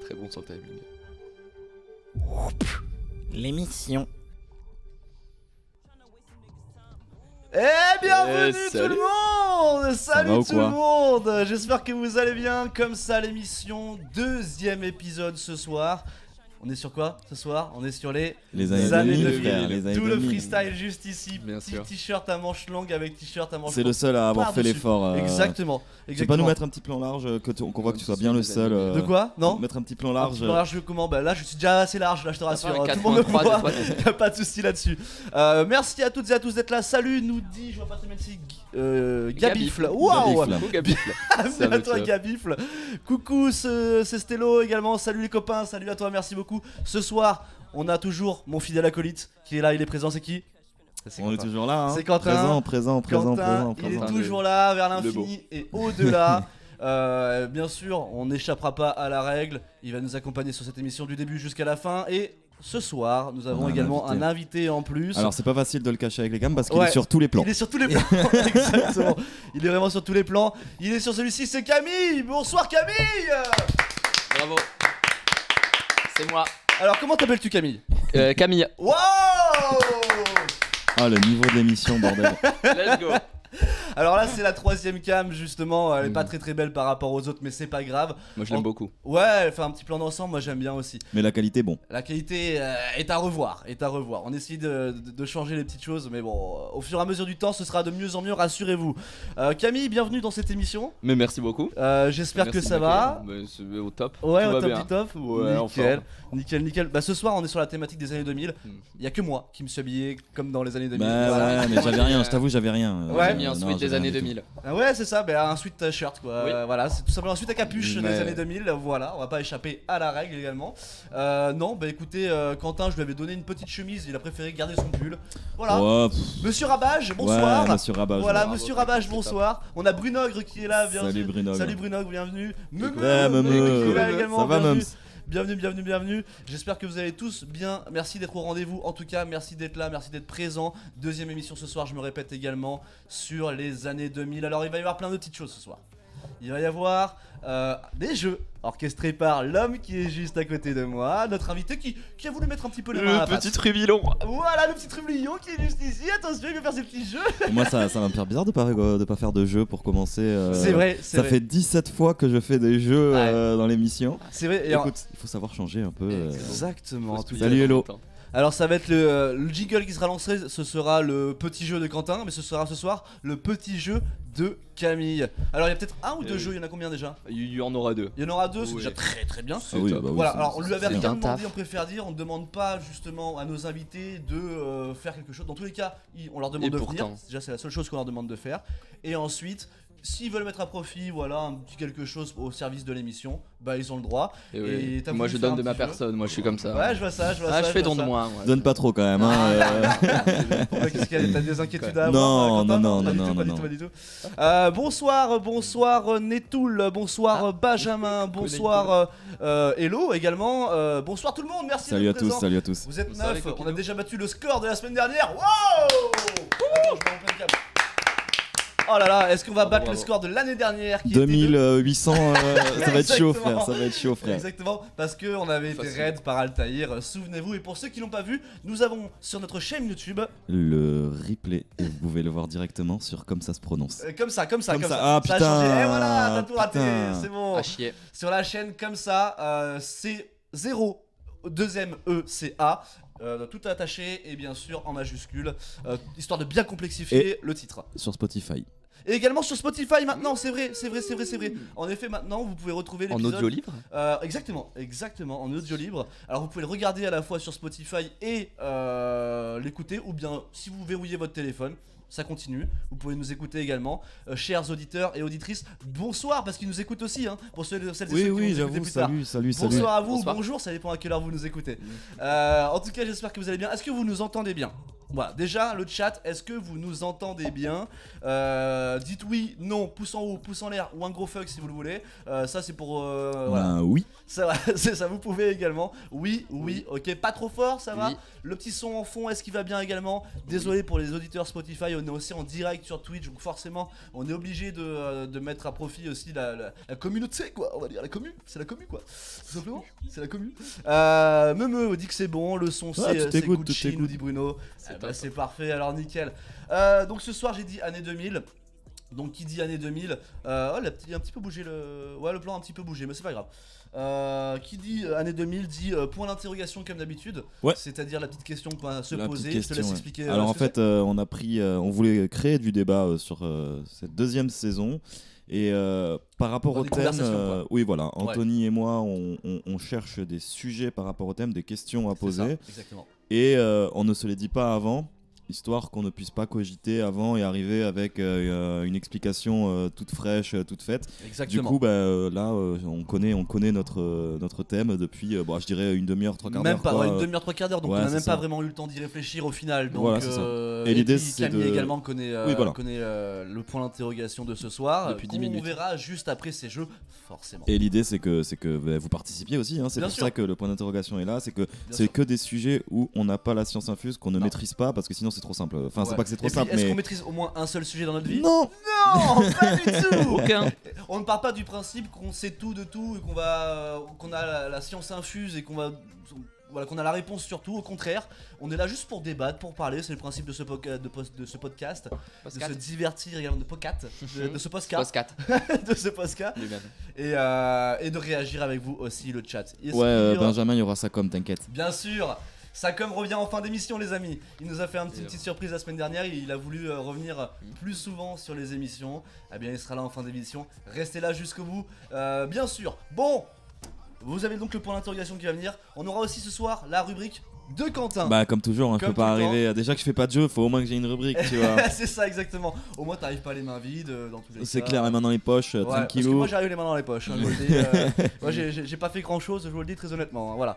Très bon sur le timing. L'émission. Bienvenue tout salut. le monde. Salut va ou tout le quoi monde. J'espère que vous allez bien. Comme ça l'émission, deuxième épisode ce soir. On est sur quoi ce soir? On est sur les années 2000, frère, les années tout le 2000. freestyle juste ici. Bien Petit sûr. t-shirt à manches longues avec t-shirt à manches C'est le courtes. seul à avoir fait Par-dessus. l'effort. Exactement. Tu peux pas nous mettre un petit plan large, qu'on voit que tu sois bien le seul. De quoi? Non. Mettre un petit plan Un large. petit peu large, comment? Bah là je suis déjà assez large, là je te rassure, faire un tout le monde me 83 voit, de toi. y'a pas de soucis là-dessus. Merci à toutes et à tous d'être là, salut nous dit, je vois pas très bien si Gabifle, waouh. Gabifle. Oh, Gabifle. C'est un Salut à autre toi ça. Gabifle. Coucou c'est Stello également, salut les copains, salut à toi, merci beaucoup. Ce soir on a toujours mon fidèle acolyte qui est là, il est présent, c'est qui? On est toujours là. Hein. C'est Quentin. Présent. Quentin, il est toujours là, vers Le l'infini et au-delà. Bien sûr, on n'échappera pas à la règle. Il va nous accompagner sur cette émission du début jusqu'à la fin. Et ce soir, nous avons On a un également invité. un invité en plus. Alors c'est pas facile de le cacher avec les gammes parce qu'il Ouais. est sur tous les plans. Il est sur tous les plans. Exactement. Il est vraiment sur tous les plans. Il est sur celui-ci, c'est Camille. Bonsoir Camille. Bravo. C'est moi. Alors comment t'appelles-tu Camille? Camille. Wow. Ah le niveau de l'émission bordel. Let's go. Alors là c'est la troisième cam justement. Elle est pas très très belle par rapport aux autres mais c'est pas grave. Moi je l'aime beaucoup. Ouais, elle fait un petit plan d'ensemble, moi j'aime bien aussi. Mais la qualité bon. La qualité est à revoir, On essaye de changer les petites choses, mais bon, au fur et à mesure du temps, ce sera de mieux en mieux, rassurez-vous. Camille, bienvenue dans cette émission. Mais merci beaucoup. J'espère que Merci ça de va. m'accueillir. C'est au top. Ouais, Tout au va top bien. du top. Ouais, en nickel, forme. nickel. Bah ce soir, on est sur la thématique des années 2000. Hmm. Il y a que moi qui me suis habillé comme dans les années 2000. Bah Voilà. ouais, mais j'avais rien, je t'avoue j'avais rien. Ouais. J'ai mis un non, sweat des j'avais années rien du 2000. Ah ouais, c'est ça, bah, un sweat shirt quoi. Oui. Voilà, c'est tout simplement un sweat à capuche Mais- des années 2000. Voilà, on va pas échapper à la règle également. Non, bah écoutez, Quentin, je lui avais donné une petite chemise, il a préféré garder son pull. Voilà. tout. Ouais, pff, Monsieur Rabage, bonsoir. Ouais, monsieur Rabat. Voilà, Bravo, monsieur bravo, Rabage, c'est bonsoir. On a Brunogre qui est là, bienvenue. Salut Bruno. Salut Brunogre, bienvenue. Meumeu, Ouais, qui est là Meumeu. également, Ça va bienvenue. Meums? Bienvenue. J'espère que vous allez tous bien. Merci d'être au rendez-vous. En tout cas, merci d'être là, merci d'être présent. Deuxième émission ce soir, je me répète également, sur les années 2000. Alors, il va y avoir plein de petites choses ce soir. Il va y avoir des jeux orchestrés par l'homme qui est juste à côté de moi, notre invité qui a voulu mettre un petit peu les mains à la Le pâte. petit trublion. Voilà le petit trublion qui est juste ici. Attention, il va faire ses petits jeux. Moi ça va me faire bizarre de pas faire de jeu pour commencer. C'est vrai, c'est Ça vrai. fait 17 fois que je fais des jeux dans l'émission. C'est vrai. Et Écoute, il faut savoir changer un peu. exactement. Faut se Salut, plier hello. dans le temps. Alors ça va être le jingle qui sera lancé, ce sera le petit jeu de Quentin, mais ce sera ce soir le petit jeu de Camille. Alors il y a peut-être un ou deux oui. jeux, il y en a combien déjà? Il y en aura deux. Il y en aura deux, c'est Oui. déjà très très bien. Ah oui, top. bah oui, Voilà, c'est- alors on lui avait c'est rien bien. demandé, on préfère dire, on ne demande pas justement à nos invités de faire quelque chose. Dans tous les cas, on leur demande Et de pourtant. venir, déjà c'est la seule chose qu'on leur demande de faire. Et ensuite, s'ils veulent mettre à profit, voilà, un petit quelque chose au service de l'émission, bah ils ont le droit. Et oui. Et t'as Moi voulu je faire donne un de ma petit jeu. personne, moi je suis comme ça. Ouais, je vois ça, je vois ça. Ah, je fais don vois de ça. moi. moi. Donne pas trop quand même. Hein, Pourquoi, qu'est-ce qu'il y a? T'as des inquiétudes à Non, avoir? Quentin non, Pas du non, tout, non, pas du non. tout, pas du tout. Bonsoir Netoul, bonsoir Benjamin, bonsoir Hello également. Bonsoir tout le monde, merci Salut à d'être tous, présents. salut à tous. Vous êtes Bonsoir, 9, les on a copinous. déjà battu le score de la semaine dernière. Wow. Attends, je mets en plein câble. Oh là là, est-ce qu'on va battre le bravo. score de l'année dernière qui était de- 2800, ça va être chaud Exactement. frère, ça va être chaut frère. Exactement, parce qu'on avait été Facile. raid par Altaïr, souvenez-vous. Et pour ceux qui l'ont pas vu, nous avons sur notre chaîne YouTube, Le replay, et vous pouvez le voir directement sur Comme ça se prononce. comme ça. Comme ça. Ah, Ça a putain. changé. Et voilà, t'as tout raté, Putain. c'est bon. À chier. Sur la chaîne comme ça, c'est 0, deuxième E, c'est A. Tout attaché et bien sûr en majuscule, histoire de bien complexifier le titre. Sur Spotify. Et également sur Spotify maintenant, c'est vrai. En effet, maintenant vous pouvez retrouver En l'épisode. audio libre. Exactement, en audio libre. Alors vous pouvez le regarder à la fois sur Spotify et l'écouter, ou bien si vous verrouillez votre téléphone, ça continue. Vous pouvez nous écouter également, chers auditeurs et auditrices. Bonsoir, parce qu'ils nous écoutent aussi, hein, pour celles et ceux qui Oui, vont oui, nous écouter j'avoue, plus tard. salut. Bonsoir à vous, Bonsoir. bonjour, ça dépend à quelle heure vous nous écoutez. En tout cas, j'espère que vous allez bien. Est-ce que vous nous entendez bien? Voilà, déjà le chat, est-ce que vous nous entendez bien? Dites oui, non, pouce en haut, pouce en l'air ou un gros fuck si vous le voulez. Ça c'est pour voilà. Oui. Ça va, c'est ça, vous pouvez également. Oui, ok, pas trop fort, ça va. Oui. Le petit son en fond, est-ce qu'il va bien également? Désolé pour les auditeurs Spotify, on est aussi en direct sur Twitch, donc forcément on est obligé de mettre à profit aussi la communauté, quoi, on va dire la commune, c'est la commune quoi, tout simplement, c'est la commune. Meumeu dit que c'est bon, le son Ah, c'est tout est good, Gucci, tout est nous good. dit Bruno. C'est Bah, top. c'est parfait, alors nickel. Donc ce soir j'ai dit année 2000. Donc qui dit année 2000, il a un petit peu bougé le... Ouais, le plan a un petit peu bougé, mais c'est pas grave. Qui dit année 2000 dit point d'interrogation comme d'habitude. Ouais. C'est-à-dire la petite question qu'on va se La poser. petite Je te laisse question, ouais. expliquer. Alors en ce que fait, on voulait créer du débat sur cette deuxième saison. Et par rapport Dans au des thème, conversations, quoi. oui voilà, Anthony et moi, on cherche des sujets par rapport au thème, des questions à c'est. C'est ça, poser. exactement. Et on ne se les dit pas avant, histoire qu'on ne puisse pas cogiter avant et arriver avec une explication toute fraîche, toute faite. Exactement. Du coup, là, on connaît notre thème depuis, je dirais une demi-heure, trois quarts d'heure. Même pas, quoi. ouais, une demi-heure, trois quarts d'heure, donc Ouais, on a c'est même ça. pas vraiment eu le temps d'y réfléchir au final. Donc, Voilà, c'est ça. et l'idée, puis, c'est Camille de- également connaît, Oui, voilà. connaît le point d'interrogation de ce soir. Depuis 10 qu'on minutes. verra juste après ces jeux, forcément. Et l'idée, c'est que vous participiez aussi. Hein. C'est Bien pour sûr. ça que le point d'interrogation est là. C'est que Bien c'est sûr. que des sujets où on n'a pas la science infuse, qu'on ne Non. maîtrise pas, parce que sinon c'est trop simple. Enfin, Ouais. c'est pas que c'est trop Et puis, simple, est-ce qu'on mais maîtrise au moins un seul sujet dans notre vie? non. Non, pas du tout. Aucun. On ne part pas du principe qu'on sait tout de tout et qu'on a la science infuse et voilà, qu'on a la réponse sur tout. Au contraire, on est là juste pour débattre, pour parler. C'est le principe de ce podcast, de se divertir également, de ce podcast, Postcat. de ce podcast, Lui-même. et de réagir avec vous aussi le chat. Est-ce Ouais, qu'il y aura- Benjamin, il y aura ça comme, t'inquiète. Bien sûr. Sacom revient en fin d'émission, les amis. Il nous a fait une petite surprise la semaine dernière. Il a voulu revenir plus souvent sur les émissions. Eh bien, il sera là en fin d'émission. Restez là jusqu'au bout, bien sûr. Bon, vous avez donc le point d'interrogation qui va venir. On aura aussi ce soir la rubrique de Quentin. Bah, comme toujours, hein, je Comme peux pas tout le arriver. Déjà que je fais pas de jeu, faut au moins que j'ai une rubrique, tu vois. C'est ça exactement. Au moins, t'arrives pas les mains vides dans tous les cas. C'est clair, les mains dans les poches, Ouais, parce que tranquillou. moi j'arrive les mains dans les poches, hein, je vous le dis. Moi j'ai pas fait grand chose, je vous le dis très honnêtement, hein, voilà.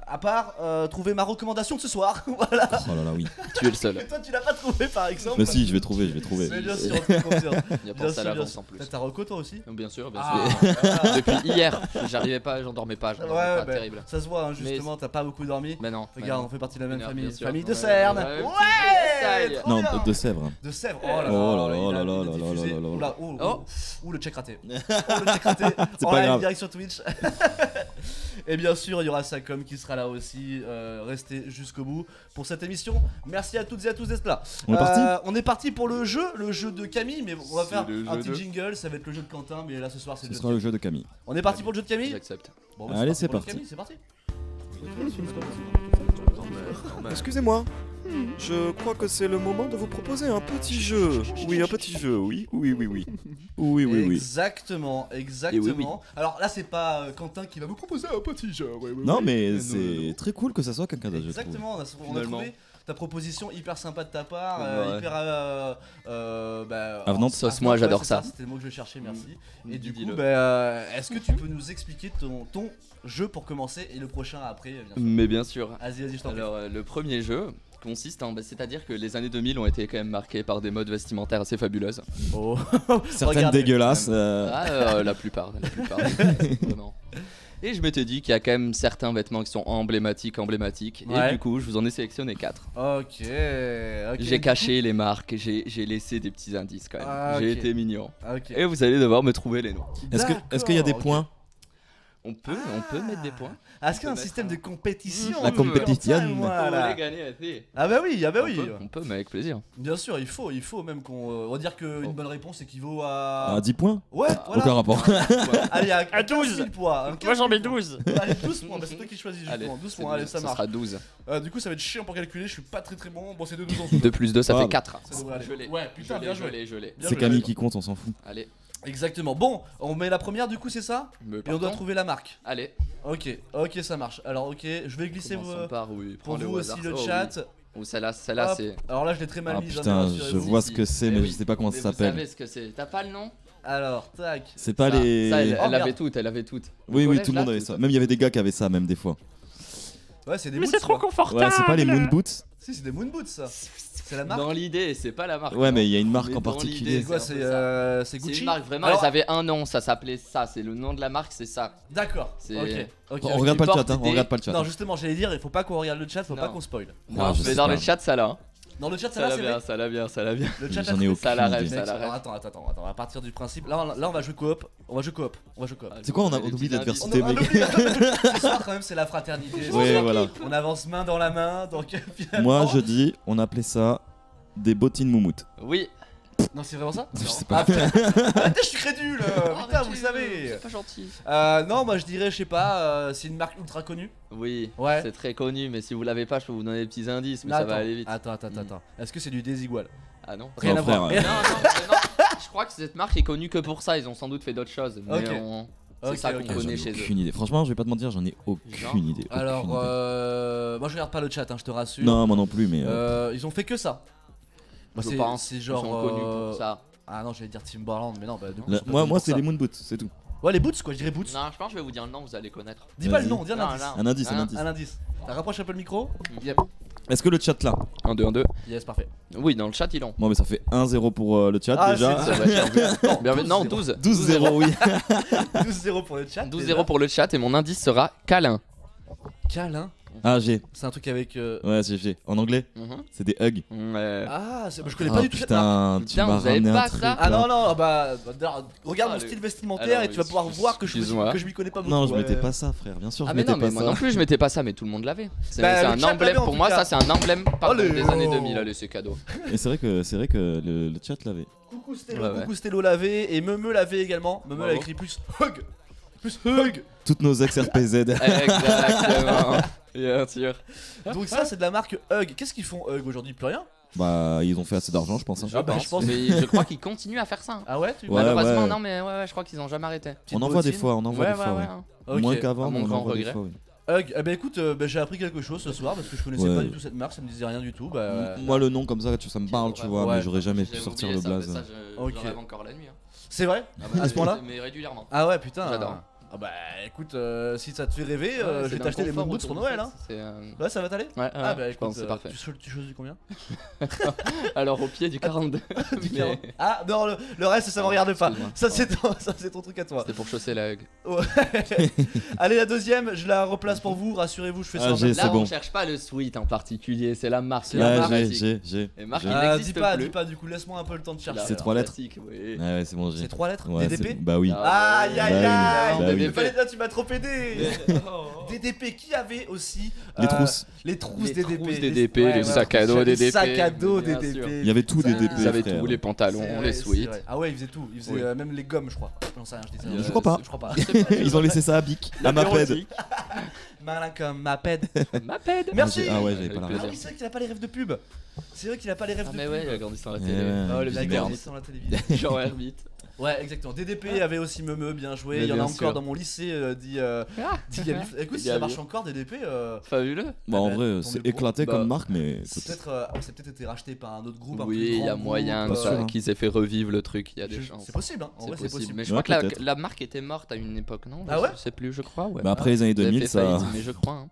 À part trouver ma recommandation de ce soir, voilà. Oh là là, oui. Tu es le seul. Et toi tu l'as pas trouvé par exemple. Mais si, je vais trouver. Mais bien sûr, on te fait confiance. Il y a Bien pensé sûr, à bien l'avance sûr. en plus. T'as ta reco toi aussi? Bien sûr, bien Ah, sûr. voilà. Depuis hier, j'arrivais pas, j'endormais pas, j'en Ouais, pas bah, terrible. ça se voit, hein, justement, t'as pas beaucoup dormi. Mais non. Regarde, on fait partie de la même Bien famille. sûr. Famille de Ouais, Cerne. ouais, Ouais, ouais, trop Non, bien. de Sèvres. De Sèvres. Oh là là. Oh là là il a- là là il a là diffusé. là là là. Oula, Oh. Ouh, le check raté. Oh, le check raté. C'est En pas live grave. direct sur Twitch. Et bien sûr, il y aura Sacom qui sera là aussi. Restez jusqu'au bout pour cette émission. Merci à toutes et à tous d'être là. On est parti On est parti pour le jeu de Camille. Mais on va C'est faire le un jeu petit de- jingle. Ça va être le jeu de Quentin. Mais là, ce soir, c'est Ce le jeu sera de le Camille. jeu de Camille. On est parti pour le jeu de Camille. J'accepte. Bon, bah, Allez, c'est c'est parti. parti. C'est parti. Excusez-moi, je crois que c'est le moment de vous proposer un petit jeu. Oui, un petit jeu, oui. Oui. Exactement. Et oui, oui. Alors là, c'est pas Quentin qui va vous proposer un petit jeu. Non, mais non, c'est très cool que ça soit quelqu'un d'autre, je trouve. Exactement, on a Finalement. trouvé ta proposition hyper sympa de ta part, Ouais. hyper Avenante. Sauce, moi, j'adore c'est ça. C'était le mot que je cherchais, merci. Et du coup, Dis-le. est-ce que tu peux nous expliquer ton jeu pour commencer et le prochain après, bien sûr. Mais bien sûr. Vas-y, je t'en prie. Alors, le premier jeu consiste en. C'est-à-dire que les années 2000 ont été quand même marquées par des modes vestimentaires assez fabuleuses. Oh. Certaines Regardez. dégueulasses. La plupart. Vraiment. Et je m'étais dit qu'il y a quand même certains vêtements qui sont emblématiques. Ouais. Et du coup, je vous en ai sélectionné 4. Ok. J'ai caché les marques, j'ai laissé des petits indices quand même. Ah, J'ai ok. été mignon. Ok. Et vous allez devoir me trouver les noms. Est-ce qu'il y a des D'accord, ok. points? On peut mettre des points. Est-ce qu'il y a un peut système de mettre compétition La compétition. Voilà. gagner assez. Ah bah oui, On peut, mais avec plaisir. Bien sûr, il faut même qu'on. On va dire qu'une Oh. bonne réponse équivaut à. À 10 points? Ouais, voilà. Aucun rapport. Allez, à 12. 000 points. Moi j'en mets 12. Allez, 12 points, bah c'est toi qui choisis justement. 12 points, allez, ça marche. sera 12. Du coup, ça va être chiant pour calculer, je suis pas très bon. Bon, c'est 2 12 en tout. 2 plus 2, ça Ah, fait bah. 4. Ça devrait aller. Je l'ai. Ouais, putain, bien joué. Je l'ai. Bien C'est joué, Camille bien qui compte, on s'en fout. Allez, Exactement. Bon, on met la première du coup, c'est ça? me Et on doit partons. trouver la marque. Allez, Ok, ça marche. Alors, ok, je vais glisser commençons par oui. pour prends-le vous au aussi hasard. le Oh, chat. oui. Ou celle-là, Hop. c'est. Alors là, je l'ai très mal Ah mise. putain, hein, je rassurez-vous. vois ce que c'est, mais je sais pas comment ça Mais vous s'appelle. savez ce que c'est. T'as pas le nom? Alors, tac. C'est pas Ça, les. ça, elle Oh, avait merde. toutes, elle avait toutes. Oui, Au oui, collège, tout le monde là, avait ça. Même il y avait des gars qui avaient ça, même des fois. Ouais, c'est des Mais boots, c'est trop quoi. confortable. Ouais, c'est pas les moon boots. Si, c'est des moon boots ça. C'est la marque. Dans l'idée, c'est pas la marque. Ouais, non. mais il y a une marque Mais en dans particulier. l'idée, C'est quoi, c'est un peu c'est C'est Gucci. une marque vraiment, Alors- elles avaient un nom, ça s'appelait ça, c'est le nom de la marque, c'est ça. D'accord. C'est- Ok. Ok. On ok. regarde pas le portes chat, hein, on des- regarde pas le chat. Non, justement, j'allais dire, il faut pas qu'on regarde le chat, faut pas Non. qu'on spoil. Non, je mais sais dans pas. le chat, ça l'a. Dans le chat, ça Ça là, l'a c'est bien, vrai. ça l'a bien, ça l'a bien. Le chat, J'en ai aucune Ça la rêve, idée. ça la Alors, rêve. attends, on va partir du principe. Là, on va jouer coop. On va jouer coop. C'est quoi, on Les oublie petits d'adversité, On mec. oublie- Ce soir, quand même, c'est la fraternité. Ce Ouais, soir, voilà. On avance main dans la main, donc finalement. Moi, je dis, on appelait ça des bottines moumoutes. Oui. Non, c'est vraiment ça Je sais Ah pas. putain, Arrêtez, je suis crédule. Putain, vous le savez. C'est pas gentil. Non, moi je dirais, je sais pas, c'est une marque ultra connue. Oui, Ouais. c'est très connu, mais si vous l'avez pas, je peux vous donner des petits indices, mais Non, ça attends, va aller vite. Attends. Est-ce que c'est du désigual? Ah non. Rien Non, à voir. frère, Non, non, je crois que cette marque est connue que pour ça, ils ont sans doute fait d'autres choses, mais Ok. c'est Ok, ça qu'on ok. J'en connaît ai chez eux. aucune idée. Franchement, je vais pas te mentir, j'en ai Genre aucune idée. aucune Alors, idée. moi je regarde pas le chat, hein, je te rassure. Non, moi non plus, mais. Ils ont fait que ça. Bah, Je c'est- pense c'est qu'ils genre. sont connus pour ça. Ah non, j'allais dire Timberland, mais non, bah du coup. Là, ils sont pas moi, connus moi pour c'est ça. les moon boots, c'est tout. Ouais, les boots quoi, je dirais boots. Non, je pense que je vais vous dire le nom, vous allez connaître. Dis pas le Vas-y. nom, dis un Non, indice. non. Un indice, un Ah. indice. Un indice. T'as rapproché un peu le micro. Yep. Est-ce que le chat là 1, 2, 1, 2. Yes, parfait. Oui, dans le chat, ils l'ont. Bon, mais ça fait 1-0 pour le chat Ah, déjà. c'est- Non, 12-0. 12. 12-0, oui. 12-0 pour le chat. 12-0 pour le chat et mon indice sera câlin. Câlin. Ah, j'ai. C'est un truc avec. Ouais, j'ai. En anglais, Mhm. c'est des hugs. Ouais. Ah, je connais pas du tout cette marque. putain, tu Putain, m'as vous avez ramené pas un truc. ça Ah là. non, non, regarde Ah, mon le- style vestimentaire Alors, et tu vas pouvoir voir que je excuse-moi. m'y connais pas beaucoup. Non, je ouais. mettais pas ça, frère. Bien sûr, Ah je mais mettais non, mais pas moi ça. non plus je mettais pas ça, mais tout le monde l'avait. C'est Bah, c'est le un chat emblème l'avait, en pour tout moi, cas. ça c'est un emblème pardon, Allez, des années oh. 2000, allez c'est cadeau. Et c'est vrai que le chat l'avait. Coucou Stello, Ouais, ouais. coucou Stello l'avait et Meme l'avait également. Meme a Bravo. écrit plus hug. Plus hug. Toutes nos ex-RPZ. Exactement. Bien sûr. Donc ça c'est de la marque Hug. Qu'est-ce qu'ils font Hug aujourd'hui? Plus rien? Bah, ils ont fait assez d'argent, je pense. hein. Ah bah, je pense. Mais je crois qu'ils continuent à faire ça. Ah ouais, tu Ouais, Malheureusement ouais. non mais ouais, je crois qu'ils ont jamais arrêté. On en voit des fois, on en voit Ouais des ouais fois. ouais. ouais. hein. Ok. Moins qu'avant, À mon mais on grand en voit des regret. fois. oui. Hug, eh ben écoute, j'ai appris quelque chose ce soir parce que je connaissais Ouais. pas du tout cette marque, ça me disait rien du tout. Bah, Moi, le nom comme ça, ça me parle, tu vois, Ouais. mais j'aurais jamais pu J'ai sortir oublié le ça, blaze. mais ça, Ok. j'en rêve encore la nuit. hein. c'est vrai? Ah bah, À ce point-là? Mais régulièrement. Ah ouais, putain. J'adore. Ah bah écoute, si ça te fait rêver, Ouais, je c'est vais d'un t'acheter les confort moon boots pour autour Noël. du Hein. fait, c'est, Ouais, ça va t'aller? Ouais, Ah bah je écoute, pense, c'est parfait. tu choisis combien? Alors au pied du 42. Du mais 40. Ah non, le reste ça me regarde pas. excuse-moi. Ça c'est ton truc à toi. C'était pour chausser la hug. Allez, la deuxième, je la replace pour vous, rassurez-vous, je fais ça. Ah, en j'ai- même c'est Là bon. on cherche pas le sweet en particulier, c'est la marque. C'est la Ouais, marque. j'ai. Et marque, j'ai. il Ah, n'existe dis pas, plus. dis pas, du coup, laisse-moi un peu le temps de chercher. C'est alors. trois lettres. Classique, oui. Ouais, c'est bon, j'ai. C'est 3 lettres? Ouais, DDP? c'est- Bah oui. Aïe aïe Bah aïe! oui, bah oui. Il fallait là, tu m'as trop aidé! DDP, qui avait aussi Les trousses. les trousses Les DDP. trousses DDP, les sacs à dos les DDP, sacs à dos bien DDP. sûr. Il y avait tout des DP. Ils avaient frère. tous les pantalons, C'est vrai, les c'est sweats. vrai. Ah ouais, ils faisaient tout. Ils faisaient Oui. même les gommes, je crois. J'en sais rien, je dis ça. Je crois pas. Je crois pas. Ils ont laissé ça à Bic, à ma pède. Malin comme ma pède. Ma pède. Merci. Ah ouais, j'avais Avec pas la Ah plaisir. oui, c'est vrai qu'il a pas les rêves de pub. C'est vrai qu'il a pas les rêves Ah de mais pub. ouais, il a grandi sur la Eh télé. ouais, Oh le Il a big grandi girl. sur la télévision. Genre Herbite. Ouais, exactement. DDP avait aussi Meme, bien joué. Mais Il y en a bien encore sûr. dans mon lycée, dit Ah. Yalif. Écoute, si Gabi. ça marche encore, DDP, Fabuleux. Bah en bah, vrai, tombez c'est le bon. éclaté Bah, comme marque, mais. c'est peut-être été racheté par un autre groupe. un Oui, plus il y grand a moyen groupe, que ça- sûr, hein. qu'ils aient fait revivre le truc, il y a des chances. C'est possible, hein. En C'est vrai, c'est possible. possible. Mais je Ouais, crois que peut-être. la marque était morte à une époque, non? Ah ouais Je sais plus, je crois, ouais. Bah après les années Ils avaient 2000, fait ça. faillite, mais je crois. hein.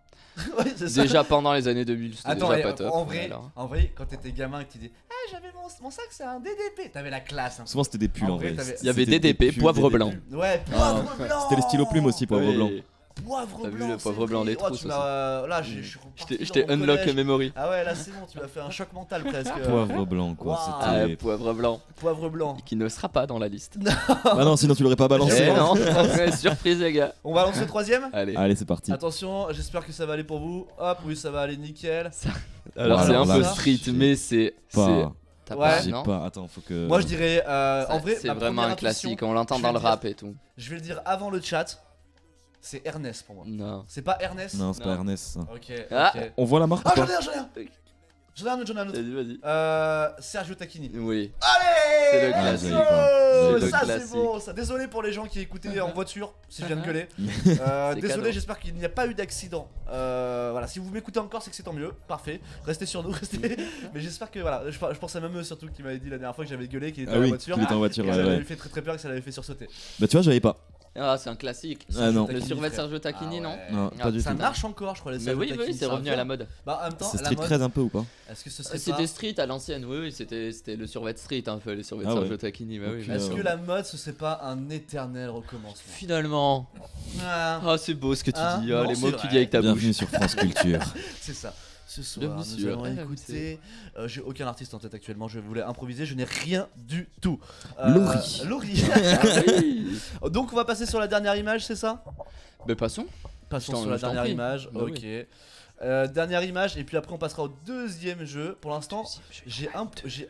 Ouais, c'est ça. Déjà pendant les années 2000, c'était Attends, déjà et pas top. en mais vrai, alors. quand t'étais gamin et que tu dis ah j'avais mon sac c'est un DDP, t'avais la classe. Hein. Souvent c'était des pulls En en vrai, vrai. t'avais- Il y avait C'était des DDP, pulls, poivre des blanc. Ouais, poivre blanc. C'était les stylos plumes aussi, poivre Oui. blanc. Poivre T'as vu blanc. le poivre c'est blanc, vrai. les Oh, trousses tu m'as- Là, je suis reparti Je t'ai dans mon unlock collège. memory. Ah ouais, là c'est bon, tu m'as fait un choc mental presque. Poivre blanc, quoi. Waouh. Ah, C'était. poivre blanc. Poivre blanc. Qui ne sera pas dans la liste. Bah non, sinon tu l'aurais pas balancé. Eh hein. non, ouais, surprise les gars. On va lancer le troisième. Allez. Allez, c'est parti. Attention, j'espère que ça va aller pour vous. Hop, oui, ça va aller nickel. Alors Ouais, c'est un alors peu là, street, j'ai mais c'est. Pas. T'as Ouais. pas, J'ai non pas. Attends, faut que. Moi je dirais, Ça, en vrai, c'est ma vraiment première un intuition, classique, on l'entend je dans vais le le dire. rap et tout. Je vais le dire avant le chat. C'est Ernest pour moi. Non. C'est pas Ernest. Non, c'est pas Non. Ernest ça. Ok. Ah. ok. On voit la marque ou Ah, pas j'en ai un, j'en ai un. J'en ai un autre, j'en ai un autre. Vas-y. Sergio Tacchini. Oui. Allez, C'est le let's classique. go. C'est le Ça c'est classique. bon, ça. Désolé pour les gens qui écoutaient en voiture, si je viens de gueuler. C'est Désolé, cadeau. j'espère qu'il n'y a pas eu d'accident. Voilà, si vous m'écoutez encore, c'est que c'est tant mieux. Parfait. Restez sur nous, restez. Mais j'espère que voilà, je pense à même eux surtout qui m'avait dit la dernière fois que j'avais gueulé, qu'il était Ah dans la oui, voiture. il était en voiture, Et que ouais, ça ouais. m'avait fait très très peur et que ça l'avait fait sursauter. Bah tu vois, j'avais pas. Ah, c'est un classique. Ah non. Le survêt de Sergio Tacchini, non? Non, Ah, pas du Ça tout. marche encore, je crois. Les Mais Sergio oui, Tacchini, c'est ça revenu à revient. la mode. Bah, en même temps, C'est la Street mode, 13 un peu ou pas? est-ce que ce serait C'était pas. Street à l'ancienne, oui, c'était le survêt Street un peu, le survêt de Ah ouais. Sergio Tacchini, bah oui. Ok. bien Est-ce sûr. que la mode, ce serait pas un éternel recommencement? Finalement, Ah, ah c'est beau ce que tu Ah, dis, ah, non, les c'est mots que tu vrai. dis avec ta bouche. Bienvenue sur France Culture. c'est ça. Ce soir, Bienvenue nous sur allons RMC. écouter. J'ai aucun artiste en tête actuellement. Je voulais improviser. Je n'ai rien du tout. Laurie. Laurie. Ah oui. Donc on va passer sur la dernière image, c'est ça? Mais passons. Passons Je t'en- sur la je t'en dernière prie. image. Bah Ok. Dernière image et puis après on passera au deuxième jeu. Pour l'instant, j'ai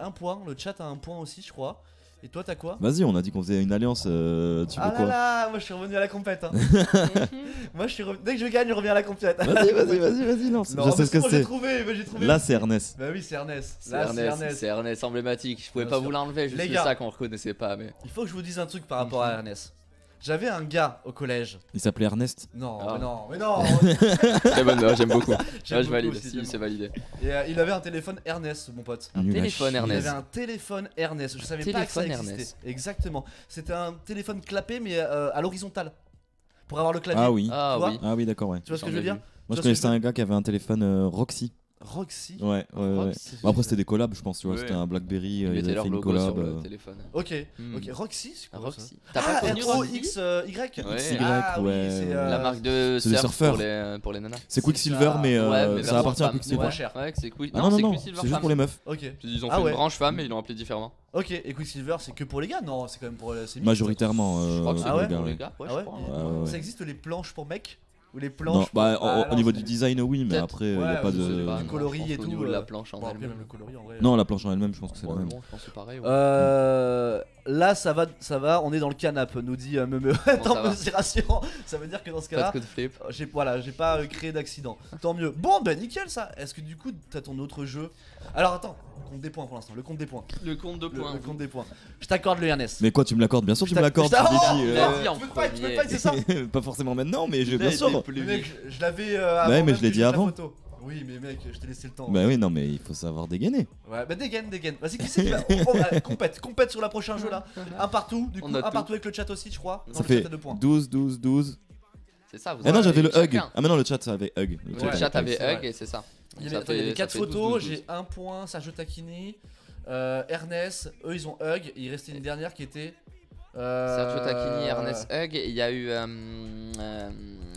un point. Le chat a un point aussi, je crois. Et toi, t'as quoi? Vas-y, on a dit qu'on faisait une alliance. Tu veux Ah là quoi? là, moi je suis revenu à la compète. Hein. Moi je suis dès que je gagne, je reviens à la compète. Vas-y, lance. Non, Je mais sais ce que bon, c'est. j'ai trouvé. Là, c'est Ernest. Bah oui, c'est Ernest. C'est Là, c'est Ernest, Ernest. c'est Ernest emblématique. Je pouvais Bien pas sûr. vous l'enlever, Les juste gars. ça qu'on reconnaissait pas. Mais Il faut que je vous dise un truc par rapport à Ernest. J'avais un gars au collège. Il s'appelait Ernest. Non, Ah. mais non. très bonne, j'aime beaucoup. J'aime Ah, je valide, beaucoup aussi, si j'aime c'est validé. Et il avait un téléphone Ernest, mon pote. Un Nul à téléphone chier. Il Ernest. avait un téléphone Ernest. Je savais pas que ça Téléphone existait. Ernest. Exactement. C'était un téléphone clapé mais à l'horizontale. Pour avoir le clavier. Ah oui. Ah Tu vois oui. Ah oui, d'accord, ouais. Tu vois ce que J'en je veux ai dire? vu. Moi, je Tu vois ce que connaissais je un gars qui avait un téléphone Roxy. Roxy. Ouais. Roxy. Bon, après, c'était des collabs, je pense, tu vois. Ouais. C'était un Blackberry. Ils Ils mettaient avaient leur fait une logo sur collab. le téléphone. Ok. Hmm. Ok. Roxy, c'est quoi ça? Roxy. T'as pas connu Roxy? ROXY. Ouais. XY, Ah oui, ouais. c'est, La marque de c'est des surf surfeurs. pour les nanas. C'est Quicksilver, ça. mais Ouais, mais ça version appartient à femme. Quicksilver. moins cher. Ouais, que c'est Quick. Ah non, c'est non, Quicksilver c'est juste femme. pour les meufs. Ok. Ils ont Ah fait ouais. une branche femme et ils l'ont appelé différemment. Ok. Et Quicksilver, c'est que pour les gars? Non, c'est quand même pour c'est mixte. Majoritairement. Je crois que c'est Ah ouais pour ouais. les gars. Ouais, Ah ouais je crois. Ouais, ouais. Ça existe les planches pour mecs? Ou les Non, planches bah, pour... Ah, au non, niveau c'est- du design, oui, mais Peut-être. après, il Ouais, n'y a pas je sais de. pas. Non, Du coloris je pense et qu'au tout, niveau de la planche en Bon, après, elle-même. même le coloris en vrai. Non, la planche en elle-même, je pense que c'est la même. Probablement, je pense que c'est pareil. ouais. Là ça va, on est dans le canap, nous dit Meme. Tant ça va. mieux, c'est rassurant. Ça veut dire que dans ce Pas cas-là, de coup de flip. j'ai pas créé d'accident. Tant mieux. Bon, bah nickel ça. Est-ce que du coup t'as ton autre jeu? Alors attends, compte des points pour l'instant. Le compte des points. Le compte de points. Le compte des points. Je t'accorde le Ernest. Mais quoi, tu me l'accordes? Bien sûr, tu me Putain, l'accordes. putain, Je oh, l'ai dit. il a dit en Tu peux pas, premier. c'est ça? Pas forcément maintenant, mais Il a bien été sûr. plus Mais vite. mec, je l'avais avant mais même je l'ai que dit j'ai la avant. photo. Oui, mais mec, je t'ai laissé le temps. Bah oui, non, mais il faut savoir dégainer. Ouais, bah dégaine. Vas-y, qui c'est qui va compète sur la prochain jeu là. Un partout, du coup, On a un tout. partout avec le chat aussi, je crois. Non, Ça le fait chat a 2 points. 12, 12, 12. C'est ça, vous Ah non, avez j'avais le hug. chacun. Ah, mais non, le chat, ça avait hug. Le Ouais, chat avait c'est hug vrai. et c'est ça. Il y Ça avait, fait- 4 ça fait 12, photos, 12. j'ai 1 point, Sergio Tacchini, Ernest, eux ils ont hug, et il restait une dernière qui était. Sergio Tacchini, Ernest Hug, et il y a eu.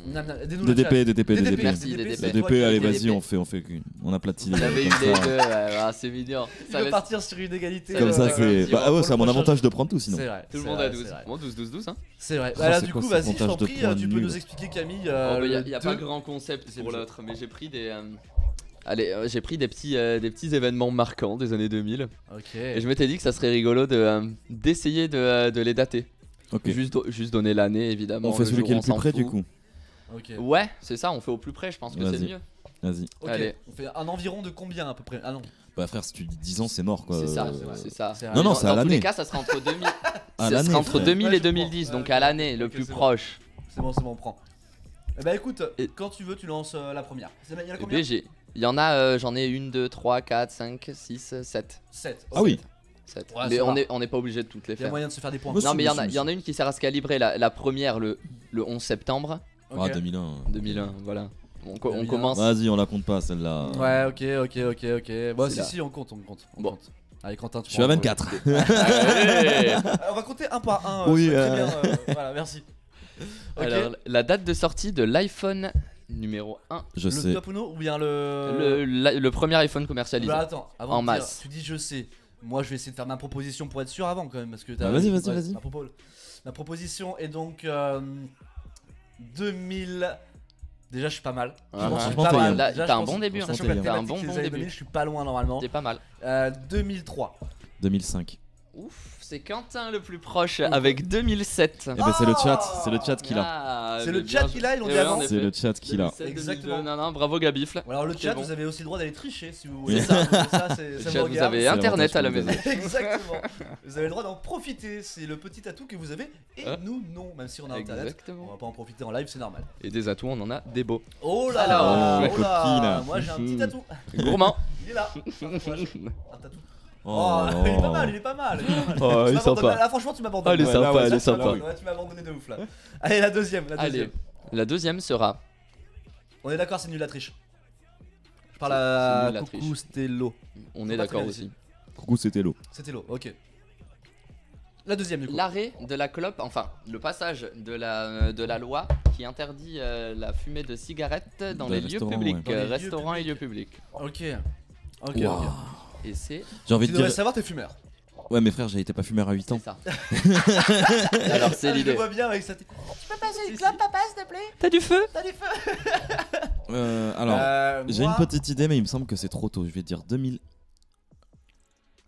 DDP, DDP, DDP. Merci, DDP, DDP. c'est toi DDP, qui- allez, DDP. vas-y, on aplatit les Il avait eu comme les ça. deux, ouais, ah, c'est mignon. Il Ça veut laisse- partir sur une égalité. Comme ça, c'est. vas-y, Bah, ah ouais, pour c'est à le mon prochain avantage jeu. de prendre tout sinon. C'est vrai. Tout le c'est monde vrai, a 12. c'est vrai. Bon, 12-12-12. Hein. C'est vrai. Oh, Bah là, c'est du quoi coup, ce vas-y, je comptage t'en de prie, points tu peux nuls? nous expliquer Camille. Il n'y a pas deux- grand concept C'est pour le jeu. l'autre, mais j'ai pris des. Allez, j'ai pris des petits événements marquants des années 2000 Ok. et je m'étais dit que ça serait rigolo d'essayer de les dater. Ok. Juste donner l'année évidemment. On fait le celui jour, qui est le on plus s'en près du fout. coup. Ok. Ouais, c'est ça, on fait au plus près, je pense que c'est Vas-y. mieux. Vas-y. Ok. Allez. On fait un environ de combien à peu près? Ah non. Bah, frère, si tu dis 10 ans, c'est mort quoi. C'est ça, Euh, c'est ça. C'est Non, non, Dans- c'est à dans tous les l'année. cas, ça sera entre 2000, À ça l'année, sera entre frère. 2000 Ouais, et je comprends. 2010, donc Ouais, à l'année, le ok, plus c'est bon. proche. C'est bon, on prend. Eh bah écoute, Et- quand tu veux, tu lances la première. Il y en a Et combien? puis il y en a, j'en ai 1, 2, 3, 4, 5, 6, 7. 7. Ah oui. 7. Ouais, Mais ça va. on n'est pas obligé de toutes les Il y a faire. moyen de se faire des points. Monsieur, Non, mais il y monsieur. en a une qui sert à se calibrer. La première, le 11 septembre Ok. Ah, 2001. 2001, voilà. On 2001. commence. Vas-y, on la compte pas celle-là. Ouais, ok. Bon, C'est si, là. on compte. Bon. Compte. Allez, Quentin, tu Je suis à prends. 24. Allez. On va compter un par un. Oui, c'est très bien. Voilà, merci. Ok. Alors, la date de sortie de l'iPhone numéro 1. Je le sais. top Uno ou bien le. Le premier iPhone commercialisé. Bah, attends, avant En de dire, masse. tu dis je sais. Moi, je vais essayer de faire ma proposition pour être sûr avant quand même. Parce que Bah, vas-y. Ma proposition est donc 2000. Déjà, je suis pas mal. Ah, Je pense que je suis franchement, pas t'as mal. eu- Là, Déjà, t'as je un pense- bon début, hein. sachant que T'as la eu un thématique bon des années début. 2000, je suis pas loin normalement. T'es pas mal. 2003. 2005. Ouf, c'est Quentin le plus proche avec 2007. Eh ben, c'est le chat qui l'a. Ah, C'est mais le chat bien qui joué. l'a, ils l'ont Eh dit ouais, avant. en effet. C'est le chat qui l'a. 2007, Exactement. 2002. Non, bravo Gabifle. Alors le C'est chat, bon. vous avez aussi le droit d'aller tricher si vous voulez. C'est ça. Ça, Le ça chat, me vous regarde. avez C'est internet à la l'avantage maison. que vous Exactement. Vous avez le droit d'en profiter. C'est le petit atout que vous avez et Hein nous non, même si on a internet. On Exactement. va pas en profiter en live, c'est normal. Et des atouts, on en a des beaux. Oh là Alors, là, la oh là. coquine. Moi j'ai un petit atout. Gourmand. Il est là. Un tatou. Oh, il est pas mal, il est pas mal. Oh, il est sympa. Là, franchement, tu m'abandonnes. Ah, il est Ouais, sympa, là, ouais, il est ça, sympa. ouais, tu m'as abandonné de ouf là. Allez, la deuxième. Allez, la deuxième sera. On est d'accord, c'est nul la triche. Je parle C'est à nul la triche. Coucou Stello. On est pas d'accord très aussi. Coucou, c'était l'eau. C'était l'eau, ok. La deuxième du coup. L'arrêt de la clope, enfin le passage de la loi qui interdit la fumée de cigarettes dans les lieux restaurants, publics, ouais. Dans les lieux restaurants et publics. lieux publics. Ok. Ok, Waouh. ok. Et c'est J'ai envie Tu de devrais dire. savoir, t'es fumeur. Ouais, mais frère, j'ai été pas fumeur à 8 ans. ça. Alors c'est Je le l'idée. vois bien avec ça. Tu peux passer une clope, papa, s'il te plaît? T'as du feu? T'as du feu? Alors, j'ai moi- une petite idée, mais il me semble que c'est trop tôt. Je vais dire 2000...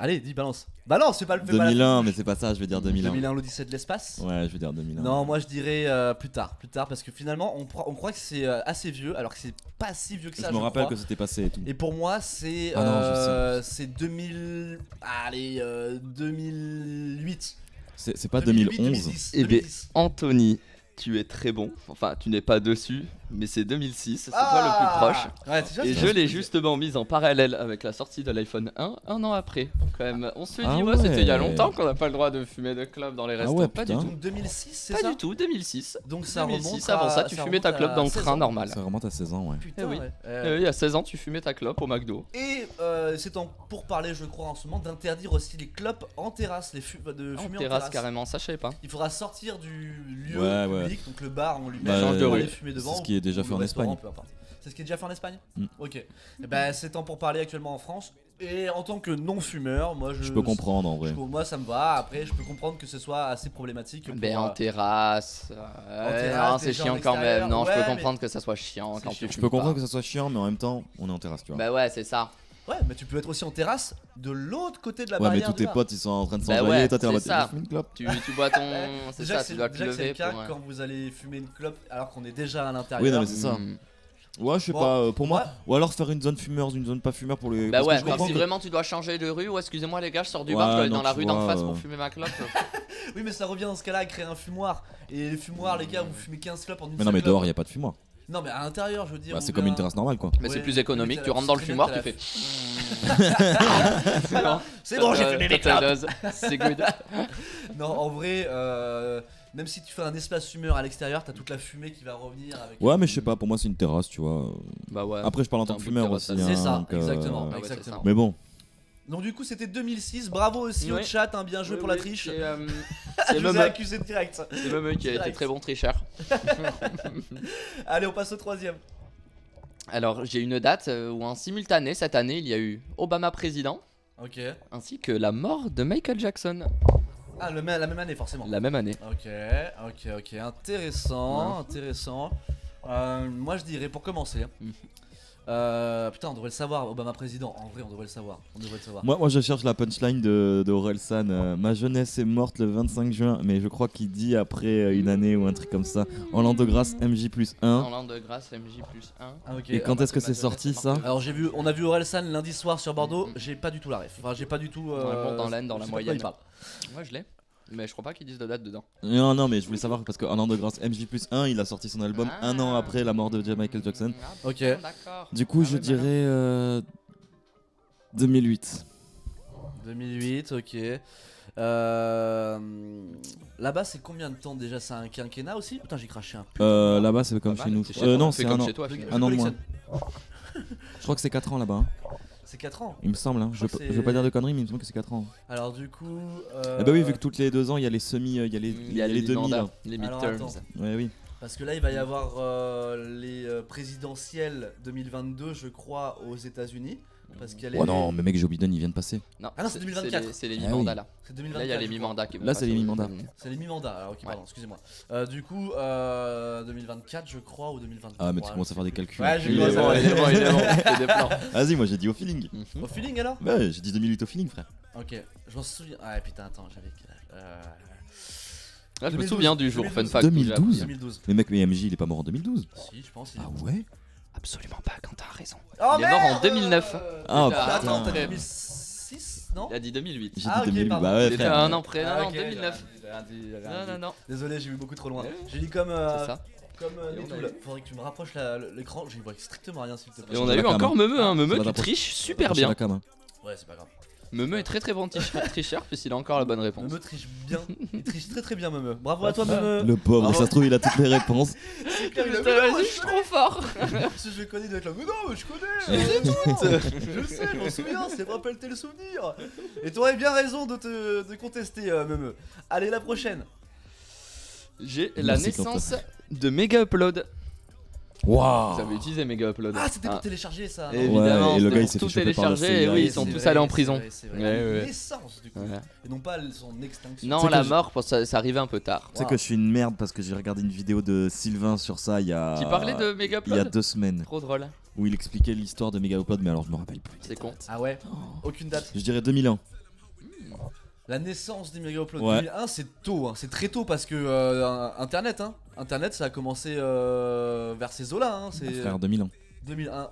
Allez, dis, balance. Balance, fais pas le fais pas la 2001, mais c'est pas ça, je vais dire 2001. 2001, l'Odyssée de l'espace. Ouais, je vais dire 2001. Non, moi je dirais plus tard, parce que finalement on croit que c'est assez vieux, alors que c'est pas si vieux que ça. je me rappelle crois. que c'était passé et tout. Et pour moi c'est Ah non, je c'est 2000, allez 2008. C'est pas 2008, 2011. 2010, Eh ben, 2010. Anthony, tu es très bon. Enfin, tu n'es pas dessus, mais c'est 2006, c'est toi le plus proche. Ouais, c'est sûr, Et c'est je ça. l'ai justement mise en parallèle avec la sortie de l'iPhone 1, un an après. Quand même, on se dit, Ah ouais, c'était il y a ouais. longtemps qu'on n'a pas le droit de fumer de clope dans les Ah restos. ouais, Pas du putain. tout. Donc 2006, c'est Pas ça. du tout, 2006. Donc ça 2006, remonte avant ça, à- tu ça fumais ta remonte clope à dans le 16 train ans. normal. Ça remonte à 16 ans, ouais. Putain, Eh oui. ouais. Il y a 16 ans, tu fumais ta clope au McDo. Et c'est pour parler, je crois, en ce moment d'interdire aussi les clopes en terrasse, de En fumer en terrasse carrément, ça je savais pas. Il faudra sortir du lieu Ouais, ouais. public, donc le bar en lui-même, Bah, change de pour rue. aller fumer devant. C'est ce qui est déjà ou fait le en restaurant, Espagne. peu importe. C'est ce qui est déjà fait en Espagne Mm. Ok. Et bah, c'est temps pour parler actuellement en France. Et en tant que non-fumeur, moi Je peux comprendre en vrai. moi ça me va. Après, je peux comprendre que ce soit assez problématique. Pour, Ben en terrasse. terrasse, Non, c'est déjà en chiant quand extérieur. même. Non, je Ouais, peux mais- comprendre que ça soit chiant C'est quand chiant. tu Je fumes peux comprendre pas. que ça soit chiant, mais en même temps, on est en terrasse, tu vois. Bah ouais, c'est ça. Ouais, mais tu peux être aussi en terrasse de l'autre côté de la Ouais, mais barrière. tous du tes bar. potes ils sont en train de Bah s'envoyer ouais, et toi t'es en c'est mode ça. je fume une clope. Tu bois ton. C'est Déjà ça, que tu dois te déjà que c'est lever le cas pour. quand vous allez fumer une clope alors qu'on est déjà à l'intérieur. Oui, non, mais c'est ça. Hmm. Ouais, je sais Bon, pas, pour moi. ouais. Ou alors faire une zone fumeur, une zone pas fumeur pour les. Bah parce que ouais, je mais comprends si que- vraiment tu dois changer de rue, ou excusez-moi les gars, je sors du Ouais, bar, je dois aller non, dans la tu rue d'en vois, face pour fumer ma clope. Oui, mais ça revient dans ce cas-là à créer un fumoir. Et les fumoirs, les gars, vous fumez 15 clopes en une Mais non, seule mais clope. dehors y a pas de fumoir. Non, mais à l'intérieur, je veux dire. Bah, ou c'est comme bien- une terrasse normale quoi. Mais Ouais, c'est plus mais économique, t'as tu la rentres dans le petite fumoir, fenêtre, tu t'as fais. la- C'est bon, j'ai fumé mes T'as ta clopes. dose, c'est good. Non, en vrai, même si tu fais un espace fumeur à l'extérieur, t'as toute la fumée qui va revenir avec. Ouais, mais je sais pas, pour moi c'est une terrasse, tu vois. Bah ouais. Après, je parle en tant que C'est un bout de fumeur terrasse, aussi. C'est hein, ça, donc, exactement. ouais, c'est exactement. ça. Mais bon, Donc, du coup, c'était 2006. Bravo aussi au Ouais. chat, hein, bien joué pour la triche. C'est Je vous ai Meme accusé direct. c'est Meme qui a été Direct. très bon tricheur. Allez, on passe au troisième. Alors j'ai une date où en simultané cette année il y a eu Obama président Ok. ainsi que la mort de Michael Jackson Ah, la même année, forcément. la même année. Ok. Intéressant, intéressant. Moi, je dirais pour commencer. Mhm. Putain, on devrait le savoir, Obama président. En vrai, on devrait le savoir. moi je cherche la punchline de Orelsan. Ma jeunesse est morte le 25 juin, mais je crois qu'il dit après une année ou un truc comme ça. En l'an de grâce MJ+1. En l'an de grâce MJ+1. Ah, ok. Et quand est-ce que ma c'est jeunesse sorti est ça? Alors, on a vu Orelsan lundi soir sur Bordeaux. Mhm. J'ai pas du tout la ref. Enfin, j'ai pas du tout. Dans le Mont d'Anlaine, dans je la sais pas de quoi moyenne. il parle. Moi je l'ai. Mais je crois pas qu'ils disent de date dedans. Non, mais je voulais savoir parce qu'en l'an de grâce MJ+1, il a sorti son album Ah. un an après la mort de Michael Jackson. Ah, Ok. D'accord. Du coup, Ah je ouais, dirais 2008. 2008, ok. Là-bas, c'est combien de temps déjà? C'est un quinquennat aussi? Putain, j'ai craché un peu. Là-bas, c'est comme Pas chez mal, nous. c'est chez toi, Non, c'est c'est comme un an. chez toi, Je- finalement. je un an de moins. collectionne. Je crois que c'est 4 ans là-bas. hein. C'est 4 ans. Il me semble. Hein. Je Je crois que veux pas dire de conneries, mais il me semble que c'est 4 ans. Alors, du coup. Eh bah oui, vu que toutes les 2 ans, il y a les semi, il y a les, Il y a les demi. mandats, Là. les Alors, midterms. attends. Ouais, oui. Parce que là, il va y avoir les présidentielles 2022, je crois, aux États-Unis. Parce qu'il y a les. Oh non, mais mec, Joe Biden, il vient de passer. Non, Ah non, c'est 2024. C'est les Ah mi-mandats oui. là. C'est Là 2024. il y a les je crois. mi-mandats qui vont Là, c'est passer les aux mi-mandats. États-Unis. C'est les mi-mandats, alors ok, Ouais. pardon, excusez-moi. Du coup, 2024, je crois, ou 2023. Ah, mais tu commences à faire des calculs. Ouais, j'ai Il vu est ça. bon, il est bon, il est bon. Il fait des plans. Vas-y, moi j'ai dit au feeling. Au feeling alors? Ouais, j'ai dit 2008 au feeling, frère. Ok, je m'en souviens. Ah putain, attends, j'avais quel âge Là, je me 2012, souviens du jour, fun 2012. fact. où j'ai appris. 2012. 2012. Mais mec, mais MJ, il est pas mort en 2012. Si, je pense. Ah ouais? Absolument pas, quand t'as raison. Oh, Il est mort en merde 2009. Ah, Ah, Attends, t'as putain. 2006, non? Il a dit 2008. J'ai Ah, dit ok, 2008. pardon. Bah ouais, Il était frère. un an près, Ah, non, ok, 2009. j'avais rien dit. Non. Désolé, j'ai vu beaucoup trop loin. Ouais. J'ai dit comme. C'est ça. Comme Et on Netoul. a Faudrait que tu me rapproches l'écran, j'y vois strictement rien s'il te plaît. Et on de a la eu cam, encore hein. Meme, Ça Meme, va tu t'approcher. triches super Approchez bien. la cam, hein. Ouais, c'est pas grave. Meme est très très bon tricheur puisqu'il a encore la bonne réponse. Meme triche bien, il triche très très bien Meme. Bravo à toi Meme. Le pauvre, Bravo. ça se trouve, il a toutes les réponses. C'est clair, il a- Putain, Mais non, vas-y, je suis trop fort. Parce que je le connais, il doit être là. Mais non, mais je connais. Je le sais, je m'en souviens, c'est me rappelle tel souvenir. Et t'aurais bien raison de contester Meme. Allez, la prochaine. J'ai la Merci, naissance de Mega Upload. Waouh. Vous avez utilisé Mega Upload. Ah, c'était pour télécharger ça. Et non évidemment, Ouais, et le c'était gars, il pour s'est tout fait choper par la télécharger et CIA. oui, ils sont C'est tous vrai, allés en c'est prison. vrai, c'est vrai. Ouais, ouais. Naissance du coup. Ouais. Et non pas son extinction. Non, Tu sais la que je- mort, ça arrivait un peu tard. Tu sais que je suis une merde parce que j'ai regardé une vidéo de Sylvain sur ça il y a. Qui parlait de Mega Il y a Upload 2 semaines Trop drôle. où il expliquait l'histoire de Mega Upload, mais alors je me rappelle plus. C'est con. Ah ouais. Aucune date. Je dirais 2001. La naissance des Mega Upload Ouais. 2001, c'est tôt, hein. C'est très tôt parce que Internet, hein. Internet, ça a commencé vers ces eaux-là. Hein. C'est Frère, 2001. 2001.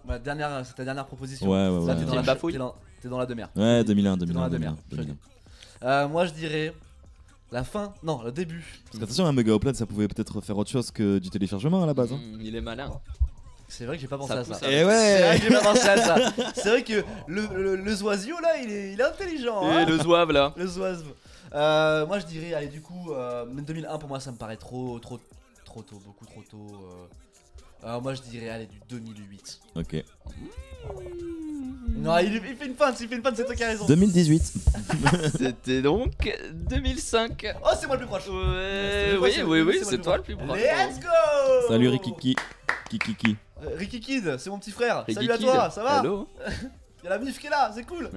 C'est ta dernière proposition. Ouais, ouais, Là, ouais. t'es dans, T'es la une bafouille. t'es dans la demeure. Ouais, 2001, T'es dans 2001, la 2001. demeure. 2001. Moi, je dirais la fin. Non, le début. Parce qu'attention, un Mega Upload, ça pouvait peut-être faire autre chose que du téléchargement à la base. Hein. Il est malin. C'est vrai que j'ai pas pensé Ça à pousse ça. à- Et C'est vrai ouais. que j'ai pas pensé à ça. C'est vrai que le zoisio là, il est intelligent. Et Hein. le zouave là. Le zouave. Moi je dirais, allez du coup, 2001 pour moi ça me paraît trop tôt, beaucoup trop tôt. Moi je dirais, allez du 2008. Ok. Non, il fait une feinte, c'est toi qui as raison. 2018. C'était donc 2005. Oh, c'est moi le plus proche. Ouais, c'est- oui, c'est c'est toi le plus proche. Let's go. Salut Rikiki. Kikiki. Ricky Kid, c'est mon petit frère. Ricky Salut à Kid. toi, ça va? Hello. Y'a la mif qui est là, c'est cool.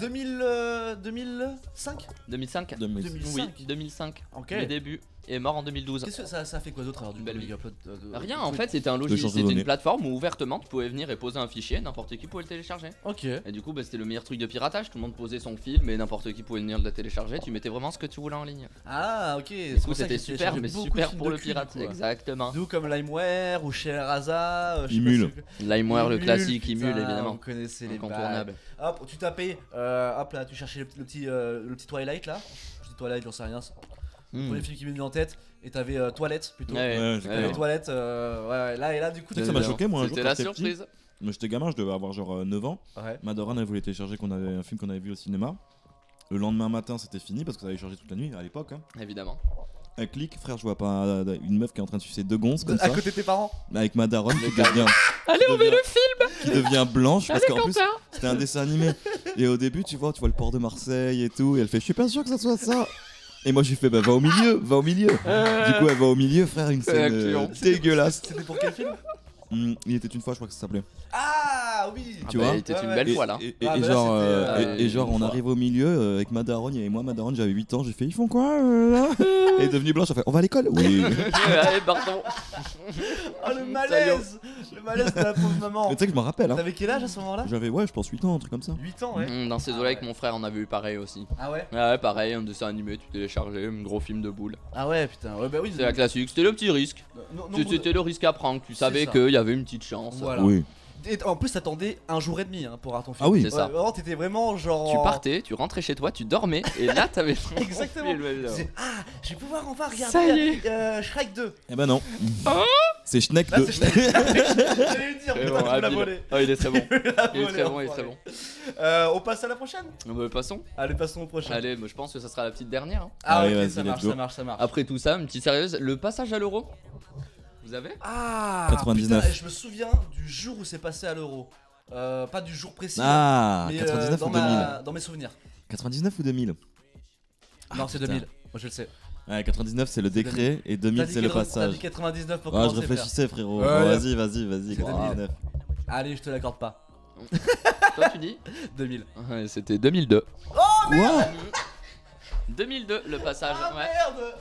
2005. 2005. 2005. Oui, 2005. Ok. Les débuts. Et mort en 2012. Qu'est-ce que ça fait quoi d'autre alors du Belle Mega vie. Upload Rien, en fait, c'était un L'échange logiciel, de c'était données. une plateforme où ouvertement tu pouvais venir et poser un fichier, n'importe qui pouvait le télécharger. Ok. Et du coup, bah, c'était le meilleur truc de piratage. Tout le monde posait son film et n'importe qui pouvait venir le télécharger. Tu mettais vraiment ce que tu voulais en ligne. Ah, ok. Du coup, c'était super, mais super pour le pirate. Exact. Exactement. Nous comme LimeWare ou Sheraza. Imul. LimeWare, le Imul, classique, putain, Imul, évidemment. Vous connaissez les Incontournable. bails. Hop, tu tapais. Hop là, tu cherchais le petit Twilight là. Je dis Twilight, j'en sais rien. C'est Hmm. pour les films qui me viennent en tête. Et t'avais Toilette plutôt. Ouais, Ouais, ouais, j'ai ouais, T'avais ouais. Toilette, ouais, là et là du coup Tu sais que ça m'a choqué moi un jour C'était quand la j'étais petit. surprise. Moi j'étais gamin, je devais avoir genre 9 ans. Ouais. Ma daronne elle voulait télécharger qu'on avait un film qu'on avait vu au cinéma. Le lendemain matin c'était fini parce que ça avait chargé toute la nuit à l'époque. Hein. Évidemment. Elle clique, frère, je vois pas une meuf qui est en train de sucer 2 gonzes comme À ça. côté de tes parents. Avec ma daronne qui devient. Allez, on met le Qui devient blanche parce Allez, qu'en plus Quentin. c'était un dessin animé. Et au début tu vois le port de Marseille et tout. Et elle fait je suis pas sûr que ça soit ça. Et moi je lui fais bah va au milieu, va au milieu. Du coup elle va au milieu, frère, une scène client. dégueulasse. C'était pour quel film? Il était une fois, je crois que ça s'appelait. Ah oui. Tu vois C'était une Ouais, belle ouais. fois là. Et, Ah, bah là, genre, c'était, et genre une on fois. arrive au milieu avec ma daronne et moi ma daronne j'avais 8 ans, j'ai fait ils font quoi là Elle est devenue blanche, elle fait on va à l'école. Oui. Allez, pardon. Oh le malaise. Le malaise de la pauvre maman. Mais tu sais que je m'en rappelle hein. T'avais quel âge à ce moment-là? J'avais ouais je pense 8 ans, un truc comme ça. 8 ans, ouais. Dans ces eaux-là, avec mon frère, on avait eu pareil aussi. Ah ouais. Ouais, pareil, un dessin animé, tu téléchargeais, un gros film de boules. Ah ouais, putain. Ouais, bah oui. C'était la classique, c'était le petit risque. C'était le risque à prendre, tu savais ça. qu'il y avait une petite chance. Voilà. Oui. Et en plus, t'attendais un jour et demi hein, pour avoir ton film. Ah oui. C'est ça. Vraiment, t'étais vraiment genre. Tu partais, tu rentrais chez toi, tu dormais, et là t'avais ton Exactement. film, évidemment. C'est- Ah, je vais pouvoir enfin regarder Ça y est. Shrek 2. Eh ben non. C'est Schneck Là, 2. c'est Shrek. J'allais le dire, Et putain, bon, tu me l'as habile. volé. Oh, il est très bon. Il est volé, très bon, il est enfoiré. très bon. On passe à la prochaine. Bah, passons. Allez, passons au prochain. Allez, moi, je pense que ça sera la petite dernière. hein. Ah, Allez, ok, vas-y, ça let's marche, go. ça marche, ça marche. Après tout ça, une petite sérieuse, le passage à l'euro. Vous avez Ah 99. putain, je me souviens du jour où c'est passé à l'euro. Pas du jour précis. Ah, mais 99 dans ou 2000 dans mes souvenirs. 99 ou 2000 Non, c'est putain. 2000. Moi, je le sais. Ouais, 99 c'est le décret et 2000 c'est le T'as passage. dit 99 pour Ouais, je commencer. réfléchissais frérot. Ouais, Bon, ouais. vas-y, C'est 99. frère. Allez, je te l'accorde pas. Toi, tu dis 2000. Ouais, c'était 2002. Quoi 2002, le passage. Ah ouais. merde.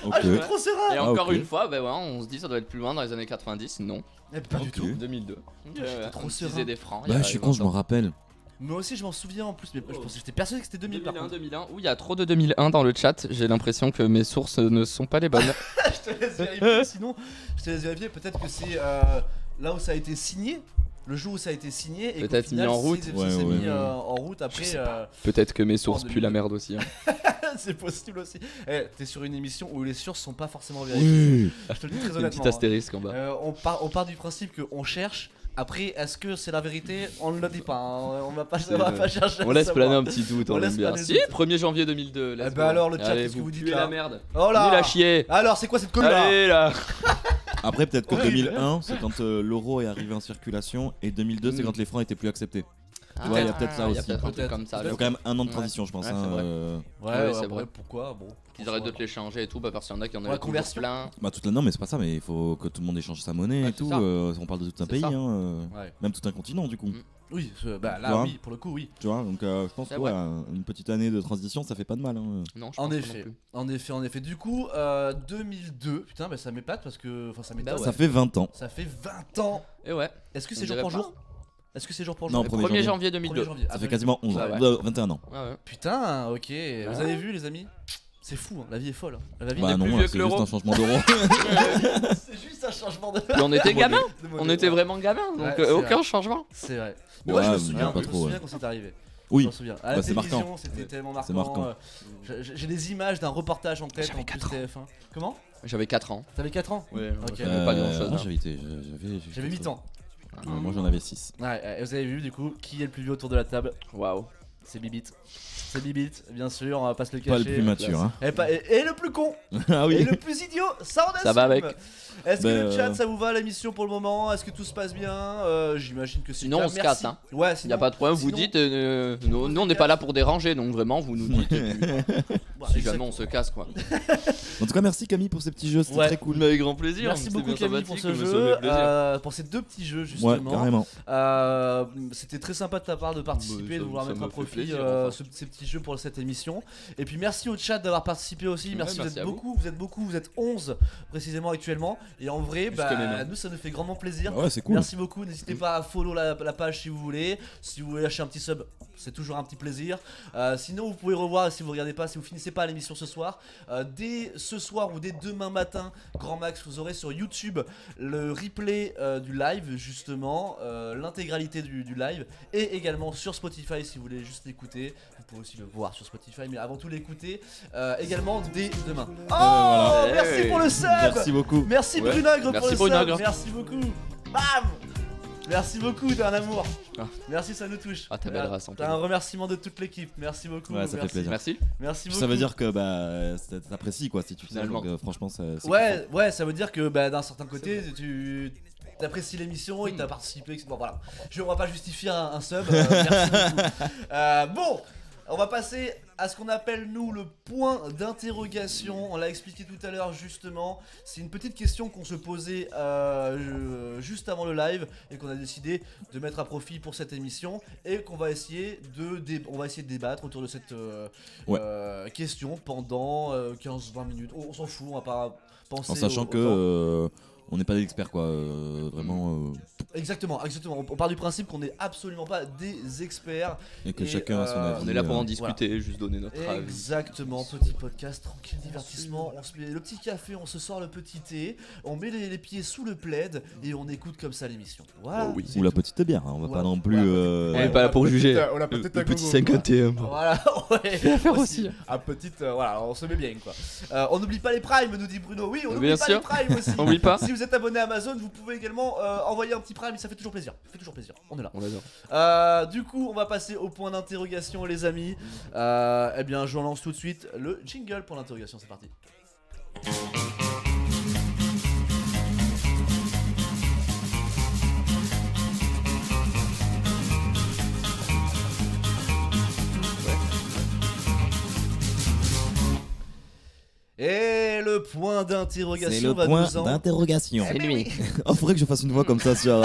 Ok. Ah, je suis trop serein. Et Ah, encore ok. une fois, bah ouais, on se dit ça doit être plus loin dans les années 90. Non, Eh, pas du Ok. tout. 2002. j'étais trop on serein. utilisait des francs. il y Bah a je suis 20 con, je m'en ans. rappelle. Moi aussi, je m'en souviens en plus, mais je pensais, j'étais persuadé que c'était 2000 par 2001, contre. 2001. Ouh, il y a trop de 2001 dans le chat. J'ai l'impression que mes sources ne sont pas les bonnes. Je te laisse vérifier, sinon, je te laisse vérifier. Peut-être que c'est là où ça a été signé, le jour où ça a été signé. Et qu'au Peut-être final, mis en route. c'est Ouais, mis ouais. en route après. Peut-être que mes sources En puent la merde aussi. hein. C'est possible aussi. Eh, t'es sur une émission où les sources sont pas forcément vérifiées. Oui. Je te le dis très Une petite honnêtement. astérisque en bas. On part du principe qu'on cherche Après, est-ce que c'est la vérité? On ne le dit pas, hein. On va pas chercher. On à laisse savoir. planer un petit doute, on On aime laisse bien. planer Si, le doute. 1er janvier 2002. Eh ben alors, le chat, Allez, qu'est-ce que vous dites puez là? la merde. Oh là. Nul à chier. Alors, c'est quoi cette connerie là? Allez là. Après, peut-être que Horrible. 2001, c'est quand l'euro est arrivé en circulation, et 2002, c'est quand les francs étaient plus acceptés. Tu vois, il y a peut-être ça Il y a aussi. peut-être un truc Peut-être. comme ça. Il faut quand même un an de transition, je pense. Ouais, hein, c'est vrai. Ouais, c'est après, vrai. pourquoi? Bon. Ils arrêtent de te l'échanger et tout, parce qu'il y en a qui en Ouais, avaient toujours conversion. plein. Bah, non, mais c'est pas ça, mais il faut que tout le monde échange sa monnaie Ouais, et c'est tout. ça. On parle de tout un C'est pays, ça. Ouais. même tout un continent, du coup. Oui, bah là, Ouais. oui, pour le coup, oui. Tu vois, donc je pense C'est que vrai. une petite année de transition, ça fait pas de mal. Non, je En pense pas non effet, plus. en effet. Du coup, 2002, putain, bah ça m'épate parce que. Enfin, ça m'étonne. Bah ouais. Ça fait 20 ans. Ça fait 20 ans. Et ouais. Est-ce que On c'est jour dirait pour pas. jour? Est-ce que c'est jour pour Non, jour? 1er 1er janvier Premier 2002. janvier. Ça Ah, fait quasiment 11 ans. Ouais, ouais. 21 ans. Ouais, ouais. Putain, ok. Vous avez vu, les amis? C'est fou, hein. La vie est folle. Hein. La vie Bah est non, plus là, vieux c'est que juste l'euro. un changement d'euro. C'est juste un changement de. Puis on était gamins. de On modèle, était ouais. vraiment gamins, donc Ouais, c'est aucun vrai. changement. C'est vrai. Mais moi, je Ouais, me mais souviens, pas je me trop, souviens ouais. quand c'est arrivé. Oui. Je me souviens. À la Bah, c'est télévision, marquant. c'était tellement marquant. C'est marquant. J'ai des images d'un reportage en tête J'avais en plus 4 ans. TF1. Comment? J'avais 4 ans. T'avais 4 ans? Ouais, Ok. j'avais pas grand chose. moi, J'avais 8 ans. Moi, j'en avais 6. Ouais, vous avez vu du coup qui est le plus vieux autour de la table? Waouh. C'est Bibit. C'est Bibit, bien sûr, on va pas se le cacher. Pas le plus mature, hein. Et le plus con. Ah Et oui. le plus idiot, ça on assume. Ça va avec. Est-ce que Ben, le chat ça vous va l'émission pour le moment? Est-ce que tout se passe bien? J'imagine que c'est Sinon, le cas. on se Merci. casse, hein. Ouais, Il n'y a pas de problème, vous sinon- dites, nous on n'est pas là pour déranger, donc vraiment vous nous dites Bah, si exact- jamais on se casse quoi. En tout cas, merci Camille pour ces petits jeux, c'était Ouais. très cool. Avec grand plaisir. Merci beaucoup Camille pour ce ça me jeu, fait plaisir. pour ces deux petits jeux Ouais, justement. carrément. C'était très sympa de ta part de participer, ça- de vouloir ça mettre me à fait profit plaisir, enfin. ces petits jeux pour cette émission. Et puis merci au chat d'avoir participé aussi. Ouais, Merci, merci à vous êtes 11 précisément actuellement. Et en vrai, Plus que mes mains. nous ça nous fait grandement plaisir. Ouais, c'est cool. Merci beaucoup, n'hésitez pas à follow la page si vous voulez. Si vous voulez lâcher un petit sub, c'est toujours un petit plaisir. Sinon, vous pouvez revoir si vous regardez pas, si vous finissez pas l'émission ce soir. Dès ce soir ou dès demain matin, grand max, vous aurez sur YouTube le replay du live, justement, l'intégralité du live. Et également sur Spotify si vous voulez juste l'écouter. Vous pouvez aussi le voir sur Spotify, mais avant tout l'écouter également dès demain. Oh, voilà. merci Hey. pour le sub. Merci beaucoup. Merci Ouais. Brunagre pour Merci le Brunagre. sub. Merci beaucoup. Bam. Merci beaucoup, t'es un amour. Ah. Merci, ça nous touche. Ah, ta belle race, en tout T'as cas. un remerciement de toute l'équipe. Merci beaucoup. Ouais, ça fait merci. plaisir. Merci. Merci Puis beaucoup. ça veut dire que t'apprécies quoi si tu fais ça. Finalement. Donc, franchement, c'est Ouais, ça veut dire que d'un certain côté, tu t'apprécies l'émission et t'as participé. Etc. Bon, voilà. On va pas justifier un sub. Merci beaucoup. Bon, on va passer à ce qu'on appelle nous le point d'interrogation. On l'a expliqué tout à l'heure justement. C'est une petite question qu'on se posait juste avant le live et qu'on a décidé de mettre à profit pour cette émission et qu'on va essayer de débattre autour de cette question pendant 15-20 minutes. On s'en fout, on va pas penser En sachant au temps. que on n'est pas des experts quoi, vraiment, Exactement. On part du principe qu'on n'est absolument pas des experts. et que Et, chacun a son avis. On est là pour en euh, discuter, juste donner notre avis. Exactement, petit podcast, tranquille divertissement. On se met le petit café, on se sort le petit thé, on met les pieds sous le plaid et on écoute comme ça l'émission. Voilà. Oh oui. Ou la petite bière, hein, on va Ouais. pas non plus. On Ouais, n'est pas là pour juger. on a Le peut-être un petit gogo, 51. Voilà, ouais. faire aussi. Un petit, voilà, on se met bien quoi. On n'oublie pas les primes, nous dit Bruno. Oui, on n'oublie Bien pas sûr. les primes aussi. On oublie pas. Si vous êtes abonné à Amazon, vous pouvez également envoyer un petit prime, ça fait toujours plaisir. On est là. On adore. Du coup, on va passer au point d'interrogation, les amis. Eh bien, je lance tout de suite le jingle pour l'interrogation. C'est parti. Et le point d'interrogation C'est le va point nous en... d'interrogation. C'est lui. Oh, faudrait que je fasse une voix comme ça sur.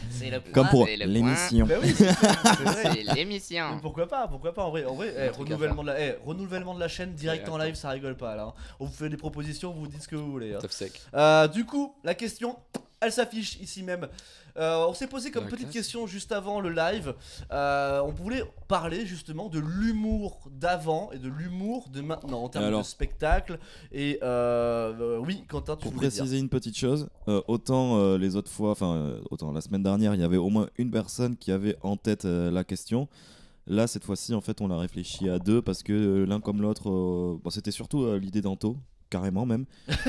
C'est le Comme pour c'est le l'émission. Bah oui, c'est vrai. C'est l'émission. Mais pourquoi pas en vrai, renouvellement de la chaîne direct en live, ça rigole pas là. Hein. On vous fait des propositions, vous dites ce que vous voulez. Hein. Top sec. Du coup, la question, elle s'affiche ici même. On s'est posé comme La petite classe. question juste avant le live. On voulait parler justement de l'humour d'avant et de l'humour de maintenant en termes Alors. de spectacle. Et oui, Quentin, tu Pour voulais dire. préciser une petite chose, autant les autres fois, autant la semaine dernière, il y avait au moins une personne qui avait en tête la question. Là, cette fois-ci, en fait, on l'a réfléchi à deux parce que l'un comme l'autre, bon, c'était surtout l'idée d'Anto, carrément même.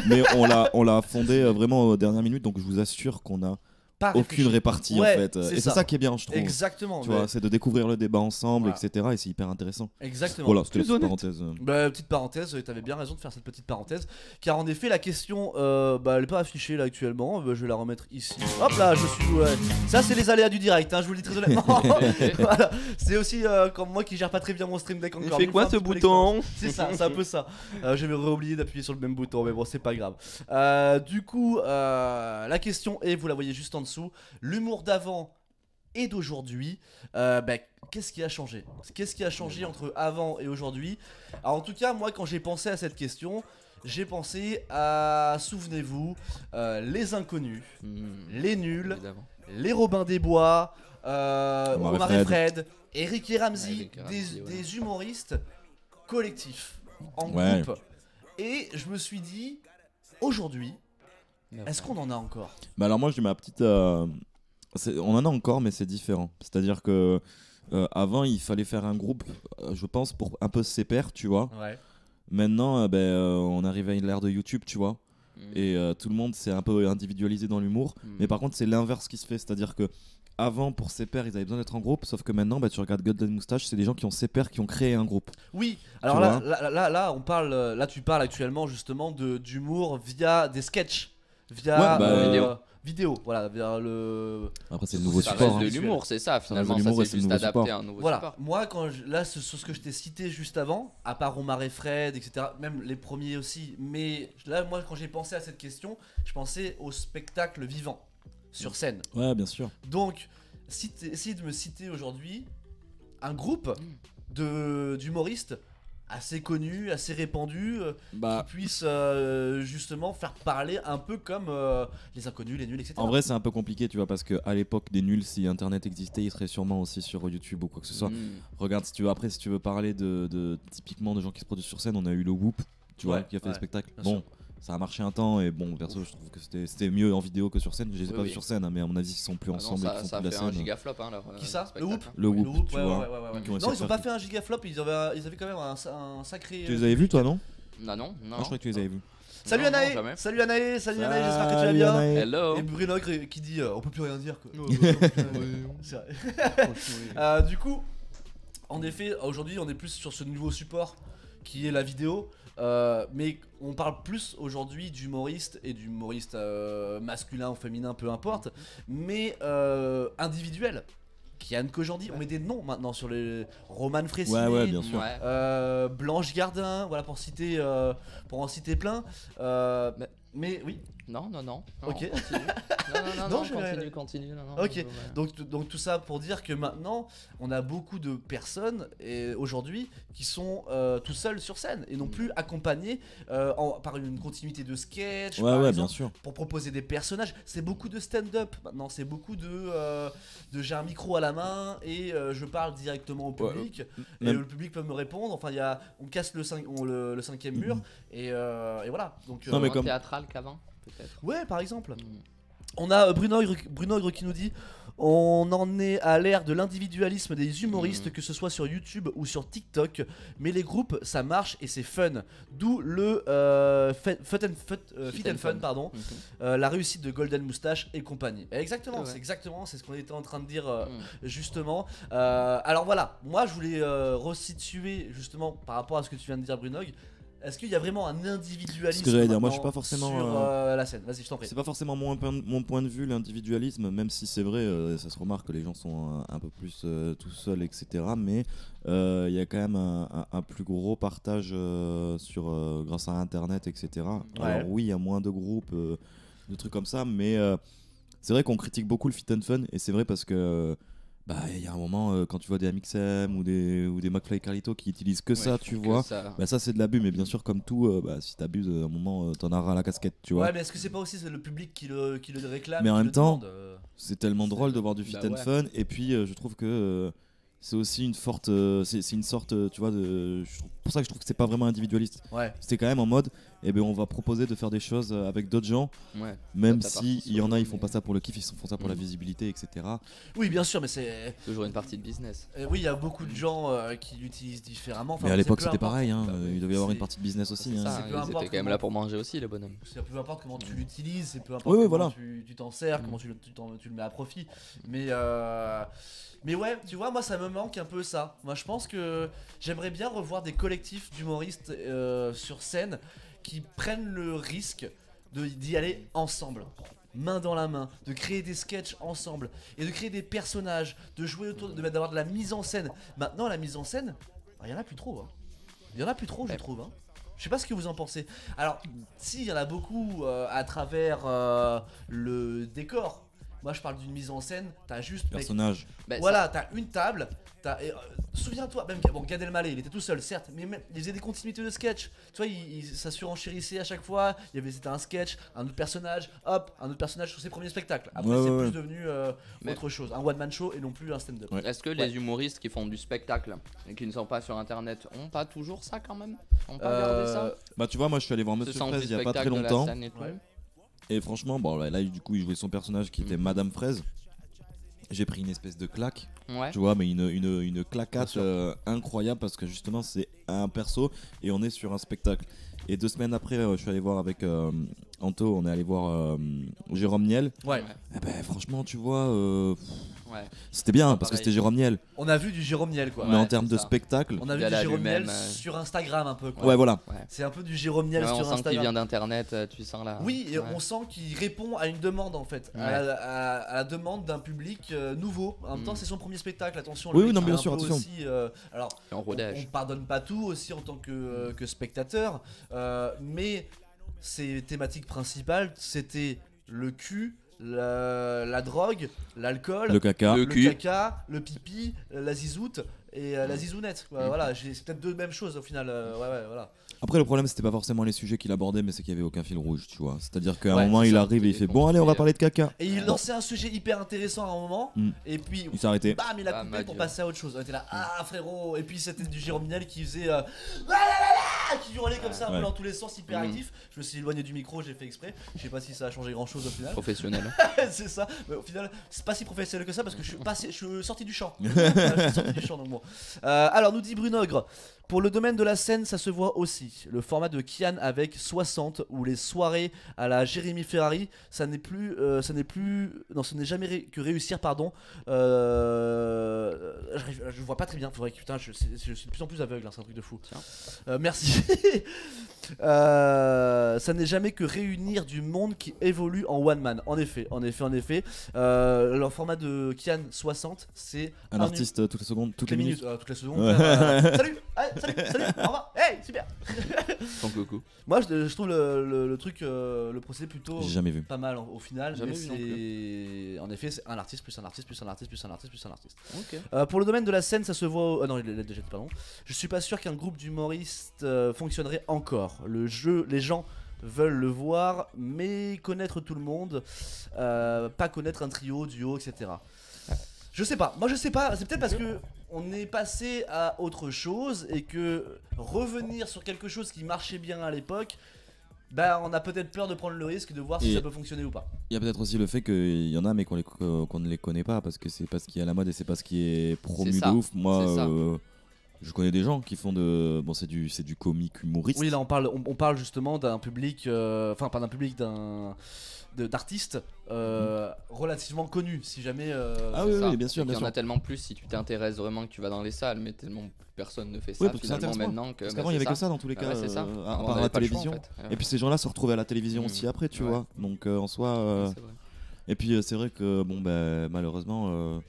Mais on l'a fondé vraiment aux dernières minutes, donc je vous assure qu'on a pas aucune réfléchi. répartie Ouais, en fait. c'est Et ça. c'est ça qui est bien, je trouve. Exactement. Tu vois, c'est de découvrir le débat ensemble, Voilà. etc. Et c'est hyper intéressant. Exactement. Voilà, c'était la Plus petite honnête. parenthèse. Bah, petite parenthèse, t'avais bien raison de faire cette petite parenthèse, car en effet la question, elle est pas affichée là actuellement, je vais la remettre ici. Hop là, je suis, ouais. Ça c'est les aléas du direct, hein, je vous le dis très honnêtement. Voilà, c'est aussi comme moi qui gère pas très bien mon stream deck Il encore. fait une quoi fois, ce un petit peu bouton? C'est ça, c'est un peu ça. J'avais oublié d'appuyer sur le même bouton, mais bon, c'est pas grave. Du coup, la question est, vous la voyez juste en dessous, l'humour d'avant et d'aujourd'hui, qu'est-ce qui a changé? Qu'est-ce qui a changé entre avant et aujourd'hui? Alors en tout cas, moi quand j'ai pensé à cette question, j'ai pensé à, souvenez-vous, les inconnus, les nuls, Évidemment. les Robin des Bois, Omar et et Fred, Eric et Ramsey, Eric et Ramsey, ouais. des humoristes collectifs, en Ouais. groupe. Et je me suis dit, aujourd'hui, est-ce qu'on en a encore? Bah alors moi, j'ai ma petite. On en a encore, mais c'est différent. C'est-à-dire que avant, il fallait faire un groupe, je pense, pour un peu se pairs, tu vois. Ouais. Maintenant, on arrive à l'ère de YouTube, tu vois. Et tout le monde s'est un peu individualisé dans l'humour. Mais par contre, c'est l'inverse qui se fait. C'est-à-dire que avant, pour ses pairs, ils avaient besoin d'être en groupe. Sauf que maintenant, tu regardes Golden Moustache, c'est des gens qui ont ses pairs qui ont créé un groupe. Oui, alors vois. là, on parle, là tu parles actuellement justement d'humour via des sketchs, via Ouais, vidéo, voilà, via le. Après, c'est le nouveau Ça support. reste de hein. l'humour, c'est ça. Finalement, de ça l'humour et s'est c'est le juste nouveau adapté support. à un nouveau Voilà, support. moi là sur ce que je t'ai cité juste avant, à part Omar et Fred, etc., même les premiers aussi, mais là moi quand j'ai pensé à cette question, je pensais au spectacle vivant, sur scène. Ouais, bien sûr. Donc, essayer de me citer aujourd'hui un groupe d'humoristes assez connus, assez répandus, qui puissent justement faire parler un peu comme les inconnus, les nuls, etc. En vrai, c'est un peu compliqué, tu vois, parce qu'à l'époque des nuls, si Internet existait, il serait sûrement aussi sur YouTube ou quoi que ce soit. Regarde, si tu veux, après, si tu veux parler typiquement de gens qui se produisent sur scène, on a eu le Whoop, tu vois, qui a fait des spectacles. bien Bon, sûr. ça a marché un temps et bon, perso, je trouve que c'était mieux en vidéo que sur scène. Je les ai Oui, pas oui. vus sur scène, hein, mais à mon avis, ils sont plus Ah non, ensemble et qu'ils font ça plus a la fait un scène. gigaflop, hein, leur. Qui ça? Le spectacle, Whoop hein. Le Whoop, Whoop, tu ouais, vois. ouais, ouais, ouais. qui ont Non, essayé ils de ont faire pas fait un gigaflop, ils avaient quand même un sacré. Tu les avais vus, toi, non? Non. Je croyais que tu les avais vus. Salut Non, non, Anaë, jamais. salut Anaë, j'espère que tu vas bien. Anaë. Hello. Et Bruno qui dit on peut plus rien dire quoi. C'est vrai. Du coup, en effet, aujourd'hui on est plus sur ce nouveau support qui est la vidéo, mais on parle plus aujourd'hui d'humoriste et d'humoriste masculin ou féminin, peu importe, mais individuel. Kian Kojandi, on met des noms maintenant sur les Roman Fressinet, Ouais, bien sûr. Ouais. Blanche Gardin, voilà pour en citer plein. Mais oui. Non. Ok. Continue. Non, Non, je- continue. Non, Ok. ouais. Donc tout ça pour dire que maintenant on a beaucoup de personnes et aujourd'hui qui sont tout seuls sur scène et non plus accompagnés par une continuité de sketch, par Ouais, exemple, bien sûr. pour proposer des personnages. C'est beaucoup de stand-up maintenant, c'est beaucoup de j'ai un micro à la main et je parle directement au public et même- le public peut me répondre. Enfin on casse le cinquième mur et voilà. Donc Non, mais Moins comme- théâtral qu'avant, peut-être. ouais, par exemple. Mm. On a Bruno Ogre qui nous dit on en est à l'ère de l'individualisme des humoristes, que ce soit sur YouTube ou sur TikTok, mais les groupes ça marche et c'est fun. D'où le Fit and Fun, pardon, la réussite de Golden Moustache et compagnie. Et exactement, Ouais. c'est ce qu'on était en train de dire Mm. justement. Alors voilà, moi je voulais resituer justement par rapport à ce que tu viens de dire, Brunog. Est-ce qu'il y a vraiment un individualisme Ce que j'allais dire, moi, je suis maintenant pas forcément, sur la scène? Vas-y, je t'en prie. C'est pas forcément mon point de vue, l'individualisme, même si c'est vrai, ça se remarque que les gens sont un peu plus tout seuls, etc. Mais il y a quand même un plus gros partage grâce à Internet, etc. Ouais. Alors oui, il y a moins de groupes, de trucs comme ça, mais c'est vrai qu'on critique beaucoup le fit and fun, et c'est vrai parce que il y a un moment, quand tu vois des Amixem ou des McFly et Carlito qui utilisent que ça, tu vois. Ça c'est de l'abus, mais bien sûr comme tout, si t'abuses à un moment t'en auras la casquette, tu vois. Ouais, mais est-ce que c'est pas aussi le public qui le réclame, Mais en qui même le temps, demande, c'est tellement drôle de voir du fit Bah and ouais. fun, et puis je trouve que c'est aussi une forte, c'est une sorte, tu vois, pour ça que je trouve que c'est pas vraiment individualiste. Ouais. C'était quand même en mode, eh ben on va proposer de faire des choses avec d'autres gens, Ouais. même T'as si parti il y en a, ils solo, font pas ça pour le kiff, ils font ça pour la Mhm. visibilité, etc. Oui, bien sûr, mais c'est. Toujours une partie de business. Oui, il y a beaucoup de gens qui l'utilisent différemment. Enfin, Mais à c'est l'époque peu c'était importe. pareil, hein, Bah oui. il devait y avoir une C'est- partie de business aussi. C'est hein. ça, peu ils importe étaient quand même comment- là pour manger aussi, les bonhommes. C'est peu importe comment tu l'utilises, c'est peu importe Oui, oui, comment voilà. tu t'en sers, comment tu le mets à profit. Mais ouais, tu vois, moi ça me manque un peu ça. Moi je pense que j'aimerais bien revoir des collectifs d'humoristes sur scène qui prennent le risque d'y aller ensemble. Main dans la main, de créer des sketchs ensemble et de créer des personnages, de jouer autour, d'avoir de la mise en scène. Maintenant, la mise en scène, il y en a plus trop. Hein. Il y en a plus trop, je Ouais. trouve. Hein. Je sais pas ce que vous en pensez. Alors, si, il y en a beaucoup à travers le décor. Moi, je parle d'une mise en scène. T'as juste. Mec, Personnage. Bah, voilà, t'as une table. Souviens-toi, même bon, Gad Elmaleh, il était tout seul, certes, mais même, il faisait des continuités de sketch. Tu vois, ça surenchérissait à chaque fois. C'était un sketch, un autre personnage, hop, un autre personnage sur ses premiers spectacles. Après, Ouais, c'est ouais, plus ouais. devenu Mais- autre chose, un one man show et non plus un stand-up. Ouais. Est-ce que Ouais. les humoristes qui font du spectacle et qui ne sont pas sur internet ont pas toujours ça quand même? Ont pas Euh, gardé ça? Bah tu vois, moi je suis allé voir Ce Monsieur sens Fraise du il y a pas très spectacle, de la longtemps. scène et tout. Ouais. Et franchement, bon là du coup il jouait son personnage qui était Mhm. Madame Fraise. J'ai pris une espèce de claque, Ouais. tu vois, mais une Bien claquade sûr. incroyable parce que justement c'est un perso et on est sur un spectacle. Et 2 semaines après, je suis allé voir avec Anto, on est allé voir Jérôme Niel. Ouais. Eh ben franchement, tu vois, Ouais. c'était bien Pas parce que pareil. c'était Jérôme Niel. On a vu du Jérôme Niel, quoi. Mais en Ouais, termes c'est de ça. spectacle, On a vu Il du a Jérôme Niel lui-même, sur Instagram un peu, quoi. ouais voilà. Ouais. C'est un peu du Jérôme Niel Ouais, sur on sent qu'il Instagram. vient d'internet, tu sens là. Oui, et Ouais. on sent qu'il répond à une demande en fait, Ouais. à la demande d'un public nouveau. En même temps, Mm. c'est son premier spectacle, attention. Oui, le oui, mec, non, il est bien un sûr, peu attention. aussi, alors, En on rodage. pardonne pas tout aussi en tant que spectateur, mais ses thématiques principales, c'était le cul, la drogue, l'alcool, Le caca. Le le cul. caca, le pipi, la zizoute et la zizounette. Mm. Voilà, c'est peut-être deux mêmes choses au final. Ouais, voilà. Après, le problème, c'était pas forcément les sujets qu'il abordait, mais c'est qu'il y avait aucun fil rouge, tu vois. C'est-à-dire qu'à Ouais, un moment, c'est il ça. arrive et il Il fait est bon, allez, on va construit, parler de caca. Et il Bon. lançait un sujet hyper intéressant à un moment, Mm. et puis Il s'est arrêté. bam, il a Ah, coupé ma pour Dieu. passer à autre chose. On était là, ah frérot. Et puis c'était du Jérôme Niel qui faisait la, la, la, qui hurlait comme ça un peu Ouais. dans tous les sens, hyper actif. Je me suis éloigné du micro, j'ai fait exprès. Je sais pas si ça a changé grand chose au final. Professionnel. C'est ça. Mais au final, c'est pas si professionnel que ça parce que je suis sorti du champ. Je suis sorti du champ donc bon. Alors nous dit Brunogre. Pour le domaine de la scène, ça se voit aussi. Le format de Kian avec 60 ou les soirées à la Jérémy Ferrari, ça n'est ce n'est jamais que réussir, pardon. Je vois pas très bien. Faudrait que putain, je suis de plus en plus aveugle, hein, c'est un truc de fou. Tiens. Merci. Ça n'est jamais que réunir du monde qui évolue en one man. En effet. Le format de Kian 60, c'est Un artiste toutes les secondes, toutes les minutes. toutes les secondes. Ouais. Salut, salut, au revoir. Hey, super. Ton coucou. Moi, je trouve le truc, le procédé plutôt J'ai jamais vu. pas mal au final. Jamais Mais vu non c'est en effet, c'est un artiste plus un artiste plus un artiste plus un artiste plus un artiste. Ok. Pour le domaine de la scène, ça se voit. Non, il l'a déjà dit, pardon. Je suis pas sûr qu'un groupe d'humoristes fonctionnerait encore. Les gens veulent le voir, mais connaître tout le monde, pas connaître un trio, duo, etc. Je sais pas. Moi, je sais pas. C'est peut-être parce que on est passé à autre chose et que revenir sur quelque chose qui marchait bien à l'époque. Bah, on a peut-être peur de prendre le risque de voir si Et- ça peut fonctionner ou pas. Il y a peut-être aussi le fait qu'il y en a, mais qu'on ne les connaît pas parce que c'est pas ce qui est à la mode et c'est pas ce qui est promu C'est ça. de ouf. Moi, C'est ça. je connais des gens qui font de. Bon, c'est du comique humoriste. Oui, là, on parle justement d'un public, enfin pas d'un public, d'artistes relativement connus. Si jamais. Ah C'est oui, ça. oui, bien sûr, Il bien y en sûr. a tellement plus si tu t'intéresses vraiment que tu vas dans les salles, mais tellement plus personne ne fait ça Oui, parce que ça finalement intéresse moins. maintenant que. Parce bah, qu'avant, il y c'est avait que ça dans tous les Ah cas, ouais, c'est ça. à On part avait la pas le choix, télévision. en fait. Et puis ces gens-là se retrouvaient à la télévision Mhm. aussi après, tu Ouais. vois. Donc en soi. C'est vrai. Et puis c'est vrai que bon, bah, malheureusement.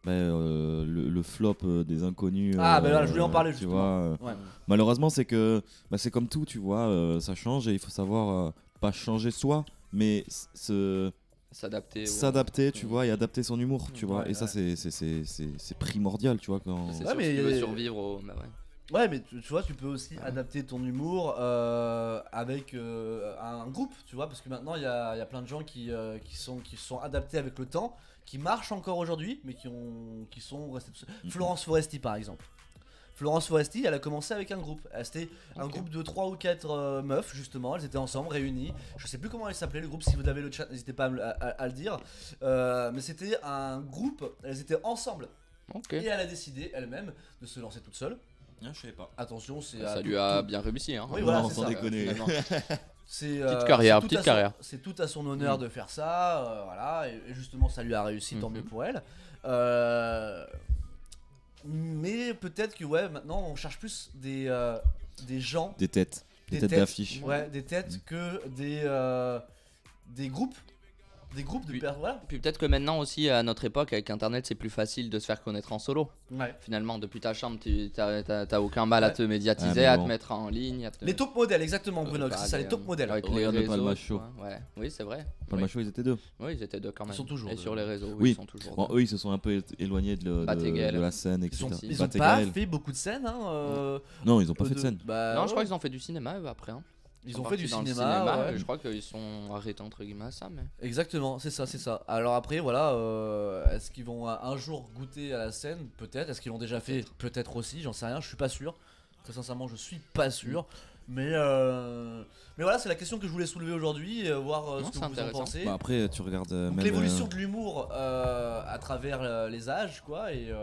Le flop des inconnus. Ah, bah là, je voulais en parler, tu justement. vois, Ouais. malheureusement, c'est que c'est comme tout, tu vois, ça change et il faut savoir pas changer soi, mais S'adapter. s'adapter, tu Mhm. vois, et adapter son humour, tu vois. Ouais, et ça, c'est primordial, tu vois. Quand... C'est Ouais, sûr, mais si il y tu a veux des- survivre. Bah ouais. Ouais, mais tu vois, tu peux aussi adapter ton humour avec un groupe, tu vois, parce que maintenant il y a plein de gens qui sont adaptés avec le temps, qui marchent encore aujourd'hui, mais qui sont restés. Florence Foresti par exemple. Florence Foresti, elle a commencé avec un groupe. C'était un groupe de 3 ou 4 meufs, justement. Elles étaient ensemble, réunies. Je sais plus comment elles s'appelaient, le groupe. Si vous avez le chat, n'hésitez pas à le dire. Mais c'était un groupe, elles étaient ensemble. Ok. Et elle a décidé elle-même de se lancer toute seule. Je sais pas. Attention, c'est. Ça lui a bien réussi. Hein. Oui, voilà, Non, c'est sans ça. déconner. Finalement. C'est, Petite carrière, c'est tout petite à son- carrière. C'est tout à son honneur de faire ça, voilà, et justement ça lui a réussi, tant mieux pour elle. Mais peut-être que ouais, maintenant on cherche plus des gens, Des têtes. Des têtes d'affiche. ouais, des têtes que des groupes de Oui. personnes, voilà. Puis peut-être que maintenant aussi, à notre époque, avec Internet, c'est plus facile de se faire connaître en solo. Ouais. Finalement, depuis ta chambre, t'as aucun mal à Ouais. te médiatiser, mais à bon. te mettre en ligne. À te... Les top modèles, exactement, Bruno, bah, c'est ça, les top modèles. Avec Regarde les le Palma réseaux, Show. tu vois, ouais. Oui, c'est vrai. Palma Show, ils étaient deux. Oui, ils étaient deux quand même. Ils sont toujours Et deux. sur les réseaux, oui, Oui. ils sont toujours Bon, deux. eux, ils se sont un peu éloignés de Batégel. la scène, etc. Ils ont pas Batégel. fait beaucoup de scènes, hein. Non, ils ont pas fait de scène. Bah, Non, je crois ouais. qu'ils ont fait du cinéma eux après. Hein. Ils sont ont fait du partis dans le cinéma, ouais. Je crois qu'ils sont arrêtés entre guillemets à ça. Mais... Exactement, c'est ça, c'est ça. Alors après, voilà, est-ce qu'ils vont un jour goûter à la scène? Peut-être. Est-ce qu'ils l'ont déjà fait? Peut-être aussi, j'en sais rien, je suis pas sûr. Très sincèrement, je suis pas sûr. Mais voilà, c'est la question que je voulais soulever aujourd'hui, voir Non, ce que c'est vous en intéressant. pensez. Bah, après, tu regardes Donc même. l'évolution de l'humour à travers les âges, quoi, et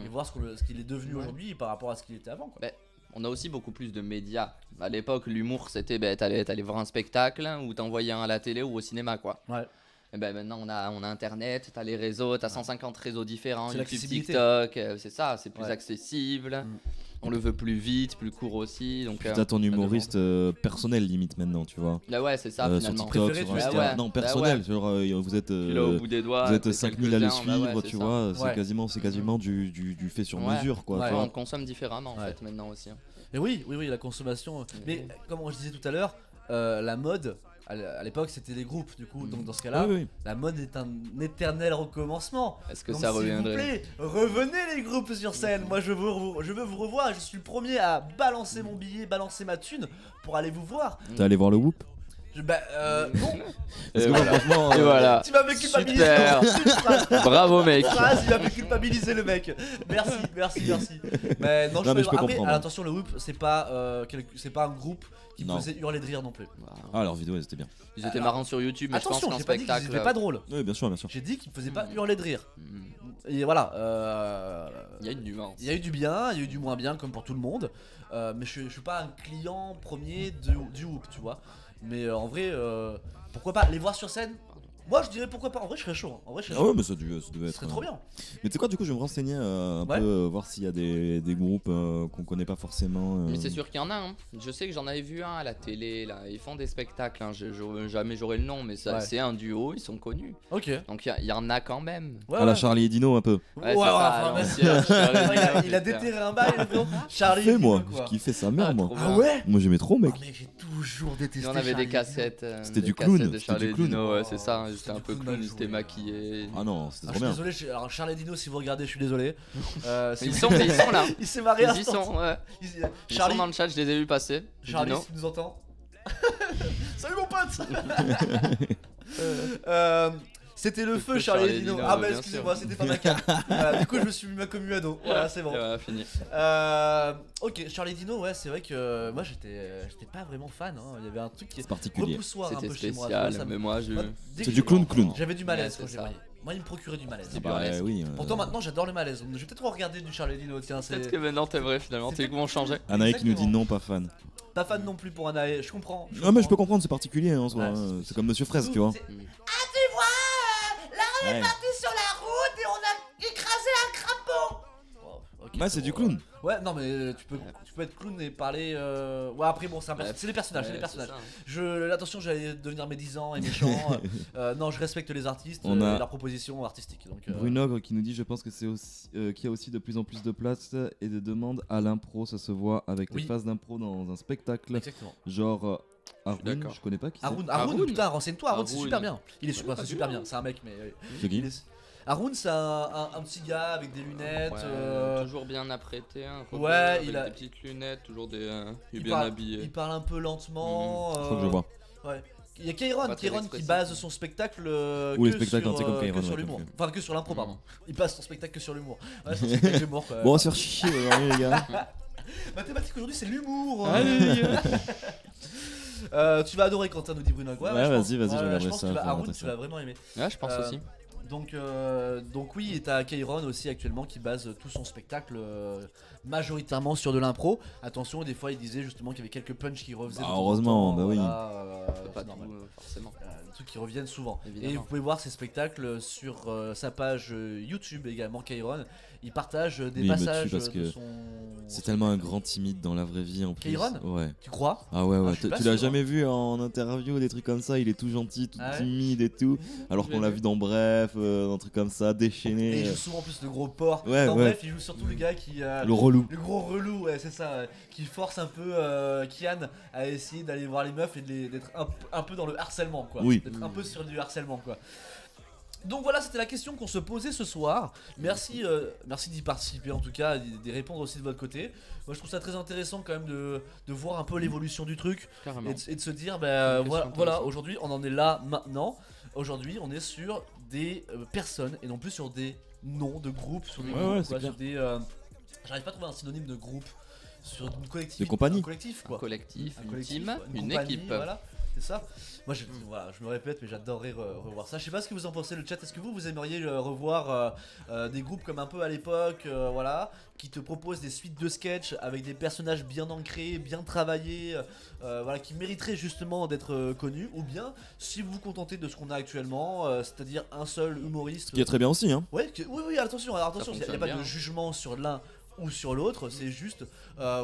voir ce qu'il est devenu Ouais. aujourd'hui par rapport à ce qu'il était avant, quoi. Bah, on a aussi beaucoup plus de médias. À l'époque, l'humour c'était t'allais voir un spectacle ou t'envoyais un à la télé ou au cinéma quoi. Ouais. Et ben maintenant on a internet, t'as les réseaux, t'as 150 réseaux différents, C'est YouTube, l'accessibilité. TikTok, c'est ça, c'est plus Ouais. accessible. Mm. On le veut plus vite, plus court aussi. Donc Puis t'as ton ça humoriste personnel limite maintenant, tu vois. demande. Là ouais, c'est ça Sur finalement. TikTok, Préféré, sur tu veux Insta. dire. Ah ouais. Non, Bah personnel. ouais. Genre, vous êtes. Puis là au bout des doigts, Vous êtes t'es 5000 à le quelques-uns, bah suivre, ouais, tu c'est ça. vois. Ouais. C'est quasiment du fait sur Ouais. mesure, quoi. Ouais. tu Enfin, vois. on consomme différemment en Ouais. fait maintenant aussi. Hein. Mais oui, la consommation. Mais comme je disais tout à l'heure, la mode, à l'époque, c'était les groupes, du coup. Donc dans ce cas-là, Oui, oui. la mode est un éternel recommencement. Est-ce que Donc, ça s'il vous reviendrait plaît, revenez les groupes sur scène. Moi, je veux vous revoir. Je suis le premier à balancer mon billet, balancer ma thune pour aller vous voir. T'es allé voir le Whoop? Non. Parce Et que moi, voilà. franchement. Et voilà. Tu vas me culpabiliser. Super. Une phrase. Bravo mec. Phrase, il va me culpabiliser le mec. Merci. Mais non, Non, mais je peux après, comprendre. attention, le Whoop, c'est pas un groupe qui Non. faisait hurler de rire non plus. Ah, leur vidéo, c'était bien. Ils étaient Alors, marrants sur YouTube, mais Attention, je pense j'ai qu'en pas dit qu'ils spectacle. étaient pas drôles. Oui, bien sûr, bien sûr. J'ai dit qu'ils me faisaient pas hurler de rire. Hmm. Et voilà. Il y a une nuance. Il y a eu du bien, il y a eu du moins bien comme pour tout le monde. Mais je suis pas un client premier du Whoop, tu vois. Mais en vrai, pourquoi pas les voir sur scène? Moi je dirais pourquoi pas. En vrai, je serais chaud. En vrai, je serais Ah chaud. ouais, mais ça devait Ce être. serait trop bien. Mais tu sais quoi, du coup, je vais me renseigner un Ouais. peu, voir s'il y a des groupes qu'on connaît pas forcément. Mais c'est sûr qu'il y en a. Hein. Je sais que j'en avais vu un à la télé. Là. Ils font des spectacles. Hein. Jamais j'aurai le nom, mais ça, Ouais. c'est un duo. Ils sont connus. Ok. Donc il y en a quand même. Ouais, Ah, la ouais. Charlie et Dino, un peu. Ouais, c'est Ouais, ça, enfin, à mais- l'ancienne, Charlie il, a, Dino, il a putain. déterré un bail, le gros. Charlie. Fais moi, quoi. je kiffais sa mère, Ah, moi. trop Ah bien. ouais. Moi, j'aimais trop, mec. Ah mais j'ai toujours détesté. Et on avait Charlie des cassettes. C'était des du clown, cassettes de c'était Charlie du et clown. Dino, ouais, c'est Oh, ça. c'était C'était un du peu clown clown, mal ils étaient joué. maquillés. Ah non, c'était Ah, trop je suis bien. désolé, alors Charlie et Dino, si vous regardez, je suis désolé. Mais ils sont là. Il s'est marié à Ils y sont, ouais. Ils Charlie, sont dans le chat, je les ai vus passer. Charlie, Dino. si tu nous entends. Salut mon pote. C'était le feu, Charlie et Dino. Ah bah bien excusez-moi, sûr. c'était pas ma carte. Voilà, du coup, je me suis mis ma commu à dos. Voilà, c'est bon. Et voilà, fini. Ok, Charlie et Dino, ouais, c'est vrai que moi j'étais pas vraiment fan. Hein. Il y avait un truc qui C'est est particulier. repoussoir un C'était peu chez moi. tu spécial, vois, ça me- mais moi je. Moi, dès C'est que du j'ai- clown. J'avais du malaise Ouais, quand c'est j'ai ça. marié. Moi, il me procurait du malaise. C'est Bah burlesque. oui. Pourtant, maintenant, j'adore le malaise. Je vais peut-être regarder du Charlie et Dino. Tiens, c'est Peut-être que maintenant t'es vrai finalement, C'est tes goûts ont changé. Anaï qui nous dit Exactement. non, pas fan. pas fan non plus pour Anae. Je comprends. Ah, mais je peux comprendre, c'est particulier. Hein, en soi, Ouais, hein. C'est comme Monsieur Fraise, tu vois. C'est- Ouais. sur la route et on a écrasé un crapaud. Ouais, c'est du clown. Ouais, non, mais tu peux être clown et parler. Ouais, après, bon, c'est Ouais, c'est les personnages, c'est les Ouais, personnages. c'est ça. Attention, j'allais devenir médisant et méchant. Non, je respecte les artistes On a- et leurs propositions artistiques. Donc, Brunogre qui nous dit je pense que c'est aussi qu'il y a aussi de plus en plus de place et de demandes à l'impro, ça se voit avec Oui. les phases d'impro dans un spectacle exactement. genre Haroun, d'accord. je connais pas qui c'est. Haroun, Haroun. putain, renseigne-toi, Haroun, c'est Haroun. super bien. Il est Ouais, super, pas c'est super bien. bien, c'est un mec, mais. C'est qui il est- Haroun, c'est un petit gars avec des lunettes. Toujours bien apprêté, hein, Ouais, avec il a des petites lunettes, toujours il est il bien parle, habillé. il parle un peu lentement. Je crois que je vois. Ouais. Il y a Kairon, Pas très qui expressif. base son spectacle Oui, les que spectacles sur, entiers comme que Kairon, sur ouais, l'humour. tout à fait. Enfin, que sur l'impro, Mhm. pardon. Il passe son spectacle que sur l'humour. Ouais, son spectacle d'humour. Bon, on va se faire chier aujourd'hui, les gars. Mathématiques aujourd'hui, c'est l'humour. Allez. Tu vas adorer Quentin, nous dit Bruno. Ouais, je pense. vas-y, je regarderai Je pense ça, que tu vas, faut Haroun, regarder tu ça. vas vraiment aimer. Ouais, je pense aussi. Donc oui, et t'as Kairon aussi actuellement qui base tout son spectacle majoritairement sur de l'impro. Attention, des fois il disait justement qu'il y avait quelques punchs qui revenaient. Bah, de temps en heureusement, temps, bah oui. c'est Pas tout, normal. forcément. Des trucs qui reviennent souvent. Évidemment. Et vous pouvez voir ses spectacles sur sa page YouTube également, Kairon. Il partage des Oui, il me tue passages parce de que son. C'est tellement un grand timide dans la vraie vie en plus. Kairon Ouais. Tu crois? Ah ouais, Ah, ouais. je suis pas Tu l'as sûr, jamais vu en interview, des trucs comme ça. Il est tout gentil, tout Ah ouais timide et tout. Alors qu'on l'a vu dans Bref, un truc comme ça, Et déchaîné. il joue souvent en plus le gros porc. Ouais, En ouais. bref, il joue surtout le gars qui. Le relou. Le gros relou, ouais, c'est ça, ouais, qui force un peu Kian à essayer d'aller voir les meufs et d'être un peu dans le harcèlement, quoi. Oui. D'être un peu sur du harcèlement, quoi. Donc voilà, c'était la question qu'on se posait ce soir. Merci d'y participer en tout cas, d'y répondre aussi de votre côté. Moi je trouve ça très intéressant quand même de voir un peu l'évolution du truc Carrément. et de se dire, Une question voilà, intéressante. aujourd'hui on en est là maintenant. Aujourd'hui on est sur des personnes et non plus sur des noms de groupes, sur des Ouais, groupes, ouais, c'est quoi, clair. sur des... J'arrive pas à trouver un synonyme de groupe. Sur une collectivité. De compagnie. Un collectif, Un quoi. collectif, Un une collectif, team, une compagnie, équipe. Voilà, c'est ça. Moi, voilà, je me répète, mais j'adorerais revoir ça. Je sais pas ce que vous en pensez, le chat. Est-ce que vous aimeriez revoir des groupes comme un peu à l'époque, voilà, qui te proposent des suites de sketchs avec des personnages bien ancrés, bien travaillés, voilà, qui mériteraient justement d'être connus, ou bien si vous vous contentez de ce qu'on a actuellement, c'est-à-dire un seul humoriste. Qui est très bien aussi, hein. Ouais, oui, attention, alors attention, il n'y a fonctionne pas bien. de jugement sur l'un ou sur l'autre, c'est juste,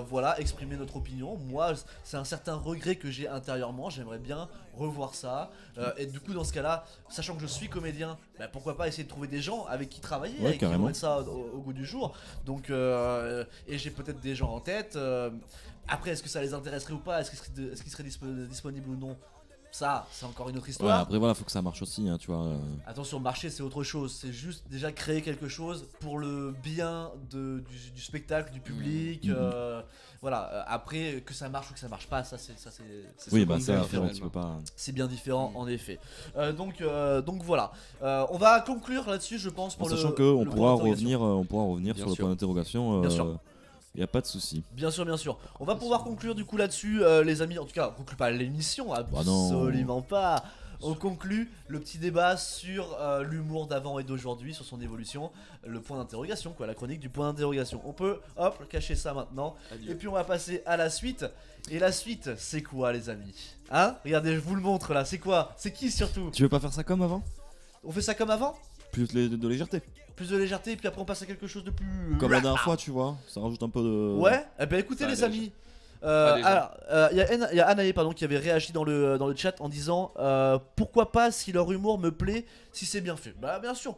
voilà, exprimer notre opinion. Moi, c'est un certain regret que j'ai intérieurement, j'aimerais bien revoir ça. Et du coup, dans ce cas-là, sachant que je suis comédien, bah, pourquoi pas essayer de trouver des gens avec qui travailler, Ouais, avec qui vont carrément. mettre ça au goût du jour. Donc, et j'ai peut-être des gens en tête. Après, est-ce que ça les intéresserait ou pas? Est-ce qu'ils seraient disponibles ou non? Ça, c'est encore une autre Ouais, histoire. après voilà, faut que ça marche aussi, hein, tu vois. Attention, marcher c'est autre chose, c'est juste déjà créer quelque chose pour le bien du spectacle, du public. Mhm. Voilà, après que ça marche ou que ça marche pas, ça c'est Oui, secondaire, bah ça, différent, après, tu peux pas. c'est bien différent en effet. Donc voilà, on va conclure là-dessus, je pense, En pour sachant le. qu'on le pourra point d'interrogation. revenir Bien sur le sûr. point d'interrogation. Bien sûr. Y a pas de souci. Bien sûr. On va pouvoir conclure du coup là-dessus, les amis. En tout cas, on conclut pas l'émission, non. absolument pas. On conclut le petit débat sur l'humour d'avant et d'aujourd'hui, sur son évolution, le point d'interrogation, quoi, la chronique du point d'interrogation. On peut, hop, cacher ça maintenant. Adieu. Et puis on va passer à la suite. Et la suite, c'est quoi, les amis? Hein? Regardez, je vous le montre là. C'est quoi? C'est qui surtout? Tu veux pas faire ça comme avant? On fait ça comme avant? Plus de légèreté. Plus de légèreté, puis après on passe à quelque chose de plus. Comme la dernière fois, tu vois. Ça rajoute un peu de. Ouais, eh ben écoutez Ça les allège. amis. Allège. Alors, il y a Anaé pardon, qui avait réagi dans le chat en disant pourquoi pas si leur humour me plaît, si c'est bien fait. Bah bien sûr,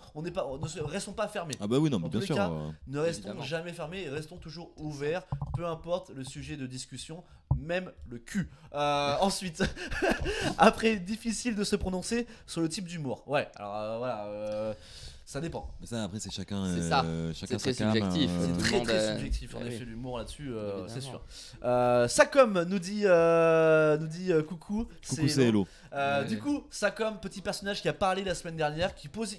restons pas fermés. Ah bah oui, non, mais Dans bien tous les sûr. cas, Ne restons Évidemment. jamais fermés et restons toujours ouverts, peu importe le sujet de discussion, même le cul. Ensuite, après, difficile de se prononcer sur le type d'humour. Ouais, alors voilà, ça dépend. Mais ça, après, c'est chacun. C'est ça. Chacun C'est sa très cam, subjectif, C'est Tout le très monde très a- subjectif en Eh effet oui. l'humour là-dessus, c'est sûr. Évidemment. Sacom nous dit coucou. Coucou, c'est Hello. Ouais. Du coup, Sacom, petit personnage qui a parlé la semaine dernière, qui pose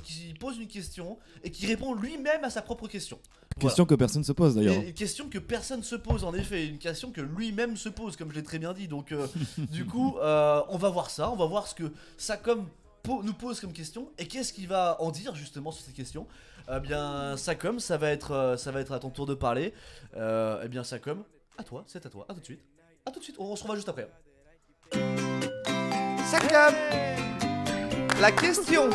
une question et qui répond lui-même à sa propre question. Question que personne se pose d'ailleurs. Et une question que personne se pose en effet, une question que lui-même se pose comme je l'ai très bien dit. Donc du coup, on va voir ça, on va voir ce que Sacom nous pose comme question et qu'est-ce qu'il va en dire justement sur cette question. Eh bien Sacom, ça va être à ton tour de parler. Eh bien Sacom, à toi, c'est à toi, à tout de suite. À tout de suite, on se revoit juste après. Sacom, la question.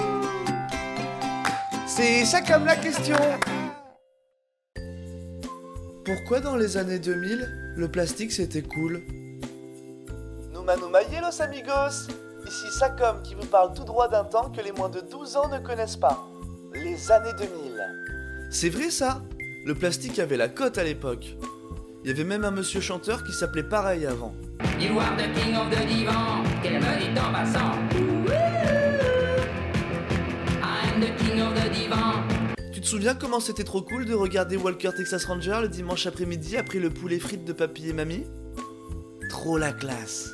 C'est Sacom la question. Pourquoi dans les années 2000, le plastique c'était cool? Numa numa los amigos. Ici Sacom qui vous parle tout droit d'un temps que les moins de 12 ans ne connaissent pas. Les années 2000. C'est vrai ça? Le plastique avait la cote à l'époque. Il y avait même un monsieur chanteur qui s'appelait pareil avant. You are the king of the divan, qu'elle me dit en passant. I'm the king of the divan, te souviens comment c'était trop cool de regarder Walker Texas Ranger le dimanche après-midi après le poulet frites de papy et mamie? Trop la classe.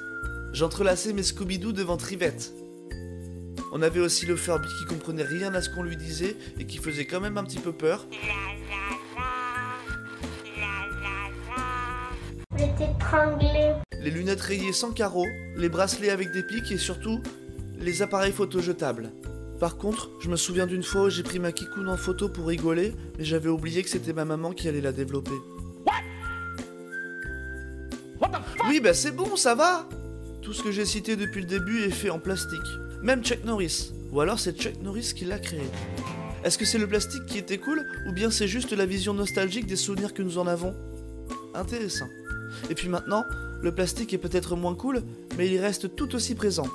J'entrelaçais mes Scooby-Doo devant Trivette. On avait aussi le Furby qui comprenait rien à ce qu'on lui disait et qui faisait quand même un petit peu peur. Je vais t'étrangler. Les lunettes rayées sans carreaux, les bracelets avec des pics et surtout, les appareils photo jetables. Par contre, je me souviens d'une fois où j'ai pris ma kikoune en photo pour rigoler, mais j'avais oublié que c'était ma maman qui allait la développer. Oui, bah c'est bon, ça va. Tout ce que j'ai cité depuis le début est fait en plastique. Même Chuck Norris. Ou alors c'est Chuck Norris qui l'a créé. Est-ce que c'est le plastique qui était cool, ou bien c'est juste la vision nostalgique des souvenirs que nous en avons? Intéressant. Et puis maintenant, le plastique est peut-être moins cool, mais il reste tout aussi présent.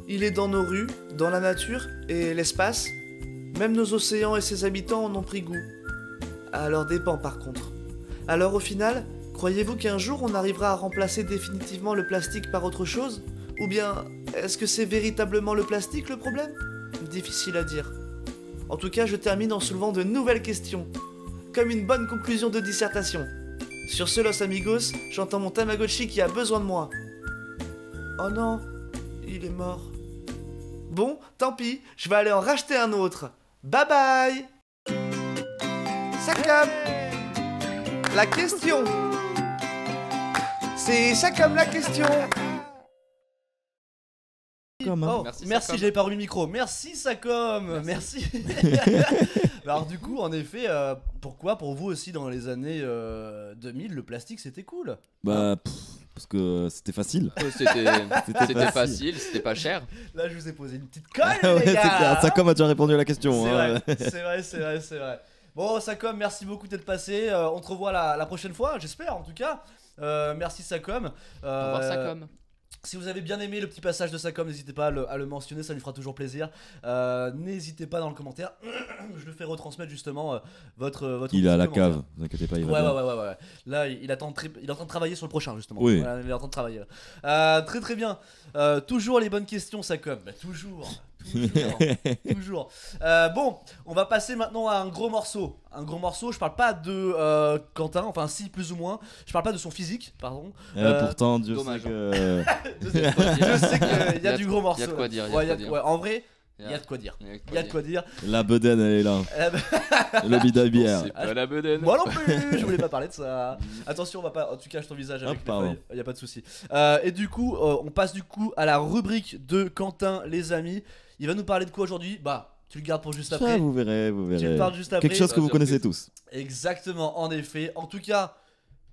Il est dans nos rues, dans la nature et l'espace. Même nos océans et ses habitants en ont pris goût. À leur dépens par contre. Alors au final, croyez-vous qu'un jour on arrivera à remplacer définitivement le plastique par autre chose? Ou bien, est-ce que c'est véritablement le plastique le problème? Difficile à dire. En tout cas, je termine en soulevant de nouvelles questions. Comme une bonne conclusion de dissertation. Sur ce, Los Amigos, j'entends mon Tamagotchi qui a besoin de moi. Oh non, il est mort. Bon, tant pis, je vais aller en racheter un autre. Bye bye. Sakam. La question. C'est Sakam la question. Comme, hein. Oh, Merci, merci, Sakam. j'avais pas remis le micro. Merci Sacom, merci. Alors du coup, en effet, pourquoi pour vous aussi dans les années 2000, le plastique c'était cool? Bah, parce que c'était facile. C'était facile, c'était pas cher. Là, je vous ai posé une petite colle, Ouais, les c'est clair. gars. Sacom a déjà répondu à la question. C'est hein. vrai, c'est vrai. Bon, Sacom, merci beaucoup d'être passé. On te revoit la prochaine fois, j'espère en tout cas. Merci Sacom. Au revoir, Sacom. Si vous avez bien aimé le petit passage de Sacom, n'hésitez pas à le mentionner, ça lui fera toujours plaisir. N'hésitez pas dans le commentaire, je le fais retransmettre justement votre Il est à la commentaire. cave, vous inquiétez pas, il va bien. Ouais. Là, il est en train de travailler sur le prochain justement. Oui. Voilà, il est en train de travailler. Très bien. Toujours les bonnes questions, Sacom. Bah, toujours. Toujours. Bon, on va passer maintenant à un gros morceau. Je parle pas de Quentin, enfin si plus ou moins. Je parle pas de son physique, pardon. Pourtant, Dieu dommage. sait que... Je sais qu'il y a du gros morceau. Il y a de quoi dire. Ouais, en vrai, il y a de quoi dire. Il y a de quoi dire. La bedaine, elle est là. Le bidabière. C'est pas la bedaine. Moi non plus, je voulais pas parler de ça. Attention, on va pas. Tu caches ton visage avec les pardon. feuilles, y a pas de souci. Et du coup, on passe du coup à la rubrique de Quentin, les amis. Il va nous parler de quoi aujourd'hui? Bah, tu le gardes pour juste après. Ça, vous verrez. Tu le parles juste après. Quelque chose que vous connaissez tous. Exactement, en effet. En tout cas,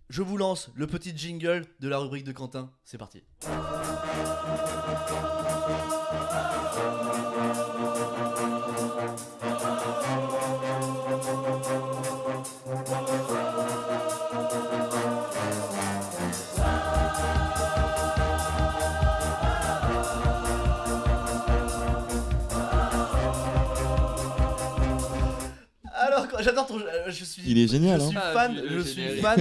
je vous lance le petit jingle de la rubrique de Quentin. C'est parti. Alors, j'adore ton. Je suis. Il est génial, Je suis hein. fan. Ah, Je le suis générique. fan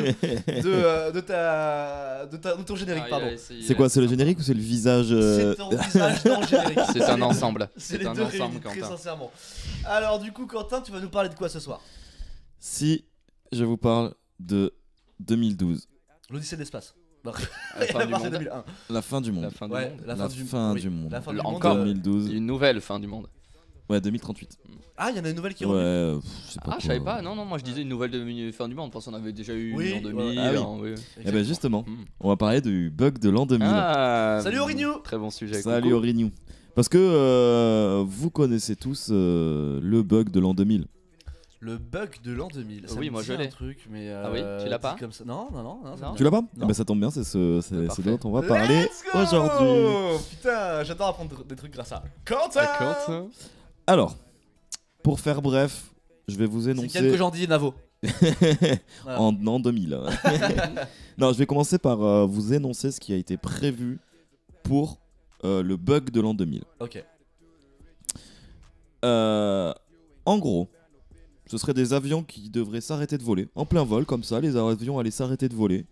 de ton générique, pardon. C'est quoi, c'est le générique ou c'est le visage C'est ton visage dans le générique. C'est un ensemble. C'est C'est les un deux ensemble, réunis, très Quentin. sincèrement. Alors, du coup, Quentin, tu vas nous parler de quoi ce soir? Si je vous parle de 2012, L'Odyssée de l'espace. La fin La du part, c'est monde. 2001. la fin du monde. La fin du Ouais, monde. la La fin fin oui, du monde. La fin du Encore. monde. 2012. Une nouvelle fin du monde. Ouais, 2038. Ah, il y en a une nouvelle qui est Ouais, revenue. je sais pas. Ah, quoi. je savais pas. Non, moi je disais une nouvelle fin du monde. Je pense qu'on avait déjà eu Oui, une en 2000. ah oui. oui. Eh ben Exactement. justement, Hmm. on va parler du bug de l'an 2000. Ah, Salut, Aurignou. Très bon sujet. Salut coucou. Aurignou. Parce que vous connaissez tous le bug de l'an 2000. Le bug de l'an 2000. Ça Oui, me moi, dit je un l'ai. truc, mais. Ah oui, tu l'as dit pas comme ça. Non. ça me Tu l'as pas? Non. Eh ben ça tombe bien, c'est ce Parfait. dont on va Let's parler go. aujourd'hui. Putain, j'adore apprendre des trucs grâce à Quentin. Quentin. Alors, pour faire bref, je vais vous C'est Ken que énoncer j'en dis, Navo. en an 2000. Non, je vais commencer par vous énoncer ce qui a été prévu pour le bug de l'an 2000. Ok. En gros, ce seraient des avions qui devraient s'arrêter de voler. En plein vol, comme ça, les avions allaient s'arrêter de voler.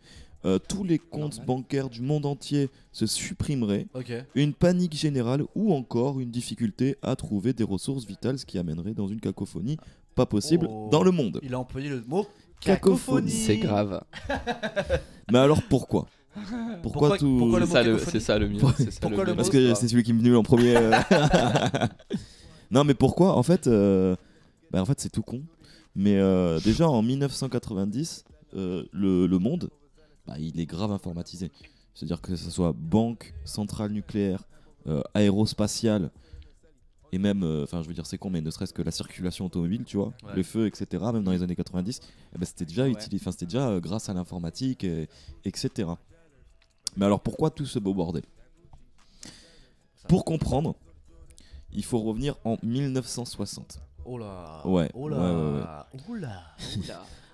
Tous les comptes Normal. bancaires du monde entier se supprimeraient. Ok. Une panique générale ou encore une difficulté à trouver des ressources vitales, ce qui amènerait dans une cacophonie pas possible Oh. dans le monde. Il a employé le mot Cacophonie. cacophonie. C'est grave. Mais alors pourquoi Pourquoi tout le mot C'est ça, cacophonie c'est ça le mieux. c'est ça Pourquoi le Parce mot, que c'est c'est celui qui me est venu en premier. Non, mais pourquoi en fait, c'est tout con. Mais déjà en 1990, le monde, il est grave informatisé. C'est-à-dire que ce soit banque, centrale nucléaire, aérospatiale, et même, je veux dire c'est con, mais ne serait-ce que la circulation automobile, tu vois, Ouais. les feux, etc. Même dans les années 90, c'était déjà Ouais. c'était déjà grâce à l'informatique, etc. Mais alors pourquoi tout ce beau bordel? Pour comprendre, il faut revenir en 1960. Oh là. Ouais, Oh là. Oh là. Oula.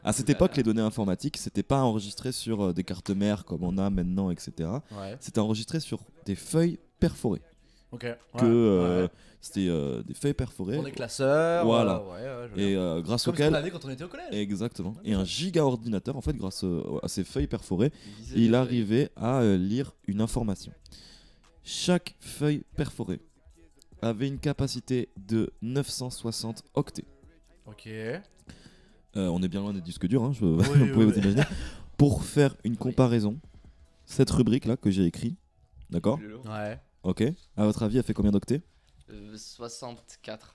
À cette Oula. époque, les données informatiques, c'était pas enregistré sur des cartes mères comme on a maintenant, etc. Ouais. C'était enregistré sur des feuilles perforées. Ok. Ouais. Que c'était des feuilles perforées. Pour des classeurs. Voilà. Je vois Et bien. grâce Comme ce qu'on auquel. avait quand on était au collège. Exactement. Et un giga ordinateur, en fait, grâce à ces feuilles perforées, Lisez il les arrivait à lire une information. Chaque feuille perforée avait une capacité de 960 octets. Ok. On est bien loin des disques durs, hein, vous oui, pouvez oui. vous imaginer. Pour faire une comparaison, cette rubrique-là que j'ai écrite, d'accord? feuilles. Ouais. Ok. À votre avis, elle fait combien d'octets? 64.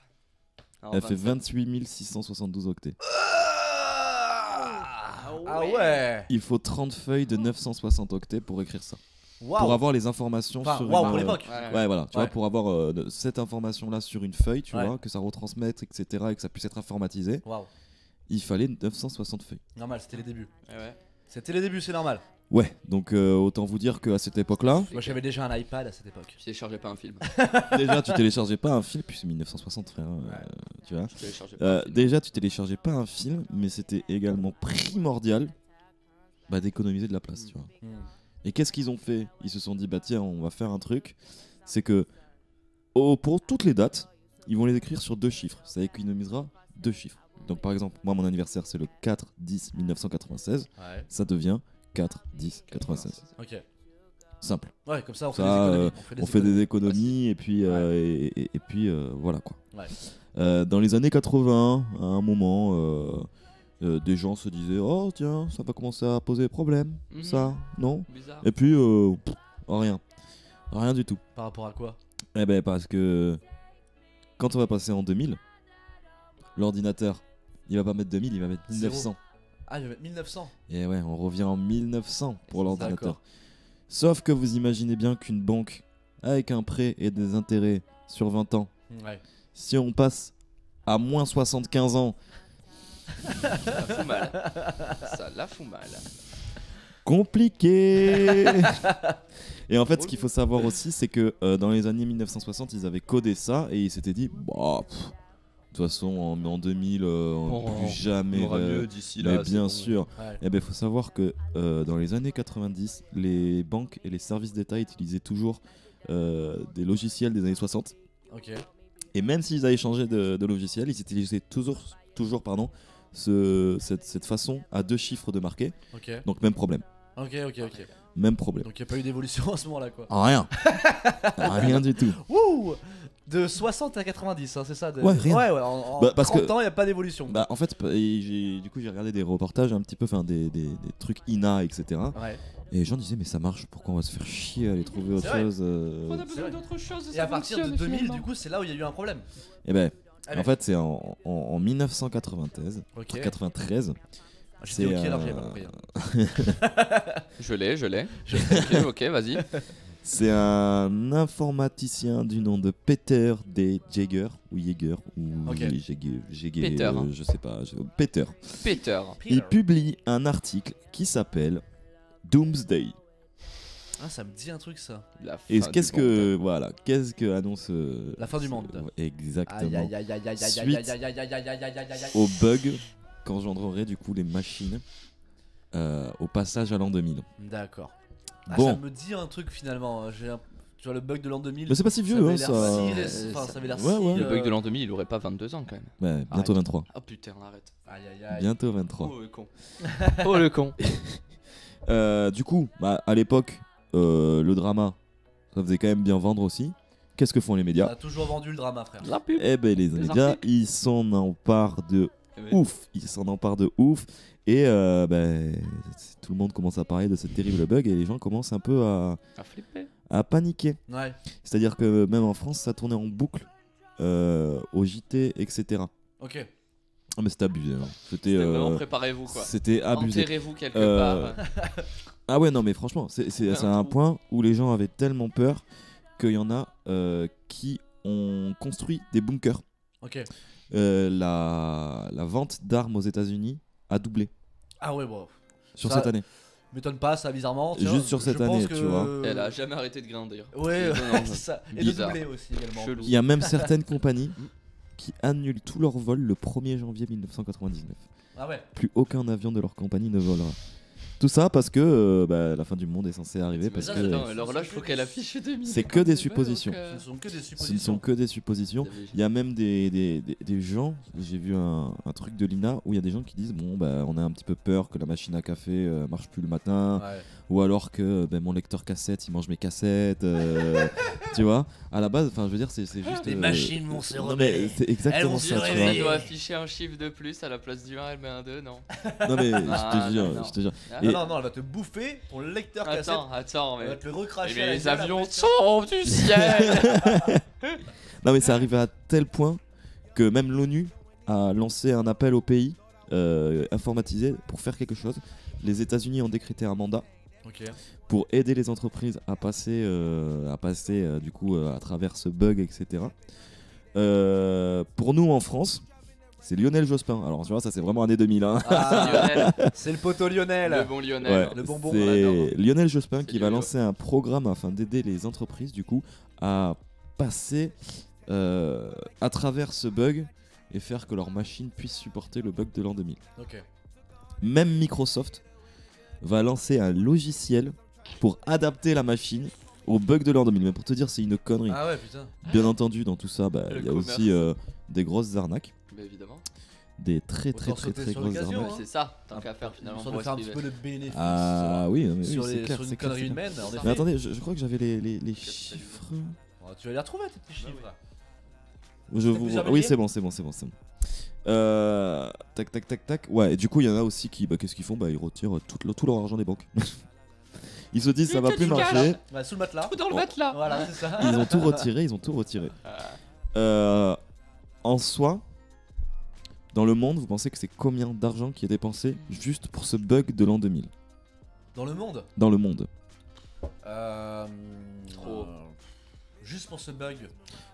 Elle fait 28 672 octets. Ah ouais. Il faut 30 feuilles de 960 octets pour écrire ça. Waouh. Pour avoir les informations Enfin, sur waouh une, pour l'époque. Ouais, voilà, tu Ouais. vois, pour avoir cette information-là sur une feuille, tu Ouais. vois, que ça retransmette, etc., et que ça puisse être informatisé, Waouh. il fallait 960 feuilles. Normal, c'était les débuts. Ouais. C'était les débuts, c'est normal. Ouais, donc autant vous dire qu'à cette époque-là, Moi j'avais déjà un iPad à cette époque. Je téléchargeais pas un film. déjà tu téléchargeais pas un film, puis c'est 1960, frère, tu vois. Je téléchargeais pas un film. Déjà, tu téléchargeais pas un film, mais c'était également primordial d'économiser de la place, tu vois. Et qu'est-ce qu'ils ont fait? Ils se sont dit, bah tiens, on va faire un truc. C'est que pour toutes les dates, ils vont les écrire sur 2 chiffres. Ça économisera 2 chiffres. Donc par exemple, moi mon anniversaire c'est le 4-10-1996. Ouais. Ça devient 4-10-96. Ok. Simple. Ouais, comme ça on fait Ça, des économies. On fait des économies et puis, et puis voilà quoi. Ouais. Dans les années 80, à un moment, des gens se disaient, oh tiens, ça va commencer à poser problème, Mhm. ça, non? Bizarre. Et puis, rien. Rien du tout. Par rapport à quoi? Eh ben parce que quand on va passer en 2000, l'ordinateur, il va pas mettre 2000, il va mettre 1900. Ah, il va mettre 1900. Et ouais, on revient en 1900 pour l'ordinateur. D'accord. Sauf que vous imaginez bien qu'une banque avec un prêt et des intérêts sur 20 ans, Ouais. si on passe à moins 75 ans, Ça la fout mal. Ça la fout mal. compliqué. Et en fait, ce qu'il faut savoir aussi, c'est que dans les années 1960, ils avaient codé ça et ils s'étaient dit, bah, de toute façon, en 2000, plus jamais. On aura mieux d'ici Mais là. c'est bien bon. sûr. Ouais. Eh ben, faut savoir que dans les années 90, les banques et les services d'État utilisaient toujours des logiciels des années 60. Ok. Et même s'ils avaient changé de logiciel, ils utilisaient toujours cette façon à 2 chiffres de marquer. Ok. Donc même problème. Ok. Même problème. Donc il n'y a pas eu d'évolution à ce moment-là quoi. Rien. Rien du tout. Wouh. De 60 à 90, hein, c'est ça Ouais, rien. Ouais, en Bah, parce 30 que- ans, il n'y a pas d'évolution. Bah en fait, du coup j'ai regardé des reportages un petit peu, enfin des trucs INA, etc. Ouais. Et les gens disaient mais ça marche, pourquoi on va se faire chier à aller trouver autre C'est vrai. chose On a C'est besoin vrai. d'autre chose. Et à partir de 2000, du coup, c'est là où il y a eu un problème. Et ben Ah en ouais. fait c'est en 1993, Ok. 93, J'étais ok, c'est, alors j'ai pas compris. hein. Je l'ai. Ok, vas-y. c'est un informaticien du nom de Peter D. Jaeger ou Jaeger ou Ok. Jaeger, Peter. je sais pas, Peter. Peter. Il publie un article qui s'appelle Doomsday. Ah, ça me dit un truc ça. La Et fin qu'est-ce du monde. que voilà, qu'est-ce que annonce La fin du monde. Ouais, exactement. Aïe aïe aïe aïe aïe aïe aïe Suite aïe aïe aïe aïe aïe aïe aïe aïe aïe. Au bug qu'engendreraient du coup les machines au passage à l'an 2000. D'accord. Ah, Bon. ça me dit un truc finalement. Tu vois le bug de l'an 2000. Mais c'est pas si vieux, avait hein, l'air ça. si enfin, ça avait l'air Ouais, si, ouais. Le bug de l'an 2000, il aurait pas 22 ans quand même. Ouais, bientôt Arrête. 23. Oh putain, arrête. Aïe aïe aïe. Bientôt 23. Oh le con. Oh le con. Du coup, à l'époque, le drama, ça faisait quand même bien vendre aussi. qu'est-ce que font les On médias? a toujours vendu le drama, frère. La pub. Eh ben les médias, articles. ils s'en emparent de ouf. Ils s'en emparent de ouf. Et tout le monde commence à parler de ce terrible bug et les gens commencent un peu À flipper. à paniquer. Ouais. C'est-à-dire que même en France, ça tournait en boucle au JT, etc. Ok. Ah, mais c'était abusé. Hein. C'était vraiment préparez-vous quoi. C'était abusé. Enterrez-vous quelque Euh, part. Ah ouais, non, mais franchement, c'est à un point où les gens avaient tellement peur qu'il y en a qui ont construit des bunkers. Ok. La vente d'armes aux États-Unis a doublé Ah ouais, bon. sur Ça- cette année. M'étonne pas, ça, bizarrement. Juste sur cette je pense année, que- tu vois. Elle a jamais arrêté de grindir. Ouais, Non, c'est ça. Et bizarre. de doubler aussi également. Chelou. Il y a même certaines compagnies qui annulent tous leurs vols le 1er janvier 1999. Ah ouais. Plus aucun avion de leur compagnie ne volera. Tout ça parce que la fin du monde est censée arriver. Parce Mais que attends, l'horloge, faut qu'elle affiche 2000. c'est que des suppositions. Ce ne sont que des Ce ne suppositions. sont que des suppositions. Il y a même des gens, j'ai vu un truc de l'INA où il y a des gens qui disent bon on a un petit peu peur que la machine à café marche plus le matin, Ouais. ou alors que mon lecteur cassette il mange mes cassettes, tu vois. À la base, enfin je veux dire c'est juste. Les machines vont se non, rebeller. mais c'est Elles exactement vont se ça, tu Elle vois. réveiller. doit afficher un chiffre de plus à la place du 1, elle met un 2, non? Non mais Ah, je te jure, non. je te jure. Ah, Et- Non, elle va te bouffer ton lecteur cassette. Attends, Elle va mais. te le recracher. Mais à la les gueule avions après. tombent du ciel! Non mais c'est arrivé à tel point que même l'ONU a lancé un appel au pays informatisé pour faire quelque chose. Les États-Unis ont décrété un mandat Ok. pour aider les entreprises à passer, du coup à travers ce bug, etc. Pour nous en France, c'est Lionel Jospin. Alors tu vois, ça c'est vraiment année 2000. Hein. Ah, Lionel, c'est le poteau Lionel. le bon Lionel. Ouais, le bonbon, on c'est Lionel Jospin C'est qui va Lionel. lancer un programme afin d'aider les entreprises du coup à passer à travers ce bug et faire que leur machine puisse supporter le bug de l'an 2000. Ok. Même Microsoft va lancer un logiciel pour adapter la machine au bug de l'an 2000. Mais pour te dire, c'est une connerie. Ah ouais, putain. Bien entendu, dans tout ça, Le il y a commerce. aussi des grosses arnaques. Mais évidemment. Des très Autant sauter sur grosses l'occasion, arnaques. hein. C'est ça, tant qu'à faire finalement Histoire pour de faire un petit esquiver. peu de bénéfice. Ah oui, non, mais sur, oui, c'est clair, sur une c'est clair, connerie c'est clair. humaine, en effet. Mais attendez, je crois que j'avais les chiffres. Oh, tu vas les retrouver tes petits chiffres. là. plusieurs Oui, milliers c'est bon. Tac. Ouais, et du coup, il y en a aussi qui, qu'est-ce qu'ils font? Ils retirent tout leur argent des banques. Ils se disent, ça va plus marcher. Ouais, sous le matelas. Tout dans le matelas! Voilà, c'est ça. Ils ont tout retiré. En soi, dans le monde, vous pensez que c'est combien d'argent qui est dépensé juste pour ce bug de l'an 2000 Dans le monde. dans le monde? Trop. Juste pour ce bug.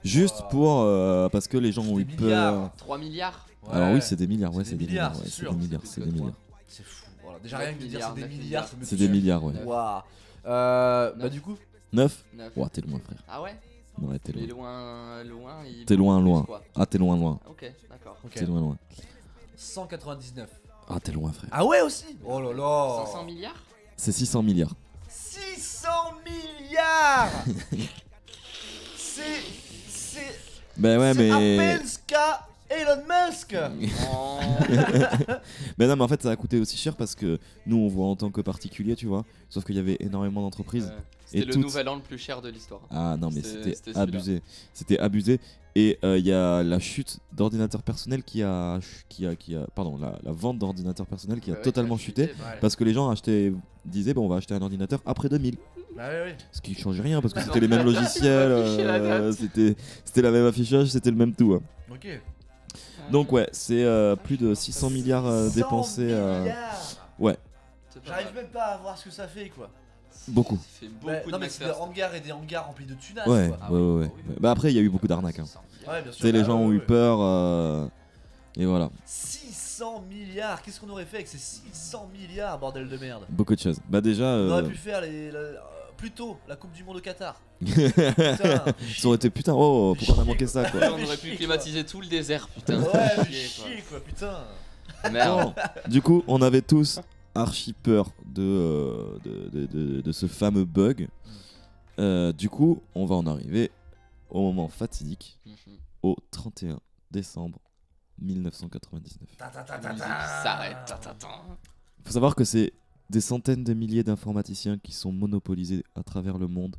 Juste pour parce que les gens ont Des eu milliards. peur. 3 milliards? Alors oui, c'est des milliards, ouais, C'est c'est des des milliards, milliards, ouais, c'est c'est sûr. des milliards, C'est c'est plus des que milliards. C'est fou. Voilà. Déjà rien que de dire c'est des 9 milliards, ça me C'est touche. des milliards, ouais. Waouh. Bah du coup. 9 9. Ouah, t'es loin, frère. Ah ouais? Non, ouais, t'es Mais loin. loin, il. T'es loin, plus, loin. quoi. Ah, t'es loin. Ok, d'accord. Ok. T'es loin. 199. Ah, t'es loin, frère. Ah ouais aussi. Oh là là. 500 milliards? C'est 600 milliards. 600 milliards. C'est Ben ouais, c'est à mais. peine ce qu'a Elon Musk. Oh. Mais non, mais en fait, ça a coûté aussi cher parce que nous, on voit en tant que particulier, tu vois. Sauf qu'il y avait énormément d'entreprises. Ouais. C'était Et le toutes- nouvel an le plus cher de l'histoire. Ah non, mais C'était c'était celui-là. abusé. C'était abusé. Et il y a la chute d'ordinateurs personnels pardon, la vente d'ordinateurs personnels qui a Ouais, totalement qui a chuté. chuté, bah. Parce que les gens disaient, on va acheter un ordinateur après 2000. Bah oui. Ce qui changeait rien parce que Bah c'était non. les mêmes logiciels, Afficher la date. c'était la même affichage, c'était le même tout. Hein. Ok. Donc ouais, c'est plus de 600 milliards 100 dépensés. milliards. Ouais, C'est pas J'arrive mal. même pas à voir ce que ça fait quoi. beaucoup. Ça fait beaucoup Bah, de non mais c'est des McPherson. hangars et des hangars remplis de tunas Ouais, quoi. Ah ouais, oui, ouais, bah oui. ouais. Bah après, il y a eu beaucoup d'arnaques. Hein. 600 milliards. Ouais, bien Tu sûr. sais, les Bah, gens ouais, ont eu ouais. peur. Et voilà, 600 milliards. Qu'est-ce qu'on aurait fait avec ces 600 milliards, bordel de merde? beaucoup de choses. Bah déjà, On aurait pu faire plus tôt la Coupe du Monde au Qatar. Putain. ça aurait été putain, oh, pourquoi on a manqué ça quoi. On aurait pu climatiser tout le désert, putain. Ouais, mais Chier, chier quoi, putain. quoi. Merde. Du coup, on avait tous archi peur de ce fameux bug. Du coup, on va en arriver au moment fatidique, Mhm. au 31 décembre 1999. La musique s'arrête. Ta, ta, ta. Faut savoir que c'est des centaines de milliers d'informaticiens qui sont monopolisés à travers le monde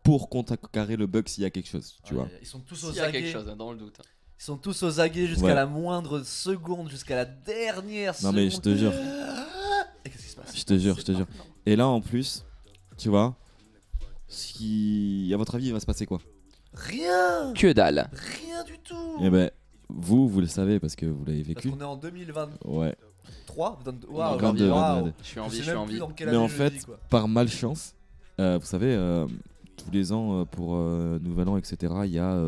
pour contrecarrer le bug s'il y a quelque chose, tu vois. Ils sont tous aux S'il y a quelque aguets. chose, hein, dans le doute. Ils sont tous aux aguets jusqu'à Ouais. la moindre seconde, jusqu'à la dernière Non seconde. mais je te jure, Et qu'est-ce qui se passe? je te jure. Et là en plus, tu vois, à votre avis il va se passer quoi? Rien. Que dalle. Rien du tout. Eh ben, vous le savez parce que vous l'avez Parce vécu. qu'on est en 2023. Ouais. Waouh, 22, waouh. 22. Je suis en Je vie, sais je suis même en plus vie. dans quelle Mais année en je fait, vis, quoi. par malchance, vous savez, tous les ans pour Nouvel An, etc., il y a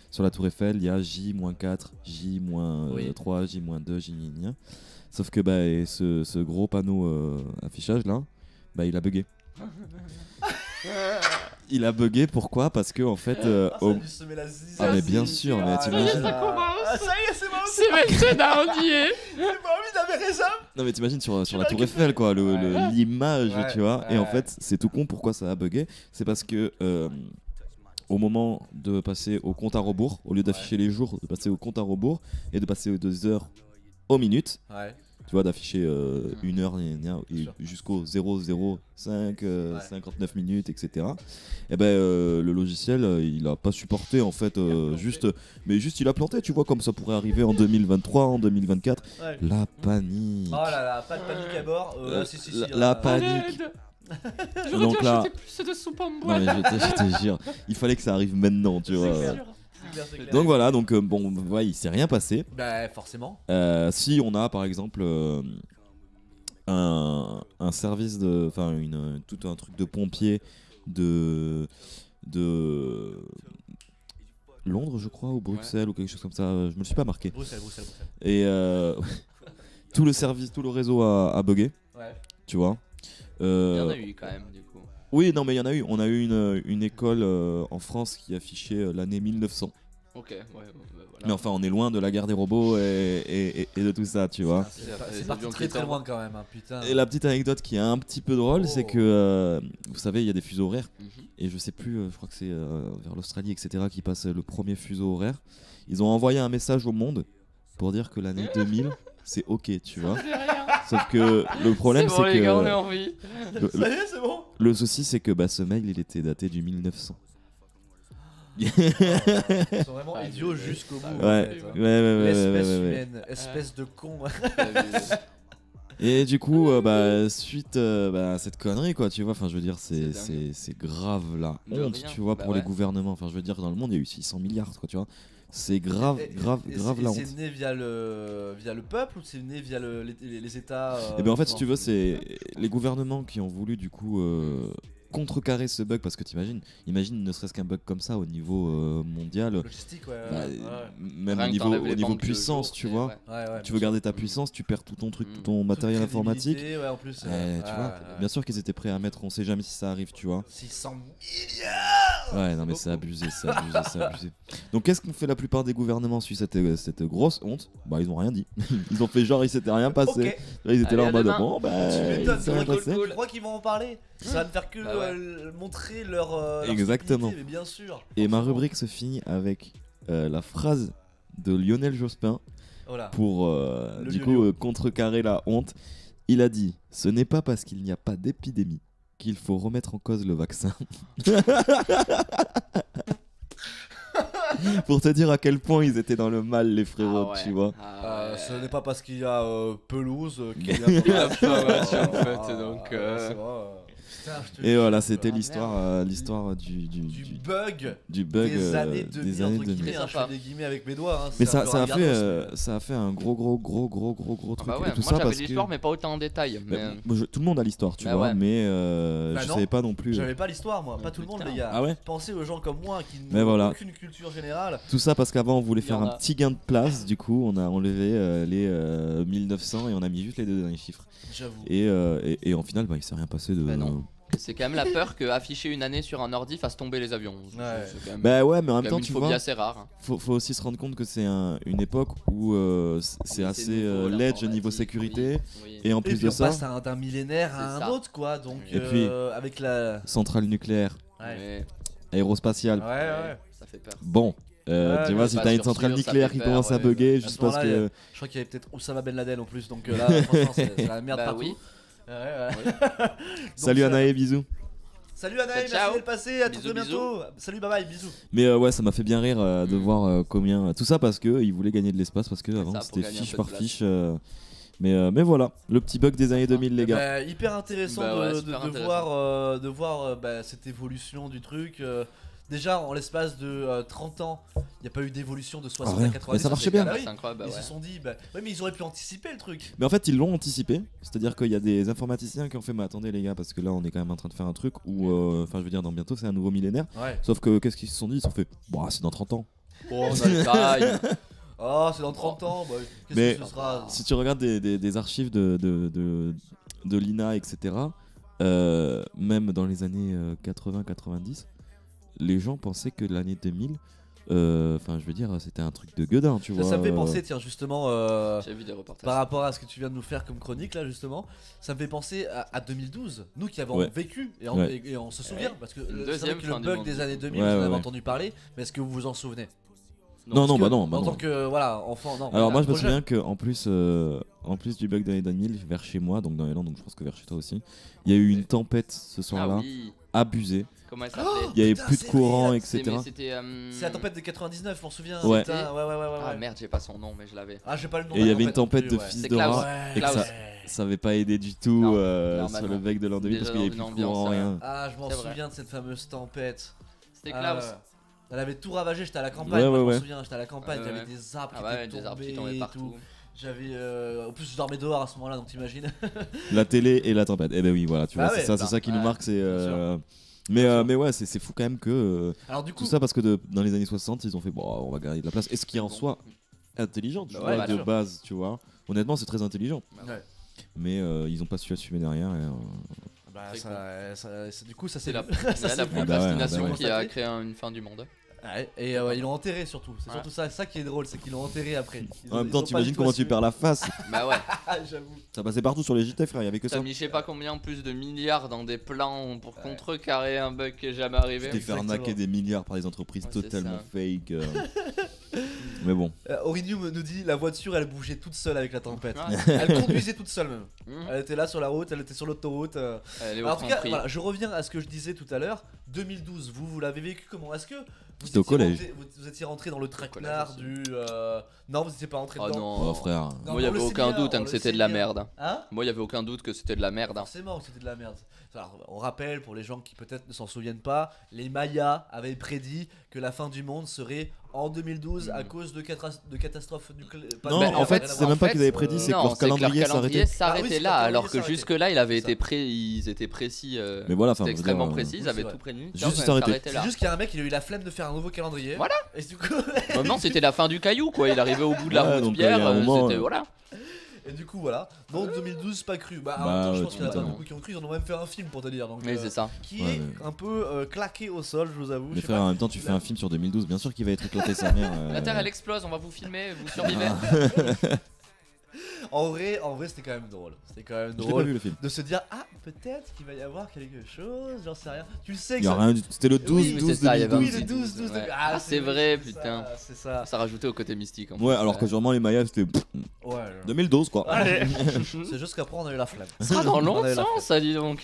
sur la Tour Eiffel, il y a J-4, J-3, J-2, J-. Sauf que bah, et ce gros panneau affichage là, bah, il a bugué. Il a bugué, pourquoi? Parce que en fait. Ça a dû semer la zizanie. Ah, mais bien sûr, mais t'imagines. Ah, ça y est, c'est bon. C'est maintenant, on y est. C'est bon, oui, t'avais raison. Non mais t'imagines sur la Tour Eiffel quoi, l'image, Ouais, tu vois. ouais, Et en ouais. fait, c'est tout con pourquoi ça a bugué. C'est parce que au moment de passer au compte à rebours, au lieu d'afficher les jours, de passer au compte à rebours et de passer aux 2 heures aux minutes, Ouais. tu vois, d'afficher 1 heure et sûr. jusqu'au 0,05, 59 minutes, etc. Et ben le logiciel il a pas supporté en fait, juste il a planté, tu vois, comme ça pourrait arriver en 2023, en 2024. Ouais. La panique. Oh là là, pas de panique à bord. Si, la panique. Donc là, plus de soupe en non, mais je te jure, il fallait que ça arrive maintenant, tu vois. C'est clair. Donc voilà, donc bon, ouais, il s'est rien passé. Bah, forcément. Si on a par exemple un service de, enfin tout un truc de pompier de Londres, je crois, ou Bruxelles ou quelque chose comme ça, je me le suis pas marqué. Bruxelles. Et tout le réseau a bugué, Ouais. tu vois. Il y en a eu quand même, du coup. Oui, non, mais il y en a eu. On a eu une école en France qui affichait l'année 1900. Ok, ouais, voilà. Mais enfin, on est loin de la guerre des robots et de tout ça, tu vois. C'est parti très très loin quand même, hein, putain. Et la petite anecdote qui est un petit peu drôle, c'est que, vous savez, il y a des fuseaux horaires. Mhm. Et je sais plus, je crois que c'est vers l'Australie, etc., qui passe le premier fuseau horaire. Ils ont envoyé un message au monde pour dire que l'année 2000, c'est ok, tu vois. Sauf que le problème, C'est bon, c'est les gars, on est que en vie. Ça y est, c'est bon. le souci, c'est que ce mail, il était daté du 1900. Ils sont vraiment Ah, idiots mais- jusqu'au bout. en Ouais, fait, hein. ouais. L'espèce humaine, espèce de con. Et du coup, suite à cette connerie, quoi, tu vois, enfin, je veux dire, C'est c'est grave la De honte, rien. tu vois, Bah pour les ouais. gouvernements. Enfin, je veux dire, dans le monde, il y a eu 600 milliards, quoi, tu vois. C'est grave la honte. C'est né via le peuple ou c'est né via les États Et bien, en fait, si non. tu veux, c'est les gouvernements qui ont voulu, du coup, contrecarrer ce bug, parce que imagine ne serait-ce qu'un bug comme ça au niveau mondial, Logistique, ouais. bah, Ouais. même Rien au que niveau, t'enlèves les banques de puissance, jours, tu c'est- vois. ouais. Ouais, Tu veux garder ta puissance, tu perds tout ton truc, tout Mm. ton matériel Toute informatique. crédibilité, Ouais, en plus. Tu vois, bien sûr qu'ils étaient prêts à mettre, on sait jamais si ça arrive, tu vois. 600 milliards. Ouais, non, mais c'est abusé, c'est abusé. Donc, qu'est-ce qu'ont fait la plupart des gouvernements suite à cette grosse honte? Bah, ils ont rien dit. Ils ont fait genre, il s'était rien passé. Ok. Là, ils étaient là Allez, en à mode, demain. bon, bah, Tu m'étonnes, il s'est rien c'est passé. Je crois qu'ils vont en parler. Ça va ne faire que Bah ouais. montrer leur Exactement. stupidité, mais bien sûr. Et ma forcément. rubrique se finit avec la phrase de Lionel Jospin Voilà. pour, du yo-yo. coup, contrecarrer la honte. Il a dit: ce n'est pas parce qu'il n'y a pas d'épidémie qu'il faut remettre en cause le vaccin. Pour te dire à quel point ils étaient dans le mal, les frérots, Ah ouais. tu vois. Ah ouais. Ce n'est pas parce qu'il y a pelouse qu'il y a Il y a pas match, en Ah, fait, donc, c'est vrai, Putain, je te Et jure, voilà, quoi. c'était Ah, merde. l'histoire Du du bug bug des années 2000, des années entre 2000. guillemets, hein, je fais des guillemets avec mes doigts. hein, Mais c'est un ça peu a regardos, mais- ça a fait un gros Ah truc. bah ouais, Et tout moi ça j'avais parce l'histoire, que mais pas autant en détail. Mais... Moi, tout le monde a l'histoire, tu Bah vois, ouais. mais Bah je non. savais pas non plus. J'avais pas l'histoire, moi. Pas tout le monde, Putain. les gars. Ah ouais. Pensez aux gens comme moi qui Mais n'ont voilà. aucune culture générale. Tout ça parce qu'avant on voulait Il y faire en un a. petit gain de place, du coup on a enlevé les 1900 et on a mis juste les deux derniers chiffres. J'avoue. Et en final, bah, il s'est rien passé de. Bah non. C'est quand même la peur que afficher une année sur un ordi fasse tomber les avions. Ouais. C'est quand même, Bah ouais, mais en quand même même temps, une tu phobie vois, assez rare. faut aussi se rendre compte que c'est une époque où c'est assez nouveau, ledge au l'informatique, niveau sécurité. oui. Et en Et plus puis de on ça, passe d'un millénaire à C'est un ça. autre, quoi. Donc, Et puis- avec la. centrale nucléaire, Ouais. Mais aérospatiale. Ouais. ça fait peur. Bon, Ouais, tu mais vois, si pas t'as une sûr, centrale ça nucléaire fait qui peur, commence à ouais. bugger À juste ce moment-là, parce que. Je crois qu'il y avait peut-être Oussama Ben Laden en plus. Donc là, franchement, c'est la merde Bah partout. oui. Ouais. Donc Salut ça- Anaë, bisous. Salut Anaï, Ciao. merci d'être passé, à Bisous, très bientôt. Salut, bye bye, bisous. Mais ouais, ça m'a fait bien rire de voir combien. Tout ça parce qu'ils voulaient gagner de l'espace, parce que avant pour c'était gagner un fiche peu de par place. fiche. Mais voilà, le petit bug des années 2000, les gars. Bah, hyper intéressant Bah ouais, de super intéressant. voir, cette évolution du truc. Déjà, en l'espace de 30 ans, il n'y a pas eu d'évolution de 60 rien. à 90. Mais ça marchait bien. Bah oui. C'est incroyable, bah Ils ouais. se sont dit, ouais, mais ils auraient pu anticiper le truc. Mais en fait, ils l'ont anticipé. C'est-à-dire qu'il y a des informaticiens qui ont fait, mais attendez, les gars, parce que là, on est quand même en train de faire un truc où, enfin, je veux dire, dans bientôt, c'est un nouveau millénaire. Ouais. Sauf que, qu'est-ce qu'ils se sont dit? Ils se sont fait, bah, c'est dans 30 ans. Oh, on a le time. Oh, c'est dans 30 ans. Bah, qu'est-ce Mais que ce sera si tu regardes des archives de l'INA, etc., même dans les années 80-90, les gens pensaient que l'année 2000, enfin, je veux dire, c'était un truc de gueudin, tu vois. Ça me fait penser, tiens, justement, J'ai vu des reportages. par rapport à ce que tu viens de nous faire comme chronique, là, justement, ça me fait penser à 2012. Nous qui avons Ouais. vécu, et Ouais. on se souvient, parce que c'est Deuxième vrai que fin le du bug monde. des années 2000, Ouais, vous en ouais, avez ouais. entendu parler, mais est-ce que vous vous en souvenez? Non, Parce que, non. En tant que, voilà, enfant, non. Alors voilà, moi je me trop jeune. souviens qu'en plus du bug d'année 2000, vers chez moi, donc dans les Landes, donc je pense que vers chez toi aussi, il y a eu une tempête ce Ah soir-là, oui. abusée. Comment elle s'appelait Il y avait Putain, plus de c'est courant, vrai, etc. Mais c'était. C'est la tempête de 99, je m'en souviens. Ouais. Putain, ouais. Ah merde, j'ai pas son nom, mais je l'avais. Ah, j'ai pas le nom. Et il y avait une tempête de fils C'est de Klaus. rat, Ouais. et que Klaus. ça avait pas aidé du tout Non, sur normalement. le bug de l'an 2000 parce Déjà qu'il y avait dans plus une de courant, ambiance, rien. Ah, je m'en C'est vrai. souviens de cette fameuse tempête. C'était Ah, Klaus. ouais. Elle avait tout ravagé, j'étais à la campagne, Ouais, moi, je ouais. m'en souviens, j'étais à la campagne, Ouais, il y avait ouais. des arbres Ah qui ouais, étaient des arbres qui tombés tombaient et partout. tout. J'avais en plus je dormais dehors à ce moment-là, donc t'imagines. La télé et la tempête. Eh ben oui, voilà, tu Bah vois, ouais, c'est bah, ça qui nous ouais, marque, c'est. bien sûr. Mais ouais, c'est fou quand même que Alors du coup, tout ça parce que dans les années 60, ils ont fait bon, on va gagner de la place. Et ce qui est en soi intelligent, tu Bah vois, ouais, bien de sûr. base, tu vois. Honnêtement, c'est très intelligent. ouais. Mais ils ont pas su assumer derrière. Bah, Très du coup ça C'est c'est la, ça, la c'est vu. procrastination Ah bah ouais. qui a créé une fin du monde. Ouais, et ils l'ont enterré surtout. C'est surtout ça qui est drôle, c'est qu'ils l'ont enterré après. En même temps, t'imagines comment tu perds la face. Bah ouais. J'avoue. Ça passait partout sur les JT, frère, il y avait que T'as ça. mis je sais pas combien plus de milliards dans des plans pour contrecarrer un bug qui est jamais arrivé. Tu t'es fait Exactement. arnaquer des milliards par des entreprises Ouais, c'est totalement ça. fake. Mais bon. Aurinium nous dit la voiture elle bougeait toute seule avec la tempête. Ouais. Elle conduisait toute seule même. Mmh. Elle était là sur la route, elle était sur l'autoroute. Elle est au Alors, en tout cas, Franprix. voilà, je reviens à ce que je disais tout à l'heure. 2012, vous l'avez vécu comment? Est-ce que vous C'était au collège. vous étiez rentré dans le traquenard Collège du. Non, vous étiez pas rentré Oh dedans. non. Oh frère. Non, Moi, il y on avait le sait aucun bien, doute on hein, que le c'était sait de la bien. merde. Hein? Moi, il y avait aucun doute que c'était de la merde. Forcément que c'était de la merde. Alors, on rappelle pour les gens qui peut-être ne s'en souviennent pas, les Mayas avaient prédit que la fin du monde serait en 2012 à cause de catastrophes nucléaires. Non, Mais en fait, c'est même pas qu'ils avaient prédit, c'est que Non, leur c'est calendrier s'arrêtait. Ah oui, c'est là, leur alors calendrier que jusque-là, il avait C'est été ça. ils étaient précis. Mais voilà, enfin, C'était je veux extrêmement dire, précis, ils oui, avaient c'est tout prévu. Juste Ça s'arrêter. s'arrêtait C'est là. juste qu'il y a un mec, il a eu la flemme de faire un nouveau calendrier. Voilà. Et du coup, Non, c'était la fin du caillou, quoi. Il arrivait au bout de la Ouais, route donc, pierre. il y a un moment, C'était voilà. et du coup voilà. Donc 2012 pas cru. Bah, en Bah, même temps, je ouais, pense qu'il y en a tu pas m'étonnes. beaucoup qui ont cru. Ils en ont même fait un film pour te dire. Donc, Mais c'est ça. qui Ouais, est mais- un peu claqué au sol, je vous avoue. Mais Je sais frère, pas. en même temps, tu fais un film sur 2012, bien sûr qu'il va être éclaté sa mère. La Terre, elle explose, on va vous filmer, vous survivez. En vrai, c'était quand même drôle. C'était quand même Je l'ai pas drôle vu le film. de se dire ah peut-être qu'il va y avoir quelque chose. J'en sais rien. Tu le sais que Il y a ça- rien du tout. C'était le 12 Oui, mais 12 c'est ça, il y avait un 2012. Oui, le petit 12, 12 ouais. de- Ah, c'est vrai, ça, putain. C'est ça. Ça rajoutait au côté mystique. En Ouais, plus. alors que sûrement les Mayas c'était Ouais. 2012 quoi. C'est juste qu'après on a eu la flemme. Ça sera dans On a eu la longtemps, ça dit donc.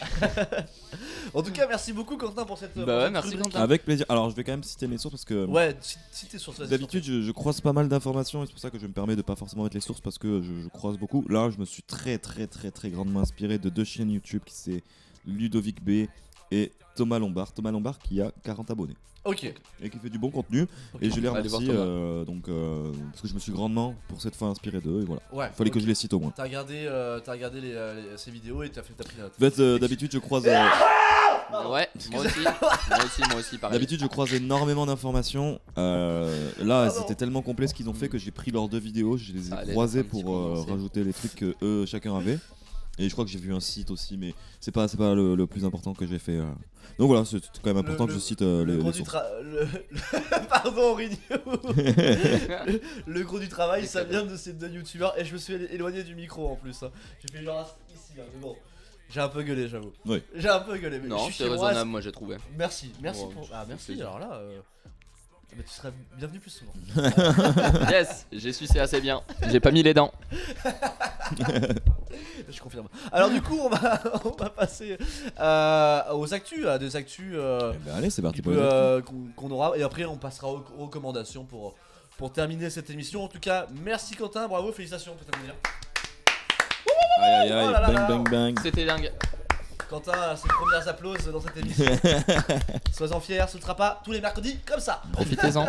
En tout cas, merci beaucoup Quentin pour cette. Bah pour ouais, cette merci, rubrique. Quentin. Avec plaisir. Alors je vais quand même citer mes sources parce que Ouais, si t'es sur ça. d'habitude je croise pas mal d'informations et c'est pour ça que je me permets de pas forcément mettre les sources parce que je croise beaucoup. Là je me suis très grandement inspiré de deux chaînes YouTube qui c'est Ludovic B et Thomas Lombard. Thomas Lombard qui a 40 abonnés Ok. et qui fait du bon contenu et je les Allez voir remercie Thomas. parce que je me suis grandement pour cette fois inspiré d'eux et voilà. Ouais. Fallait que ok. je les cite au moins. T'as regardé ces vidéos et t'as pris note. En fait d'habitude je croise Ouais, moi aussi, pareil. D'habitude, je croise énormément d'informations. Là, c'était tellement complet ce qu'ils ont fait que j'ai pris leurs deux vidéos, je les ai Allez, croisées un petit pour condensé. rajouter les trucs que eux chacun avait. Et je crois que j'ai vu un site aussi, mais c'est pas le plus important que j'ai fait. Donc voilà, c'est quand même important que je cite le les gros du sources. Pardon Aurélien. Le gros du travail, ça vient de ces deux youtubeurs et je me suis éloigné du micro en plus. Hein. J'ai fait genre ici, hein, mais bon. J'ai un peu gueulé, j'avoue. Oui. J'ai un peu gueulé, mais Non, je suis c'est chez moi. raisonnable, moi j'ai trouvé. Merci Bon, pour. Ah merci. plaisir. Alors là, Bah, tu seras bienvenu plus souvent. Yes, j'ai sucé assez bien. J'ai pas mis les dents. Je confirme. Alors du coup, on va passer aux actus, à des actus Eh ben, allez, c'est parti qui pour peut, les qu'on aura, et après on passera aux recommandations pour terminer cette émission. En tout cas, merci Quentin, bravo, félicitations, tout à vous dire. Aïe aïe aïe, Oh là là là. bang bang bang. C'était dingue. Quentin, ses premières applauses dans cette émission. Sois-en fier, ce ne sera pas tous les mercredis comme ça. Profitez-en.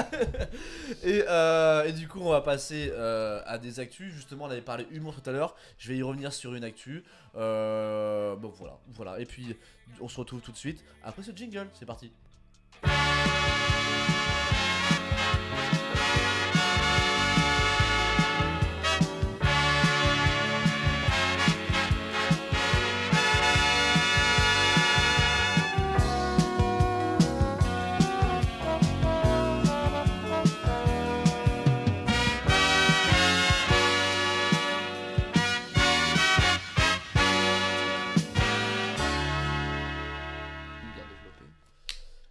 Et du coup, on va passer à des actus. Justement, on avait parlé humour tout à l'heure. Je vais y revenir sur une actu. Bon, voilà. Et puis, on se retrouve tout de suite après ce jingle. C'est parti.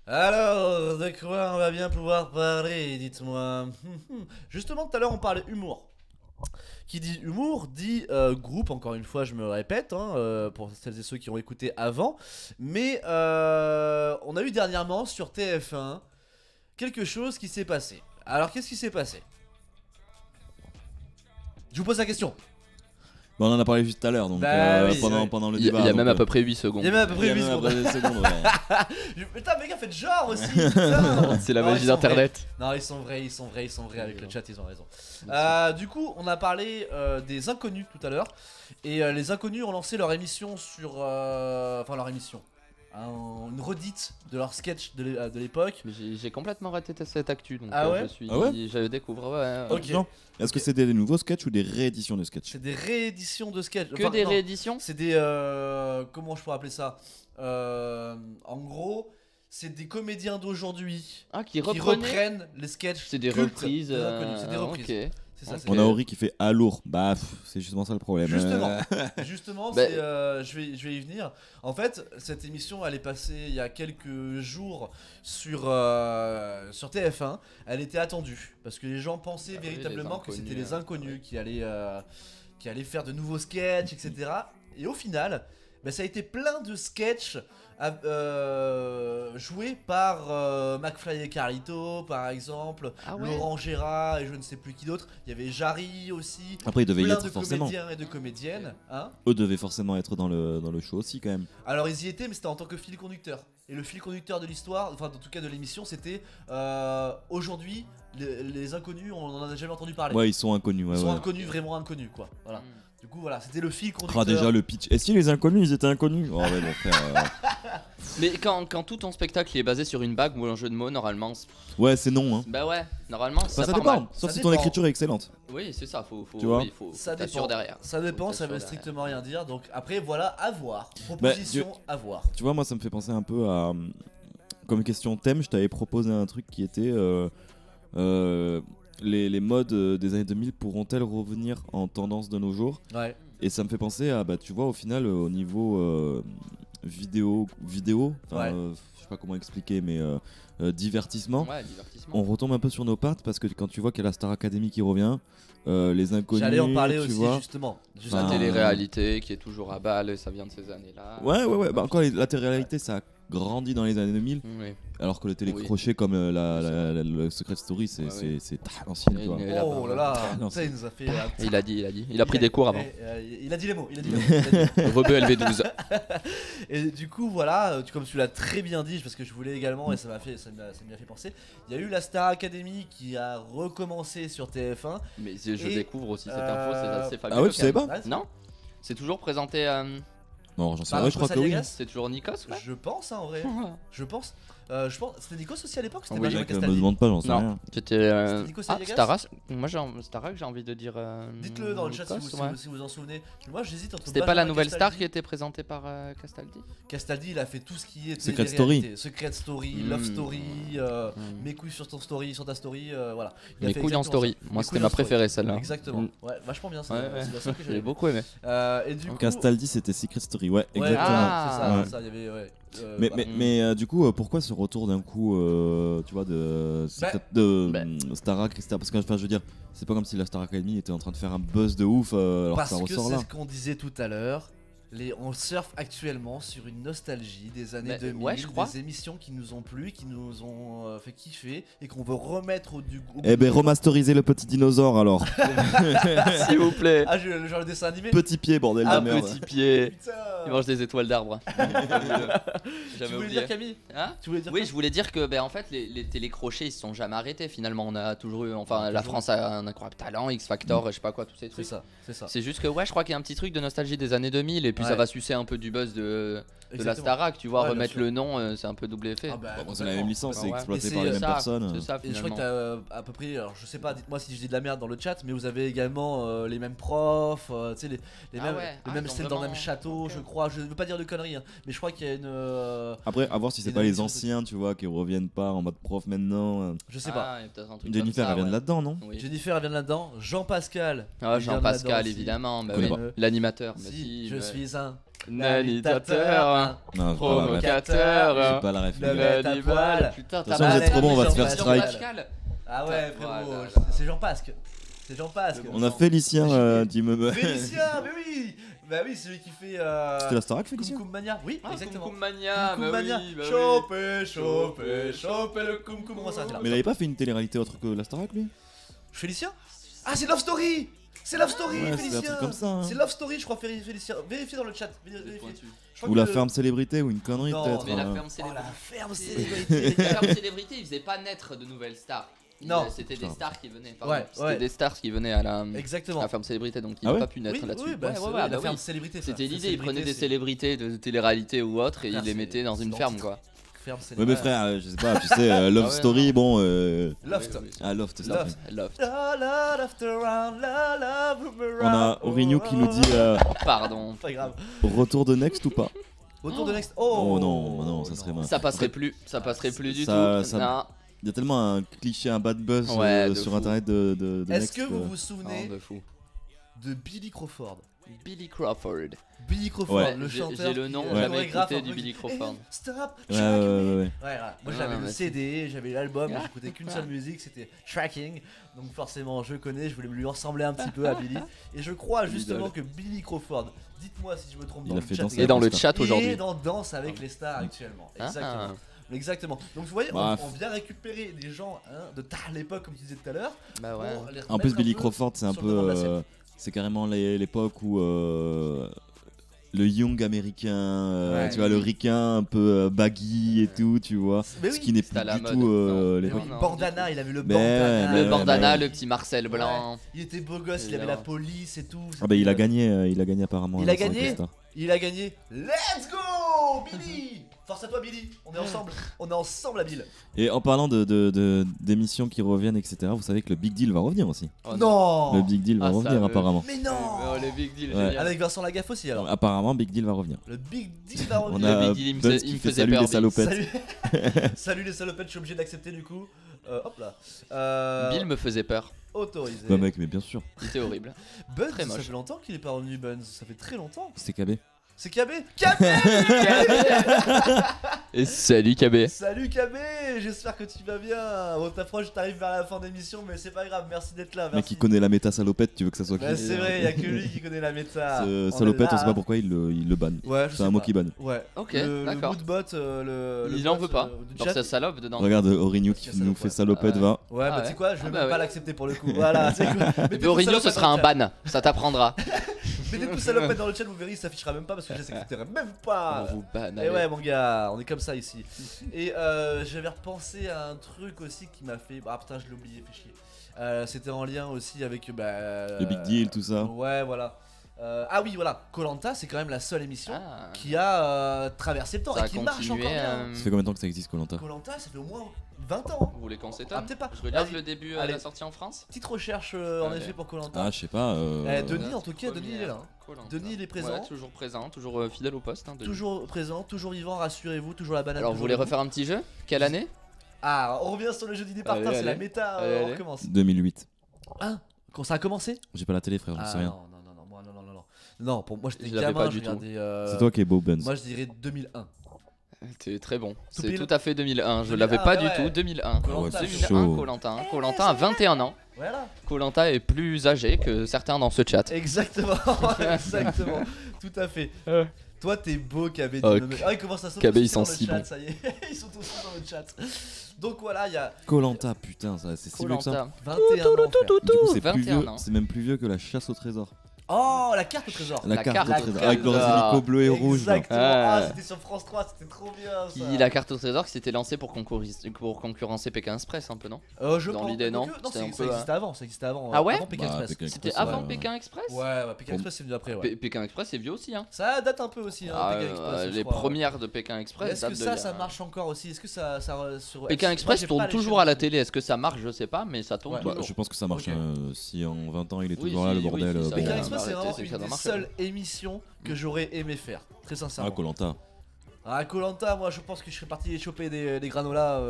Alors, de quoi on va bien pouvoir parler, dites-moi. Justement, tout à l'heure, on parlait humour. Qui dit humour dit groupe, encore une fois, je me répète, hein, pour celles et ceux qui ont écouté avant. Mais on a eu dernièrement sur TF1 quelque chose qui s'est passé. Alors, qu'est-ce qui s'est passé? Je vous pose la question. Bon, on en a parlé juste tout à l'heure, donc Bah oui, pendant le Il y débat. a donc, même à peu près 8 secondes. Il y a même à peu près 8 même à secondes. peu près des secondes, ouais. Putain, les gars, faites genre aussi. Putain. C'est la Non, magie ils sont d'Internet. Non, ils sont vrais avec le chat, ils ont raison. Du coup, on a parlé des inconnus tout à l'heure. Et les inconnus ont lancé leur émission sur. Enfin, leur émission. Une redite de leur sketch de l'époque. Mais j'ai complètement raté cette actu. Donc Ah ouais je découvre. Ouais. Ok. Non. Est-ce que c'est des nouveaux sketchs ou des rééditions de sketchs? C'est des rééditions de sketch. Que des rééditions. C'est des. Comment je pourrais appeler ça En gros, c'est des comédiens d'aujourd'hui Ah, qui qui reprenaient. reprennent les sketchs. C'est des cultes reprises. des inconnus. C'est des reprises. Ok. C'est ça. Ok. On a Ori qui fait alourd. Bah, c'est justement ça le problème. Justement, Bah- je vais y venir. En fait, cette émission, elle est passée il y a quelques jours sur TF1. Elle était attendue parce que les gens pensaient oui, véritablement que les c'était les inconnus, inconnus qui allaient faire de nouveaux sketchs, etc. Et au final, bah, ça a été plein de sketchs joués par McFly et Carlito, par exemple, Ah ouais. Laurent Gérard et je ne sais plus qui d'autre. Il y avait Jarry aussi. Après, ils devaient y Plein être de forcément. comédiens et de comédiennes, hein. Eux devaient forcément être dans le show aussi, quand même. Alors ils y étaient, mais c'était en tant que fil conducteur. Et le fil conducteur de l'histoire, enfin en tout cas de l'émission, c'était aujourd'hui les inconnus, on en a jamais entendu parler. Ouais, ils sont inconnus. Ouais, Ils sont ouais. inconnus, vraiment inconnus, quoi. Voilà. Mm. Du coup, voilà, c'était le fil conducteur. Ah, déjà le pitch. Et si les inconnus, ils étaient inconnus? Oh, ouais, bon, frère. Mais quand tout ton spectacle est basé sur une bague ou un jeu de mots, normalement. Ouais, c'est non, hein. Bah ouais, normalement Bah, ça part dépend. mal. Sauf Ça si ton dépend. écriture est excellente. Oui, c'est ça. Faut Tu vois, Ça t'assurer dépend. derrière. Ça dépend, Faut ça veut t'assurer strictement rien dire. Donc après, voilà, à voir. Proposition à voir. Tu vois, moi, ça me fait penser un peu à. Comme question thème, je t'avais proposé un truc qui était. Les modes des années 2000 pourront-elles revenir en tendance de nos jours? Ouais. Et ça me fait penser à, bah, tu vois, au final, au niveau vidéo, enfin, Ouais. je sais pas comment expliquer, mais divertissement, Ouais, divertissement. on retombe un peu sur nos pattes parce que quand tu vois qu'il y a la Star Academy qui revient, les inconnus, J'allais en parler tu aussi, vois. justement. La Ah. télé-réalité qui est toujours à balle, ça vient de ces années-là. Ouais, bah encore la télé-réalité, ça a grandi dans les années 2000, Oui. alors que le Oui. télécrochet comme le Secret Story, c'est Ouais, c'est très l'ancienne, tu vois. Et là-bas, Oh là là, non, ça il nous a fait. Il a dit. Il a pris des cours avant. Il a dit les mots. Il a dit les mots. Rebeu LV12. Et du coup, voilà, comme tu l'as très bien dit, parce que je voulais également, et ça m'a fait penser, il y a eu la Star Academy qui a recommencé sur TF1. Mais je Et, découvre aussi cette info, c'est assez fabuleux. Ah ouais, tu quand savais même. pas? Ouais, Non. C'est toujours présenté. Non, j'en sais Par rien, je crois que oui. Saliagas. C'est toujours Nikos, quoi. Je pense, hein, en vrai. Je pense. C'était Nikos aussi à l'époque, c'était Oui. Benjamin Mec, me Castaldi. demande pas, j'en sais Non, rien. c'était. C'était Nikos Aliagas Staras. Moi, Starak, j'ai envie de dire. Dites-le dans le chat Nikos, si ouais. vous vous en souvenez. Moi j'hésite entre. C'était pas la Benjamin nouvelle star Castaldi. qui était présentée par Castaldi. Castaldi, il a fait tout ce qui est Secret Story. télé-réalité. Secret Story, Mm. Love Story, mes couilles sur ton story, sur ta story, voilà. Il a Mes fait couilles en exactement story. ça. Moi, Mes c'était couilles ma en story. préférée, celle-là. Exactement. Mm. Ouais, vachement bien ça. Ouais, C'est la seule que J'ai j'ai. beaucoup aimé. Et du coup. Castaldi, c'était Secret Story, ouais, Ouais, exactement. voilà, c'est ça, Ouais. c'est ça, il y avait, ouais. Mais, voilà. mais du coup, pourquoi ce retour d'un coup, tu vois, de Star Academy, parce que enfin, je veux dire, c'est pas comme si la Star Academy était en train de faire un buzz de ouf alors Parce que ça que ressort c'est là. ce qu'on disait tout à l'heure. On surfe actuellement sur une nostalgie des années Mais, 2000, ouais, je crois. des émissions qui nous ont plu, qui nous ont fait kiffer et qu'on veut remettre au Eh ben, remasteriser le petit dinosaure alors. S'il vous plaît. Ah, le genre le dessin animé. Petit pied, bordel Un de merde. petit pied. Putain. Il mange des étoiles d'arbre. Tu J'avais voulais oublié. dire Camille Hein Tu voulais dire Oui, quoi je voulais dire que en fait les télécrochets ils se sont jamais arrêtés finalement. On a toujours eu, enfin la Toujours. France a un incroyable talent, X Factor, je sais pas quoi, tous ces C'est trucs. ça, c'est ça. C'est juste que ouais, je crois qu'il y a un petit truc de nostalgie des années 2000 et puis Ouais. ça va sucer un peu du buzz de la Exactement. Starac, tu vois, Ouais, bien remettre sûr. le nom, c'est un peu double effet. Ah bah, Bon, c'est la même licence, c'est Ouais. exploité Et par les c'est mêmes ça, personnes. C'est ça Et je crois finalement. que t'as à peu près, alors je sais pas, dites-moi si je dis de la merde dans le chat, mais vous avez également les mêmes profs, tu sais, les Ah mêmes, ouais, le ah, même ils ont style dans le même vraiment- château, ok. je crois. Je veux pas dire de conneries, hein, mais je crois qu'il y a une. Après, à voir si c'est Ils pas ont les mis sur- anciens, tu vois, qui reviennent pas en mode prof maintenant. Je sais pas. Ah, il y a peut-être un truc Jennifer, comme ça, elle vient de ouais. là-dedans, non? Oui. Jennifer, elle vient de là-dedans. Jean-Pascal. Ah, il vient de Jean-Pascal là-dedans aussi. évidemment, bah connais oui. pas. L'animateur. bah Si, si, je bah- suis un L'animateur. Non, c'est pas la ref. Provocateur. J'ai pas la ref. Le mec à poil. Putain, De toute façon, vous êtes trop bon, on va se faire strike. Ah ouais, Voilà, frérot, là. c'est Jean-Pascal. C'est Jean-Pascal. On a Félicien qui me. Félicien, mais oui. Bah oui, celui qui fait. C'était la Starac, Koum Félicien? Koum Mania. Oui, Ah, exactement. Koum Koum Mania, Koum bah Koum Mania. oui, bah oui. Choper, choper, choper le Koum Koum. On va s'arrêter là. Mais il avait pas fait une télé-réalité autre que la Starac, lui? Félicien. Ah, c'est Love Story. C'est Love Story, Ouais, c'est un Félicien. truc comme ça, hein. C'est Love Story, je crois, Félicien. Vérifiez dans le chat. Vérifiez. Je crois Ou que la le- ferme célébrité, ou une connerie Non, peut-être. Mais la hein. ferme Oh, célébrité. la ferme La célébrité. ferme célébrité, il faisait pas naître de nouvelles stars. Non. C'était des Putain. stars qui venaient. pardon. Ouais, C'était ouais. des stars qui venaient à la Exactement. ferme célébrité, donc il Ah n'a ouais pas pu naître Oui, là-dessus. oui, bah, Ouais, c'est ouais, vrai, ouais, la bah ferme oui. célébrité. C'était frère. l'idée, il prenait des c'est- célébrités de télé-réalité ou autre et Frère, il les c'est- mettait dans c'est une ferme quoi. Ferme Ouais, célébrité. mais frère, je sais pas, tu sais, Love Ah ouais, Story, bon. Loft. Ah, Loft, c'est Loft. Loft. La la after round, la la boomerang. On a Aurignou qui nous dit Pardon. Pas grave. retour de Next ou pas? Autour de Next. Oh non, ça serait mince. Ça passerait plus, ça passerait plus du ça- tout. ça- Non. Il y a tellement un cliché, un bad buzz Ouais, de sur fou. internet de Est-ce Next. que vous vous souvenez Non, de fou. de Billy Crawford? Billy Crawford. Billy Crawford, Ouais. le J'ai chanteur. le nom, qui- jamais chorégraphe écouté un du peu Billy qui- Crawford. Hey, stop, Ouais, track ouais, me. ouais. Ouais, voilà. Moi Ah, j'avais le mais CD, j'avais l'album, Ah. j'écoutais qu'une seule musique, c'était Tracking. Donc forcément je connais, je voulais lui ressembler un petit peu à Billy. Et je crois justement que Billy Crawford, dites-moi si je me trompe Il dans a le fait chat. danser Et dans le Star. chat Et aujourd'hui. dans Danse avec les stars actuellement. Ah. Exactement. Exactement. Donc vous voyez, Bah, on vient récupérer des gens de tard l'époque comme tu disais tout à l'heure. Bah ouais. pour les En remettre plus, un Billy peu Crawford, c'est un sur le devant de la peu. scène. C'est carrément l'époque où. Le young américain, Ouais. tu vois, le ricain un peu baggy et tout, tu vois. Mais Ce oui. qui n'est C'était plus à la du mode. tout Non. l'époque. Non, Bandana, il avait le Mais bandana. ouais, Le bandana, ouais. le petit Marcel Blanc. Il était beau gosse, il avait Évidemment. la police et tout. Ah bah il a gagné apparemment. Il a à Danse avec gagné les stars. Il a gagné. Let's go, Billy. Force à toi, Billy. On est ensemble. On est ensemble, à Bill. Et en parlant d'émissions qui reviennent, etc., vous savez que le Big Deal va revenir aussi. Oh non. Le Big Deal va Ah, ça revenir me- apparemment. Mais non. Oh, le Big Deal, Ouais. génial. Avec Vincent Lagaffe aussi alors. Apparemment, Big Deal va revenir. Le Big Deal va On revenir. a Big Deal, il me Buns faisait- qui il me fait faisait salut peur, les Big. salopettes. Salut. Salut les salopettes, je suis obligé d'accepter du coup. Hop là. Bill me faisait peur. Autorisé. Bah mec, mais bien sûr, Il était horrible. Buns, très ça moche. fait longtemps qu'il est pas revenu, Buns. Ça fait très longtemps. c'est KB. C'est KB. KB. Et salut KB. Salut KB. J'espère que tu vas bien. Bon, t'approches, t'arrives vers la fin d'émission, mais c'est pas grave. Merci d'être là. Mec, Merci. il connaît la méta salopette, tu veux que ça soit qui Bah, c'est vrai, y a que lui qui connaît la méta. On est Salopette, on là. sait pas pourquoi il le banne. Ouais, je C'est sais un mot pas. qui banne. Ouais. Ok, Le d'accord. moodbot, le Il en bot, veut pas. du Donc chat. ça salope dedans. Regarde Aurignou qui Parce nous que fait salopette, salopette, va. Ouais, Ah bah ouais. tu sais quoi, je vais Ah bah même pas ouais. l'accepter pour le coup. Voilà, c'est quoi. Et Aurigno, ce sera un ban. Ça t'apprendra. Mettez tout salopette dans le chat, vous verrez, il s'affichera même pas parce que je l'accepterai même pas. On vous banne. Et allez. ouais, mon gars, on est comme ça ici. Et j'avais repensé à un truc aussi qui m'a fait. Ah putain, je l'ai oublié, fait chier. C'était en lien aussi avec. Le Big Deal, tout ça. Ouais, voilà. Ah oui, voilà. Koh-Lanta, c'est quand même la seule émission Ah. qui a traversé le temps Ça et a qui marche encore continué. bien. Ça fait combien de temps que ça existe, Koh-Lanta? Koh-Lanta, ça fait au moins 20 ans. Vous voulez qu'on Ah, s'étonne? peut-être pas. Je regarde Vas-y. le début de Allez. la sortie en France. Petite recherche en Allez. effet pour Koh-Lanta. Ah, je sais pas. Denis, en tout cas, Denis, il est là. hein. Denis, il est présent. Ouais, toujours présent, toujours fidèle au poste. Hein, Denis. Toujours présent, toujours vivant, rassurez-vous, toujours la banane. Alors, vous toujours voulez debout. refaire un petit jeu? Quelle année? Ah, on revient sur le jeu d'idées par Allez, c'est la allez. méta, Allez, on allez. recommence. 2008. Ah, quand ça a commencé? J'ai pas la télé, frère, j'en sais rien. Non, non, non, non, moi, non, non, non, non. Non, pour moi j'étais Je l'avais gamin, pas je du tout. regardais. C'est toi qui es beau, Buns. Moi je dirais 2001. T'es très bon. C'est pile. tout à fait 2001. Je 2001, l'avais pas ouais, du ouais. tout. 2001. Koh-Lanta, c'est 2001, chaud. Koh-Lanta. Koh-Lanta a 21 ans. Voilà. Koh-Lanta est plus âgé que certains dans ce chat. Exactement. Exactement. Tout à fait. Toi, t'es beau, KB. Oh, Ah, ils commencent à sauter KB, ils aussi sont dans le si chat, bons. ça y est. Ils sont tous dans le chat. Donc voilà, il y a Koh-Lanta, putain, ça, c'est si vieux que ça. Koh-Lanta. 21 ans. frère. Du coup, c'est plus 21 vieux, ans. c'est même plus vieux que la chasse au trésor. Oh, la carte au trésor. La La carte au carte trésor, au avec leurs trésor. hélicos bleus et rouges. là. Exactement. Ah. Ah, c'était sur France 3, c'était trop bien ça. Qui la carte au trésor qui s'était lancée pour concurrencer Pékin Express un peu, non? Je Dans pense- l'idée, non quoique- Non, C'était un ça peu, existait avant. Ça existait avant. Ah ouais Avant Pékin Bah, Express. Pékin C'était Express, avant ouais. Pékin Express? Ouais, Pékin Express c'est venu après. Ouais. Pékin Express c'est vieux aussi hein. Ça date un peu aussi. Hein, Ah, Pékin Express. je les crois. premières de Pékin Express Est-ce que datent de ça, il y a- ça marche encore aussi? Est-ce que ça sur Pékin Moi, Express j'ai tourne pas les toujours chaînes à la dessus. télé. Est-ce que ça marche? Je sais pas, mais ça tourne Ouais. Bah, toujours. je pense que ça marche. Ok. Si en 20 ans il est Oui, toujours là, le si, oui, bordel. si, ça bon, Pékin va. Express c'est arrêter, vraiment c'est que ça une doit des marcher. seules émissions que j'aurais aimé faire. Très sincèrement. Ah, Koh-Lanta. Ah, Koh-Lanta, moi je pense que je serais parti choper des granolas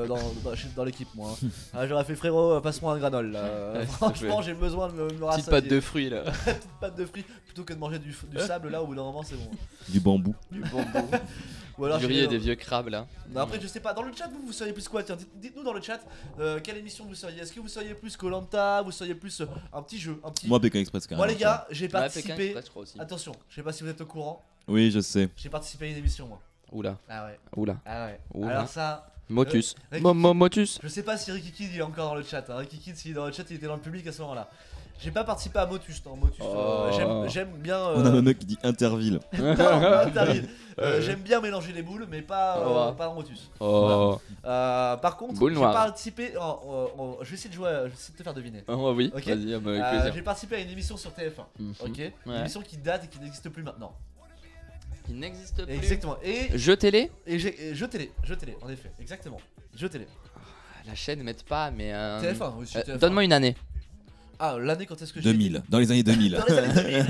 dans l'équipe, moi. Hein. Ah, j'aurais fait frérot, passe-moi un granole là. Franchement, j'ai besoin de me Petite rassasier. pâte de fruits là. Petite pâte de fruits plutôt que de manger du sable là au bout d'un moment, c'est bon. Du bambou. Du bonbon. Ou alors Du je riz vais- et des vieux crabes là. Non, après, je sais pas, dans le chat, vous seriez plus quoi? Tiens, dites-nous dans le chat quelle émission vous seriez. Est-ce que vous seriez plus Koh-Lanta? Vous seriez plus un petit jeu, un petit. Moi, Pékin Express, carrément. Moi, les gars, j'ai Ouais, Pékin participé. Express je crois aussi. Attention, je sais pas si vous êtes au courant. Oui, je sais. J'ai participé à une émission, moi. Oula, Ah ouais, oula. ah ouais. Oula. Alors, ça. Motus. Ricky- Motus. Je sais pas si Ricky Kid il est encore dans le chat. Hein. Ricky Kid, s'il est dans le chat, il était dans le public à ce moment-là. J'ai pas participé à Motus, non. Motus, Oh. j'aime bien. On a un mec qui dit Interville. Non, pas Interville. J'aime bien mélanger les boules, mais pas dans Motus. Oh. Par contre, Boule j'ai noire. participé. Je vais essayer de jouer, je vais essayer de te faire deviner. Oh oui, Ok. vas-y, avec plaisir. J'ai participé à une émission sur TF1. Mhm. Ok. Une Ouais. émission qui date et qui n'existe plus maintenant. Il n'existe plus. Exactement. Et Jeux télé? jeux télé, en effet. Exactement. Jeux télé. La chaîne m'aide pas, mais. TF1 aussi. TF1. Donne-moi une année. Ah, l'année quand est-ce que j'ai 2000. Dans les années 2000. Dans les années 2000.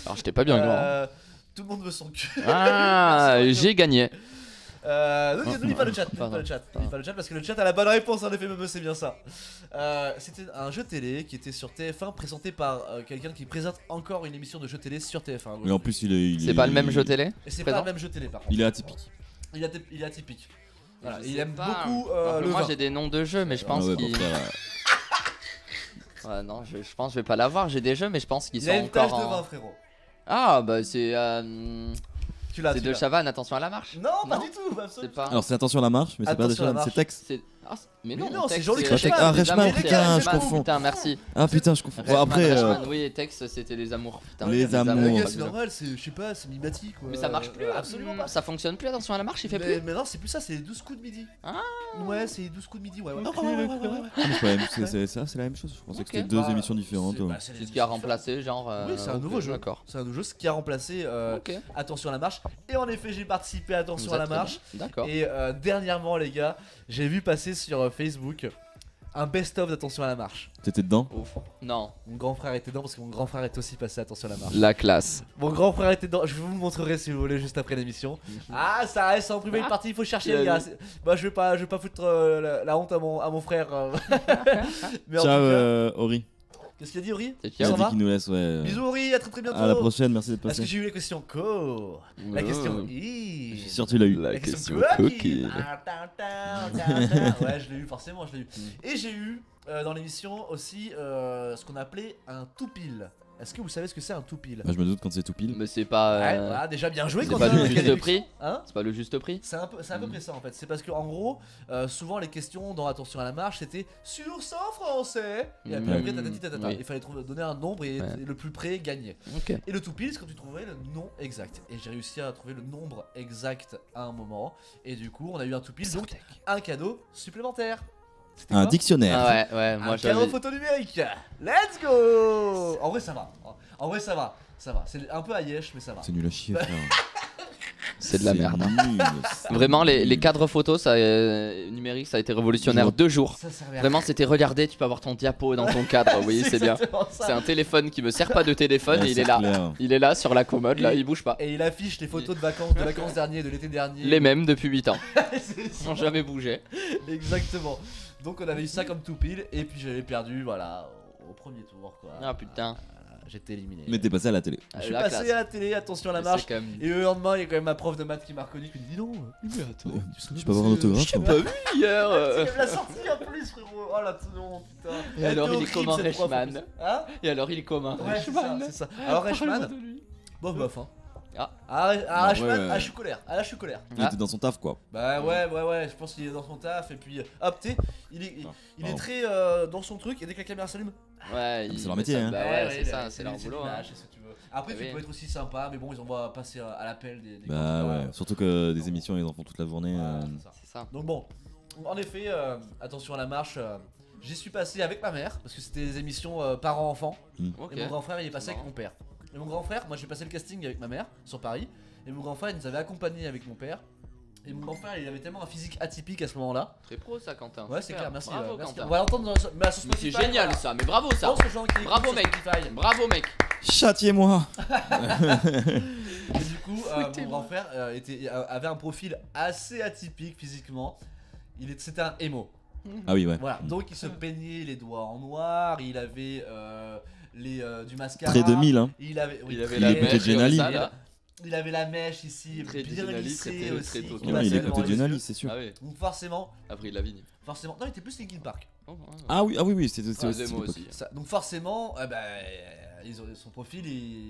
Alors j'étais pas bien grand. Tout le monde veut son cul. Ah, j'ai gagné. Ne lis pas le chat, ne lis pas Pardon. le chat, ne lis pas le chat parce que le chat a la bonne réponse en effet, même c'est bien ça. C'était un jeu télé qui était sur TF1 présenté par quelqu'un qui présente encore une émission de jeu télé sur TF1. Mais en plus, il C'est pas le même jeu télé? Et c'est présent pas le même jeu télé par contre. Il est atypique. Il est atypique. Voilà, Je il sais aime pas. beaucoup Alors que le moi vin. j'ai des noms de jeux, mais je pense Ah ouais, qu'ils. bon, frère, Ouais, non, je pense que je vais pas l'avoir. J'ai des jeux, mais je pense qu'ils Il sont a une tache encore de en. vin frérot. Ah, bah c'est. Tu l'as, C'est tu de l'as. Chavannes, attention à la marche. Non, pas Non. du tout, C'est absolument. pas. Alors, c'est attention à la marche, mais c'est pas Attention à la déjà. C'est marche. Tex. C'est. Ah, mais Mais non, non, c'est Tex, Jean-Luc c'est- Reichmann. Ah, Les Reichmann, Amours, putain, c'est je Reichmann, confonds. Putain, merci. Ah putain, je confonds. Bon, Reichmann, après, Reichmann, oui, et Tex, c'était les amours. Putain, Les amours. Les gars, c'est fabuleux. normal, c'est, je sais pas, c'est mimétique quoi. Mais ça marche plus. Absolument pas. Ça fonctionne plus, attention à la marche, il fait Mais, plus. mais non, c'est plus ça, c'est les 12 coups de midi. Ah. Ouais, c'est les 12 coups de midi, ouais. Ouais, Ok, ouais, ouais, ok, ouais, ouais, ouais. Ah, mais c'est pas la même- c'est la même chose. Je pensais que Ok. c'était deux Bah, émissions différentes. c'est- ouais. bah, C'est les ce qui a émissions remplacé, genre. Oui, c'est un ok, nouveau jeu. D'accord. C'est un nouveau jeu qui a remplacé Ok. Attention à la marche. Et en effet, j'ai participé à Attention Vous à la êtes très marche. bon. D'accord. Et dernièrement, les gars, j'ai vu passer sur Facebook un best-of d'Attention à la marche. T'étais dedans? Ouf. Non. Mon grand frère était dedans parce que mon grand frère est aussi passé à Attention à la marche. La classe. Mon grand frère était dedans. Je vous le montrerai si vous voulez juste après l'émission. Ah, ça reste en privé une partie, il faut chercher les gars. Moi, je vais pas foutre la honte à mon frère. Mais en tout Ciao, cas, Ori. qu'est-ce qu'il a dit, Ori? C'est Il Ça a dit va qu'il nous laisse, ouais. Bisous, Ori, à très très bientôt. À la prochaine, merci d'être Est-ce que passé. j'ai eu les questions Co? La question Je I. suis sûr que tu l'as eu. La question question cookie. cookie. Ouais, je l'ai eu forcément, je l'ai eu. Et j'ai eu dans l'émission aussi ce qu'on appelait un tout-pile. Est-ce que vous savez ce que c'est un tout-pile? Bah, je me doute quand c'est tout pile. Mais c'est pas. Ouais, voilà, déjà bien joué C'est quand pas même. le juste prix. Hein? C'est pas le juste prix. C'est à peu près ça en fait. C'est parce que en gros, souvent les questions dans Attention à la marche c'était sur 100 français. Et puis Mhm. après, tatati tatata. Oui. Il fallait donner un nombre et Ouais. le plus près gagnait. Ok. Et le tout pile, c'est quand tu trouvais le nom exact. Et j'ai réussi à trouver le nombre exact à un moment. Et du coup, on a eu un tout pile, donc un cadeau supplémentaire. C'était Un quoi? dictionnaire. Ah ouais, ouais, moi Un cadeau j'avais. photo numérique. Let's go. En vrai, ça va. En vrai, ça va. Ça va. C'est un peu à Yesh, mais ça va. C'est nul à chier, frère. C'est de la merde. Nul, c'est Vraiment, les nul. cadres photos ça, numériques, ça a été révolutionnaire Je vois- 2 jours. Ça servait à Vraiment, c'était regarder, tu peux avoir ton diapo dans ton cadre. Vous voyez, c'est bien. exactement ça. C'est un téléphone qui me sert pas de téléphone Ouais, et il c'est est là. clair. Il est là sur la commode, là, il bouge pas. Et il affiche les photos de vacances dernier, de l'été dernier. Les mêmes depuis 8 ans. C'est ça. Ils n'ont jamais bougé. Exactement. Donc on avait eu ça comme tout pile et puis j'avais perdu voilà au premier tour quoi. Ah putain. j'étais éliminé. Mais t'es passé à la télé. Je suis La passé classe. à la télé, attention à la Mais marche. c'est quand même- Et le lendemain, il y a quand même ma prof de maths qui m'a reconnu, qui me dit non. Mais attends, Je peux avoir un autographe Je t'ai pas vu hier. Elle me l'a sorti en plus, frérot. Oh là, non, putain. Et alors, il est était comme un horrible, cette prof, en Reichmann. plus. Hein? Et alors, il est comme un Ouais, c'est ça, Reichmann. c'est ça. Alors, Reichmann, Parle-moi de lui. bof, hein. Ah. Reichmann, ouais. je suis colère. Ah, là, je suis colère. Il était dans son taf quoi. Bah ouais, je pense qu'il est dans son taf et puis hop, tu sais, il est pardon. très dans son truc et dès que la caméra s'allume, Ouais, c'est leur métier, hein. Bah ouais, c'est ça, c'est leur du boulot. hein. village, c'est ce que tu veux. Après, Ah tu oui. peux être aussi sympa, mais bon, ils envoient passer à l'appel des Bah candidats. ouais, surtout que des émissions ils en font toute la journée. Voilà, c'est ça. C'est ça. Donc bon, en effet, attention à la marche. J'y suis passé avec ma mère parce que c'était des émissions parents-enfants. Ok. Et mon grand frère il est passé C'est avec mon père. Et mon grand frère, moi j'ai passé le casting avec ma mère sur Paris. Et mon grand frère il nous avait accompagnés avec mon père. Et mon grand frère il avait tellement un physique atypique à ce moment-là. Très pro ça, Quentin. Ouais, c'est Super. clair, merci. Bravo, merci. Quentin. On va l'entendre sur Mais c'est Spotify, génial voilà. ça, mais bravo ça. Pense aux gens qui Bravo, écoutent sur mec. Spotify. Bravo mec. Châtiez-moi. Et du coup, mon Écoutez-moi. grand frère avait un profil assez atypique physiquement. C'était un emo. Ah oui ouais. Voilà, donc il se peignait les doigts en noir, il avait du mascara. Très 2000 hein. Il avait, Il avait Il la écoutait mèche Genali. comme ça, là. Il avait la mèche ici, Très bien Genali, lissée très- aussi. très qui Tokyo. Ouais, passait il devant écoutait les Genali yeux. c'est sûr. Ah oui. Donc forcément, Après il l'a vigné. non, il était plus Linkin Park. Ah oui c'était Ah, aussi Zemo l'époque. aussi. Donc forcément, son profil,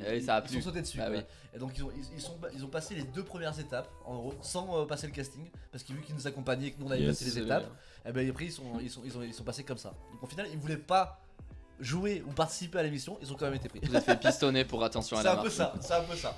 Et ça a ils plu. sont sautés dessus. Bah quoi. oui. Et donc ils ont passé les 2 premières étapes en gros sans passer le casting parce qu'ils vu qu'ils nous accompagnaient et que nous on avait Yes. passé les étapes. Et ben après ils sont passés comme ça. Donc au final ils voulaient pas jouer ou participer à l'émission, ils ont quand même été pris. Vous êtes fait pistonner pour attention à C'est la un peu marche. ça, c'est un peu ça.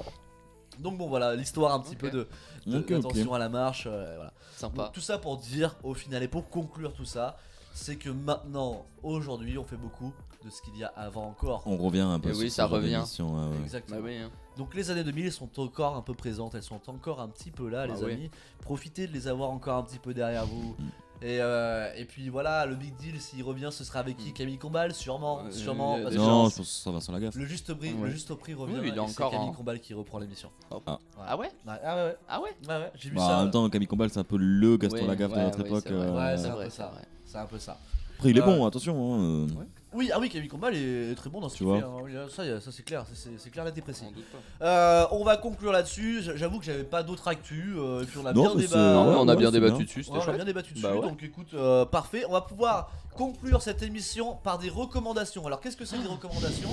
Donc bon voilà l'histoire un petit Ok. peu de Ok, d'attention ok. à la marche, voilà. Sympa. Donc, tout ça pour dire au final et pour conclure tout ça, c'est que maintenant aujourd'hui on fait beaucoup de ce qu'il y a avant encore. On revient un peu Et sur oui, ce ça genre revient. d'émission, ouais. Bah Exactement. oui. Hein. Donc les années 2000 sont encore un peu présentes, elles sont encore un petit peu là Bah les oui. amis. Profitez de les avoir encore un petit peu derrière vous. Et puis voilà, le big deal s'il revient ce sera avec qui? Camille Combal sûrement, sûrement. Parce que déjà, Non, je pense que ça va sur la gaffe. le juste prix, Ouais. le juste prix revient. Oui, il est et c'est encore Camille en- Combal qui reprend l'émission. Ah ouais. Ah ouais, Ah ouais. ouais, j'ai vu Bah, ça. en même temps, Camille Combal, c'est un peu le Gaston Oui, Lagaffe de ouais, notre oui, époque. c'est vrai. Ouais, c'est C'est un vrai, peu c'est ça. vrai. C'est un peu ça. Après, il est bon, attention. Hein. Oui, ah oui, Camille Combal est très bon dans ce Tu qu'il vois. fait. Hein. Ça c'est clair, c'est clair, net et précis. Sans doute pas. On va conclure là-dessus. J'avoue que j'avais pas d'autres actus. Et puis on a Non, bien mais débat. c'est- Non, mais ouais, on a bien c'est débattu bien. dessus, Ouais, c'était on a chouette. bien débattu dessus, Bah ouais. donc écoute, parfait. On va pouvoir conclure cette émission par des recommandations. Alors qu'est-ce que c'est des recommandations?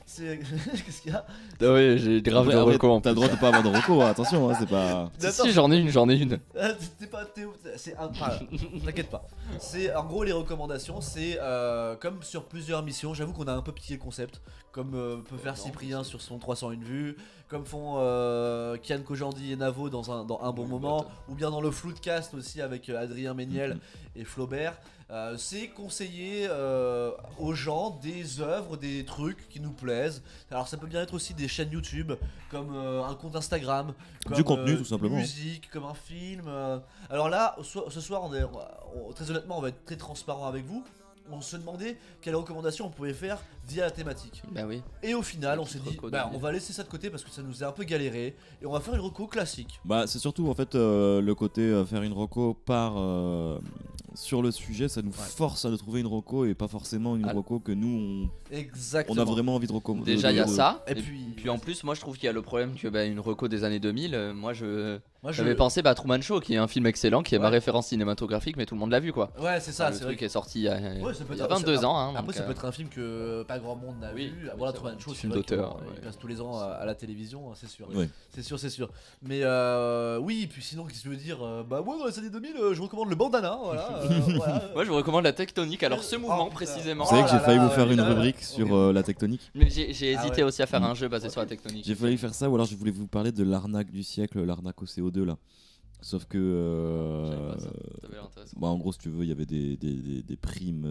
C'est qu'est-ce qu'il y a? Ah oui, j'ai grave de Après, recours en t'as le plus. droit de pas avoir de recours, attention, hein, c'est pas. Si, j'en ai une. T'es pas Théo, c'est un. T'inquiète pas. C'est en gros les recommandations, c'est comme sur plusieurs missions. J'avoue qu'on a un peu pitié le concept, comme peut faire Cyprien sur son 301 vues, comme font Kian Kojandi et Navo dans un bon moment, ou bien dans le Floodcast aussi avec Adrien Méniel et Flaubert. C'est conseiller aux gens des œuvres, des trucs qui nous plaisent. Alors ça peut bien être aussi des chaînes YouTube, comme un compte Instagram, comme, Du contenu, tout simplement. musique, comme un film. Alors là, ce soir, très honnêtement, on va être très transparent avec vous. On se demandait quelles recommandations on pouvait faire via la thématique. Bah oui. Et au final, on Petite s'est dit, reco bah, de on va laisser ça de côté parce que ça nous a un peu galéré. Et on va faire une reco classique. Bah, c'est surtout en fait le côté faire une reco par sur le sujet, ça nous force à nous trouver une reco et pas forcément une Ah. reco que nous on Exactement. a vraiment envie de recommander. Déjà, il y a ça. Et Et puis- puis en plus, moi je trouve qu'il y a le problème que une reco des années 2000, moi Moi, j'avais pensé à Truman Show, qui est un film excellent, qui est ma Ouais. référence cinématographique, mais tout le monde l'a vu quoi. Ouais, c'est ça, Enfin, le c'est vrai. truc est sorti il y a, Ouais, ça peut il y a être- 22 ans. Hein, Après, donc, ça peut être un film que pas grand monde n'a oui, vu. oui, Voilà, c'est Truman vrai, Show, un c'est film vrai d'auteur, qu'il ouais. passe tous les ans à la télévision, c'est sûr. Ouais. C'est sûr. Mais oui, et puis sinon, qu'est-ce que je veux dire? Bah, moi, dans les années 2000, je recommande le bandana. Voilà. voilà. Moi je vous recommande la tectonique, alors ce Oh, mouvement putain. précisément. C'est vrai que Oh j'ai là failli là, vous faire ouais, une là, là. rubrique sur Ok. la tectonique. Mais j'ai hésité Ah ouais. aussi à faire un jeu basé sur la tectonique. J'ai failli faire ça ou alors je voulais vous parler de l'arnaque du siècle, l'arnaque au CO2 là. Sauf que Je savais pas ça. Ça avait l'air intéressant. bah, en gros si tu veux il y avait des primes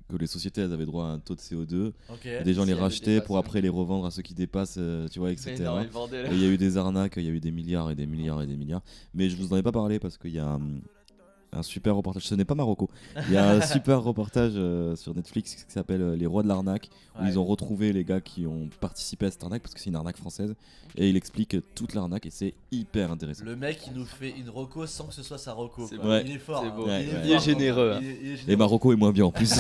que les sociétés elles avaient droit à un taux de CO2 Ok. et des gens Si les elles rachetaient pour dépassent, après les revendre à ceux qui dépassent tu vois Mais etc. non, ils vendaient Et il y a eu des arnaques, il y a eu des milliards et des milliards et des milliards. Mais je vous en ai pas parlé parce qu'il y a un super reportage. Ce n'est pas Marocco. Il y a un super reportage sur Netflix qui s'appelle Les Rois de l'arnaque. Où Ouais. ils ont retrouvé les gars qui ont participé à cette arnaque parce que c'est une arnaque française. Et il explique toute l'arnaque et c'est hyper intéressant. Le mec, il nous fait une reco sans que ce soit sa reco. C'est quoi. beau. Ouais. Il est fort. C'est hein. beau. Ouais, Il est ouais. fort, Il est quoi. généreux, hein. Il est généreux. Et Marocco est moins bien en plus.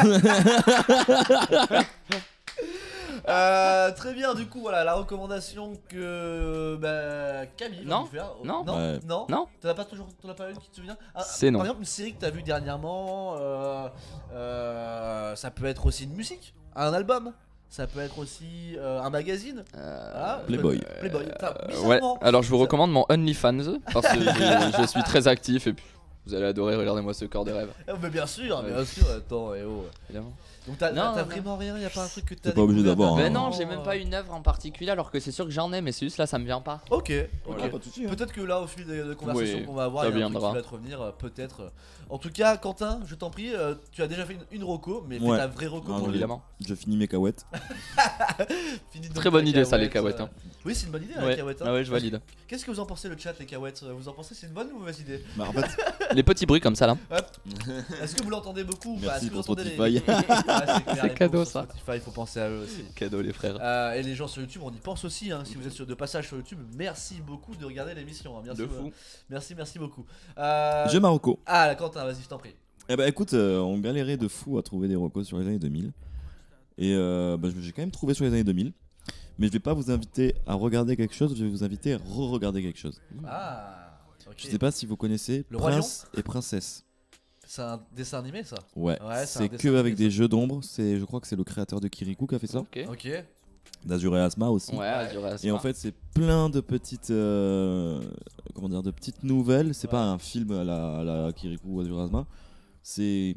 Très bien, du coup, voilà la recommandation que Camille va Non. nous faire. Non. Ouais. Non. Non. T'en as pas une qui te souvient? C'est non. Par exemple, une série que t'as vue dernièrement, ça peut être aussi une musique, un album, ça peut être aussi un magazine. Voilà. Playboy. Playboy. Putain, Ouais, bizarrement, alors je vous ça- recommande mon OnlyFans parce que je suis très actif et puis vous allez adorer, regardez-moi ce corps de rêve. Ah, mais bien sûr, Ouais. attends, Évidemment. Donc t'as Non, non. vraiment rien, y'a pas un truc que t'as T'es pas obligé découvert d'avoir, hein. Ben dernièrement, non, j'ai même pas une œuvre en particulier alors que c'est sûr que j'en ai, mais c'est juste là ça me vient pas. Ok, Voilà, ok. pas de soucis, hein. Peut-être que là, au fil des conversations Oui, qu'on va avoir, ça il y a un truc viendra. qui va te revenir, peut-être. En tout cas, Quentin, je t'en prie, tu as déjà fait une reco, mais Ouais. fais ta vraie reco Ah, pour oui. lui. Évidemment. Je finis mes cahuètes. Finis donc Très bonne ta idée ça les cahuète, cahuètes. Oui, c'est une bonne idée, la Ouais. cahuète. Ah ouais, je valide. Qu'est-ce que vous en pensez, le chat, les cahuètes? Vous en pensez c'est une bonne ou mauvaise idée? Bah, en fait, Les petits bruits comme ça là. Est-ce que vous l'entendez beaucoup ou pas? Merci Est-ce que vous pour entendez Spotify. Ouais, c'est clair, C'est les cadeau, pauvres sur ça. Spotify, il faut penser à eux aussi. Cadeau les frères. Et les gens sur YouTube, on y pense aussi. Hein. Si vous êtes de passage sur YouTube, merci beaucoup de regarder l'émission. Hein. Merci, De fou. merci beaucoup. j'ai Marocco. Ah, Quentin, vas-y, je t'en prie. Eh bah écoute, on galérait de fou à trouver des recos sur les années 2000. Et j'ai quand même trouvé sur les années 2000. Mais je vais pas vous inviter à regarder quelque chose, je vais vous inviter à re-regarder quelque chose. Ah, ok. Je sais pas si vous connaissez Le Roi Prince et Princesse. C'est un dessin animé, ça? Ouais, Ouais, c'est un c'est dessin que animé, avec ça. des jeux d'ombre. Je crois que c'est le créateur de Kirikou qui a fait ça. Ok. Ok. D'Azur et Asma aussi. Ouais, Azure Et en fait, c'est plein de petites, de petites nouvelles. C'est Ouais. pas un film à la Kirikou ou Azur et Asma. C'est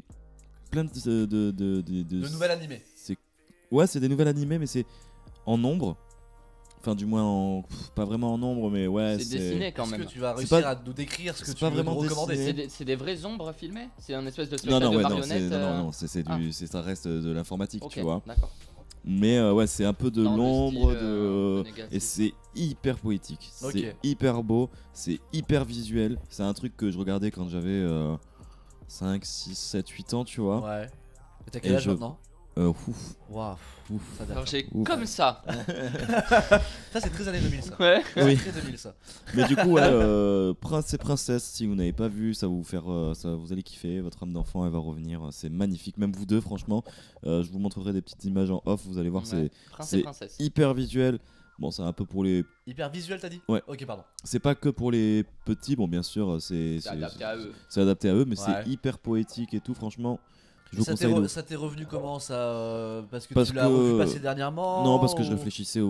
plein de Le nouvel animé. Ouais, c'est des nouvelles animées, mais c'est en nombre. Enfin, du moins, pas vraiment en nombre, mais ouais. c'est dessiné quand Est-ce même. que tu vas C'est réussir pas- à nous décrire ce que c'est tu pas veux vraiment nous recommander? dessiné. C'est des vraies ombres filmées? C'est un espèce de Non, spectacle non, de ouais, non, marionnettes ça reste de l'informatique, Ok, tu vois. d'accord. Mais ouais, c'est un peu de Dans le l'ombre, style, un peu négatif. et c'est hyper poétique. Ok. C'est hyper beau, c'est hyper visuel. C'est un truc que je regardais quand j'avais 5, 6, 7, 8 ans, tu vois. Ouais. Et t'as quel Et âge je- maintenant? Ouf, Waouh. ouf. Ça date. Alors j'ai Ouf. comme ça. Ça, c'est très années 2000, ça. Ouais. Oui. C'est très 2000, ça. Mais du coup, ouais, Prince et Princesse, si vous n'avez pas vu, ça va vous faire, vous allez kiffer. Votre âme d'enfant, elle va revenir. C'est magnifique, même vous deux, franchement. Je vous montrerai des petites images en off. Vous allez voir, Ouais. Prince c'est et princesse. hyper visuel. Bon, c'est un peu pour les. Hyper visuel, t'as dit? Ouais. Ok, pardon. C'est pas que pour les petits. Bon, bien sûr, C'est adapté à eux. c'est adapté à eux, mais Ouais. c'est hyper poétique et tout. Franchement, je vous Ça t'est conseille. de ouf. ça t'est revenu comment ça parce que Parce tu l'as que- revu passer dernièrement? Non, parce que je ou- réfléchissais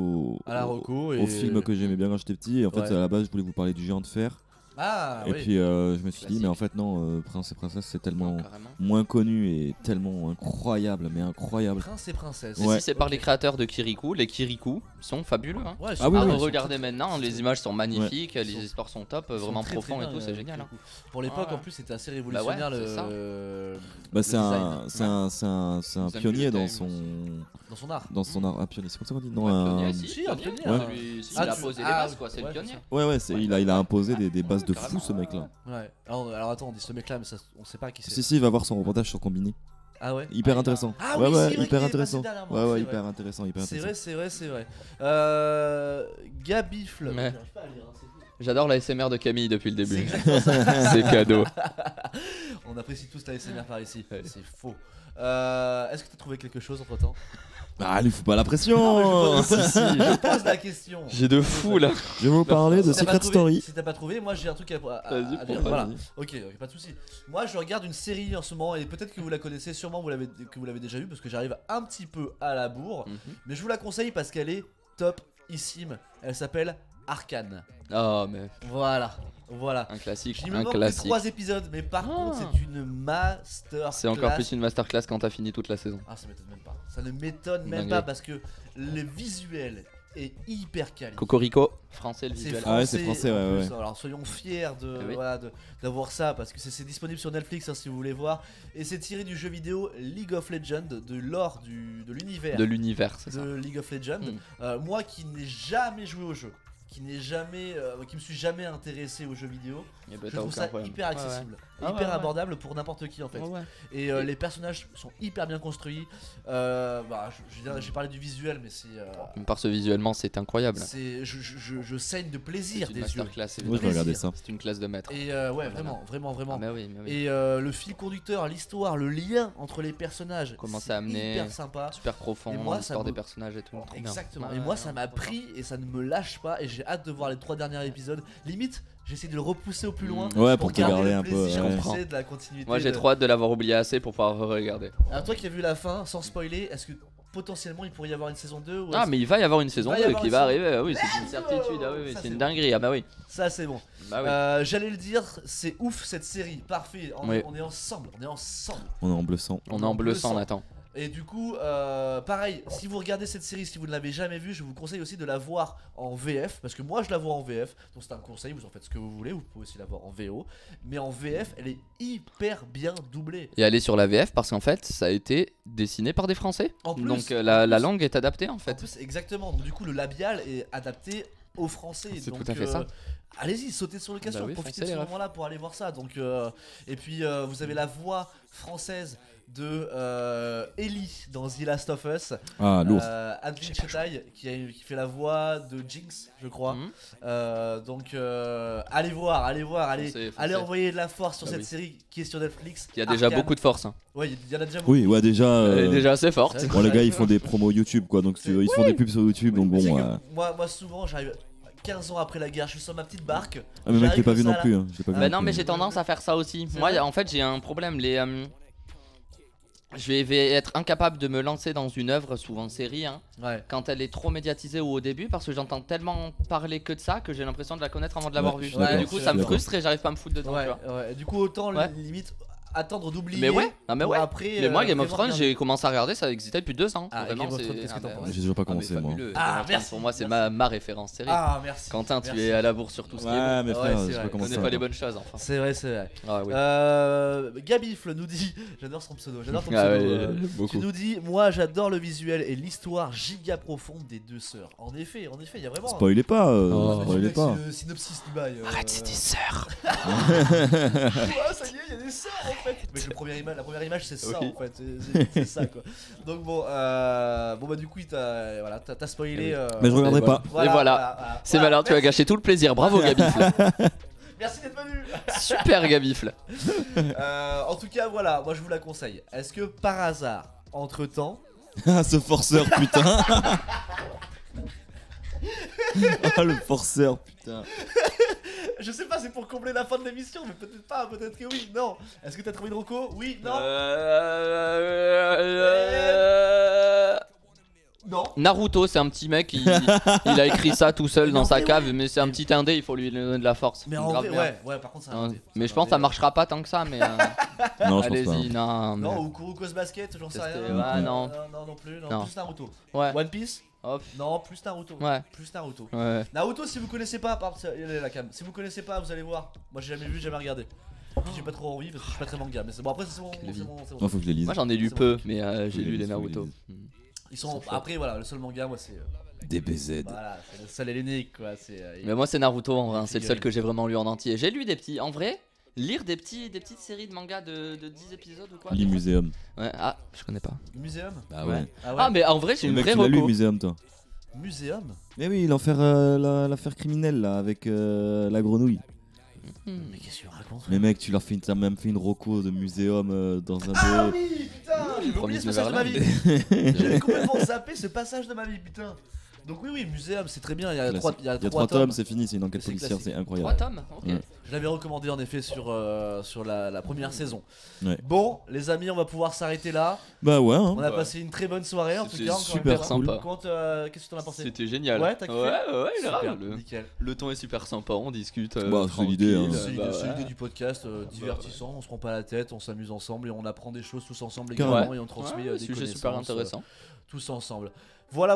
à la reco et... au film que j'aimais bien quand j'étais petit. Et en fait, Ouais. à la base, je voulais vous parler du géant de fer. Ah Et oui. puis, je me suis dit, Classique. mais en fait, non, Prince et Princesse, c'est tellement Carrément. moins connu et tellement incroyable, mais incroyable. Prince et princesse. Mais Ouais. si c'est par les créateurs de Kirikou, les Kirikou sont fabuleux. Hein. Ouais, Ah oui, À oui. regarder maintenant, les images sont magnifiques, Ils les sont- histoires sont top, Ils sont vraiment très, profonds très et tout, bien, c'est génial. Hein. Pour l'époque, Ouais. en plus, c'était assez révolutionnaire c'est ça. Bah, le c'est un, design. c'est un Zen pionnier Bulletin dans son art. dans son art. Un pionnier, c'est comme ça qu'on dit Non, Ouais, un- pionnier, si, un pionnier, Ouais. Lui, Ah, il a tu- posé ah, les bases, quoi, c'est ouais, le pionnier. Ouais, ouais, il a imposé des bases de Carrément, fou, ce mec-là. Ouais. Alors attends, on dit ce mec-là, mais ça, on sait pas qui c'est. Si, il va voir son reportage sur Combini. Ah ouais. Hyper Ah, intéressant. Ah ouais, oui, ouais, c'est vrai qu'il hyper est intéressant. passé dernièrement, Ouais, c'est ouais, vrai. hyper intéressant, hyper C'est intéressant. vrai, c'est vrai. Gabifle. Ouais. J'arrive pas à lire, hein, c'est fou. J'adore la SMR de Camille depuis le C'est début. exactement ça. C'est cadeau. On apprécie tous la SMR par ici. Ouais. C'est faux. Est-ce que t'as trouvé quelque chose entre temps? Ah, lui, faut pas la Non, pression. mais je pose la question. J'ai de fou là. Je vais vous parler de Si t'as pas Secret trouvé- Story. Si t'as pas trouvé, moi j'ai un truc à Vas-y, dire. vas-y. Voilà. Ok, pas de souci. Moi je regarde une série en ce moment et peut-être que vous la connaissez, sûrement que vous l'avez déjà vue parce que j'arrive un petit peu à la bourre. Mhm. Mais je vous la conseille parce qu'elle est topissime. Elle s'appelle Arcane. Oh, mais Voilà. Voilà. un classique, Il me un manque que classique. 3 épisodes, mais par Ah. contre c'est une masterclass. C'est encore plus une masterclass quand t'as fini toute la saison. Ah, ça m'étonne même pas. Ça ne m'étonne même Dingue. pas parce que le visuel est hyper quali. Cocorico, français le C'est visuel. Ah ouais, c'est français, en ouais, plus. Alors soyons fiers Ah oui. d'avoir ça parce que c'est disponible sur Netflix hein, si vous voulez voir. Et c'est tiré du jeu vidéo League of Legends, de l'or de l'univers De l'univers, c'est ça. de League of Legends. Mm. Moi qui n'ai jamais joué au jeu, qui n'est jamais, qui me suis jamais intéressé aux jeux vidéo, Eh ben, je t'as trouve aucun ça problème. hyper accessible, Ah hyper ouais. abordable pour n'importe qui en fait. Ouais. Et les personnages sont hyper bien construits. J'ai parlé du visuel, mais Même par ce visuellement, c'est incroyable. je saigne de plaisir C'est une des yeux. masterclass, Moi, je évidemment. vais regarder ça. C'est une classe de maître. Et ouais, vraiment. Ah, mais oui, mais oui. Et le fil conducteur, l'histoire, le lien entre les personnages, Comment c'est c'est amené. hyper sympa. Super profond, Et moi, ça l'histoire me- des personnages et tout. Trop bien. Exactement. Ouais, Et moi, ouais, ça m'a pris et ça ne me lâche pas. Et j'ai hâte de voir les 3 derniers épisodes. Limite, j'essaie de le repousser au plus loin. Ouais, pour te garder garder le un peu. plaisir, ouais. tu sais, de la continuité. Moi, j'ai trop hâte de l'avoir oublié assez pour pouvoir regarder. Alors, toi qui as vu la fin, sans spoiler, est-ce que potentiellement il pourrait y avoir une saison 2 ou Ah, est-ce- mais il va y avoir une saison va y 2 avoir qui une va saison- arriver. Ah oui, c'est une certitude. Ah oui, oui, Ça, c'est c'est une bon. dinguerie. Ah bah oui. Ça, c'est bon. Bah oui. J'allais le dire, c'est ouf cette série. Parfait. Oui. On est ensemble. On est ensemble. On est en bleu sang. On est en bleu sang, Nathan. Et du coup, pareil, si vous regardez cette série, si vous ne l'avez jamais vue, je vous conseille aussi de la voir en VF, parce que moi je la vois en VF, donc c'est un conseil, vous en faites ce que vous voulez, vous pouvez aussi la voir en VO, mais en VF, elle est hyper bien doublée. Et aller sur la VF parce qu'en fait, ça a été dessiné par des Français. En plus, Donc en la plus. langue est adaptée en En fait. plus, exactement, donc du coup le labial est adapté aux Français. C'est donc, tout à fait ça. Allez-y, sautez sur l'occasion, Bah oui, profitez foncez, de ce les refs. moment-là pour aller voir ça. Donc, et puis vous avez la voix française de Ellie dans The Last of Us. Ah, lourd. Adeline Chetaille qui fait la voix de Jinx, je crois. Mhm. Donc allez voir, allez Foncez. envoyer de la force sur Bah cette oui. série qui est sur Netflix. Il y a déjà Arcane. beaucoup de force. Hein. Ouais, il y en a déjà beaucoup. Oui, ouais, déjà. Elle est déjà assez forte. C'est vrai Bon, les gars, ils font des promos YouTube, quoi. Donc, ils font des pubs sur YouTube. Donc, Mais c'est bon. que moi souvent j'arrive 15 ans après la guerre, je suis sur ma petite barque. Ah, mais mec, je l'ai pas vu J'arrive non comme plus. ça, Hein. Je l'ai pas vu Bah non non, mais plus. j'ai tendance à faire ça aussi. C'est Moi, vrai en fait, j'ai un problème. Je vais être incapable de me lancer dans une œuvre, souvent série, hein, Ouais. quand elle est trop médiatisée ou au début, parce que j'entends tellement parler que de ça que j'ai l'impression de la connaître avant de l'avoir Ouais, vue. je suis d'accord, Et du coup, je ça suis me d'accord. frustre et j'arrive pas à me foutre dedans. Ouais, Tu vois. ouais. Du coup, autant Ouais. limite attendre d'oublier. Mais ouais, non, mais pour ouais. Après, Mais moi, Game of vraiment Thrones, regarder. j'ai commencé à regarder, ça existait depuis 2 ans. Ah, Vraiment, Game of c'est- Thrones, qu'est-ce que ah, t'en bah penses ouais. J'ai toujours pas Ah, mais commencé, moi. fabuleux. Ah, Game of Thrones, merci, pour moi, c'est merci. ma référence série. Ah, merci. Quentin, tu Merci. es à la bourre sur tout ce qui est. Ouais, mais Ouais, frère, c'est j'ai vrai. pas On commencé. connaît pas les bonnes choses, enfin. C'est vrai, c'est vrai. Ah oui. Gabifle nous dit, j'adore son pseudo, j'adore ton Ah pseudo. ouais, Tu beaucoup. nous dis, moi j'adore le visuel et l'histoire giga profonde des deux sœurs. En effet, il y a vraiment. Spoilez pas. Oh. Spoilez pas. C'est le synopsis du bail. Arrête, c'est des sœurs. Ah, ça y est, il y a des sœurs en fait. Mais la première image, c'est ça Oui. en fait. C'est ça quoi. Donc bon, bah du coup, t'as spoilé. Mais je regarderai Et pas. voilà. C'est malin, tu as gâché tout le plaisir. Bravo, Gabifle. Merci d'être venu. Super, Gabifle. En tout cas, voilà, moi je vous la conseille. Est-ce que par hasard, entre temps, Ah, ce forceur, putain. Ah, le forceur, putain. je sais pas, c'est pour combler la fin de l'émission, mais peut-être pas, peut-être que oui, non. Est-ce que t'as trouvé une reco? Oui, non. Non. Naruto, c'est un petit mec, il a écrit ça tout seul Mais dans en sa vrai, cave, mais c'est un petit indé, il faut lui donner de la force. Mais en Grave vrai, bien. ouais, par contre, ça Hein, mais je pense que ça marchera pas tant que ça, mais Non, je pense pas. allez-y, non. mais- Non, ou Kuroko's Basket, j'en sais Tester, rien. ouais, non. Non plus, non, Non. plus Naruto. Ouais. One Piece? Hop. Non, plus Naruto. Ouais. Plus Naruto. Ouais. Naruto, si vous connaissez pas, elle est la cam. Si vous connaissez pas, vous allez voir. Moi, j'ai jamais vu, jamais regardé. J'ai pas trop envie parce que je suis pas très manga, mais c'est bon. Après, c'est bon. Quelle vie. C'est bon. Non, faut que je les lise. Moi j'en ai lu C'est peu, mais j'ai Faut lu les les lire, faut les Naruto. lire. Ils sont. Après, voilà, le seul manga, moi, c'est. DBZ. Voilà, c'est le seul et l'unique, quoi. C'est. Mais moi c'est Naruto en vrai, c'est le seul figurines. que j'ai vraiment lu en entier. J'ai lu des petits, en vrai, lire des petites séries de manga de 10 épisodes ou quoi. Lis Muséum. Ouais, ah, je connais pas. Muséum. Bah ouais. Ah ouais. Ah mais en vrai j'ai Le une mec, vraie tu l'as lu, reco. Muséum, toi. Muséum. Mais oui, l'affaire criminelle, là, avec la grenouille. Mais qu'est-ce que tu racontes? Mais mec, t'as même fait une reco de Muséum dans un Ah des... oui, putain, j'ai oublié Promise ce passage de ma Neverland. vie. J'avais complètement zappé ce passage de ma vie, putain. Donc oui, Muséum, c'est très bien. Il y a Classique. 3 tomes, c'est fini, c'est une enquête C'est policière, classique. c'est 3 incroyable. tomes. Ok. Ouais. Je l'avais recommandé en effet sur la première saison. Ouais. Bon, les amis, on va pouvoir s'arrêter là. Bah ouais, hein. On a Ouais. passé une très bonne soirée en tout C'était cas. encore super une fois. sympa. Qu'est-ce que t'en as pensé? C'était génial. Ouais, t'as kiffé? Ouais, Super, grave. nickel. Le temps est super sympa, on discute. Bah, c'est l'idée, hein. C'est l'idée bah, c'est ouais. l'idée du podcast, divertissant, on se prend pas la tête, on s'amuse ensemble et on apprend des choses tous ensemble Carrément. également et on transmet Ouais, des sujet connaissances super intéressant. tous ensemble. Voilà,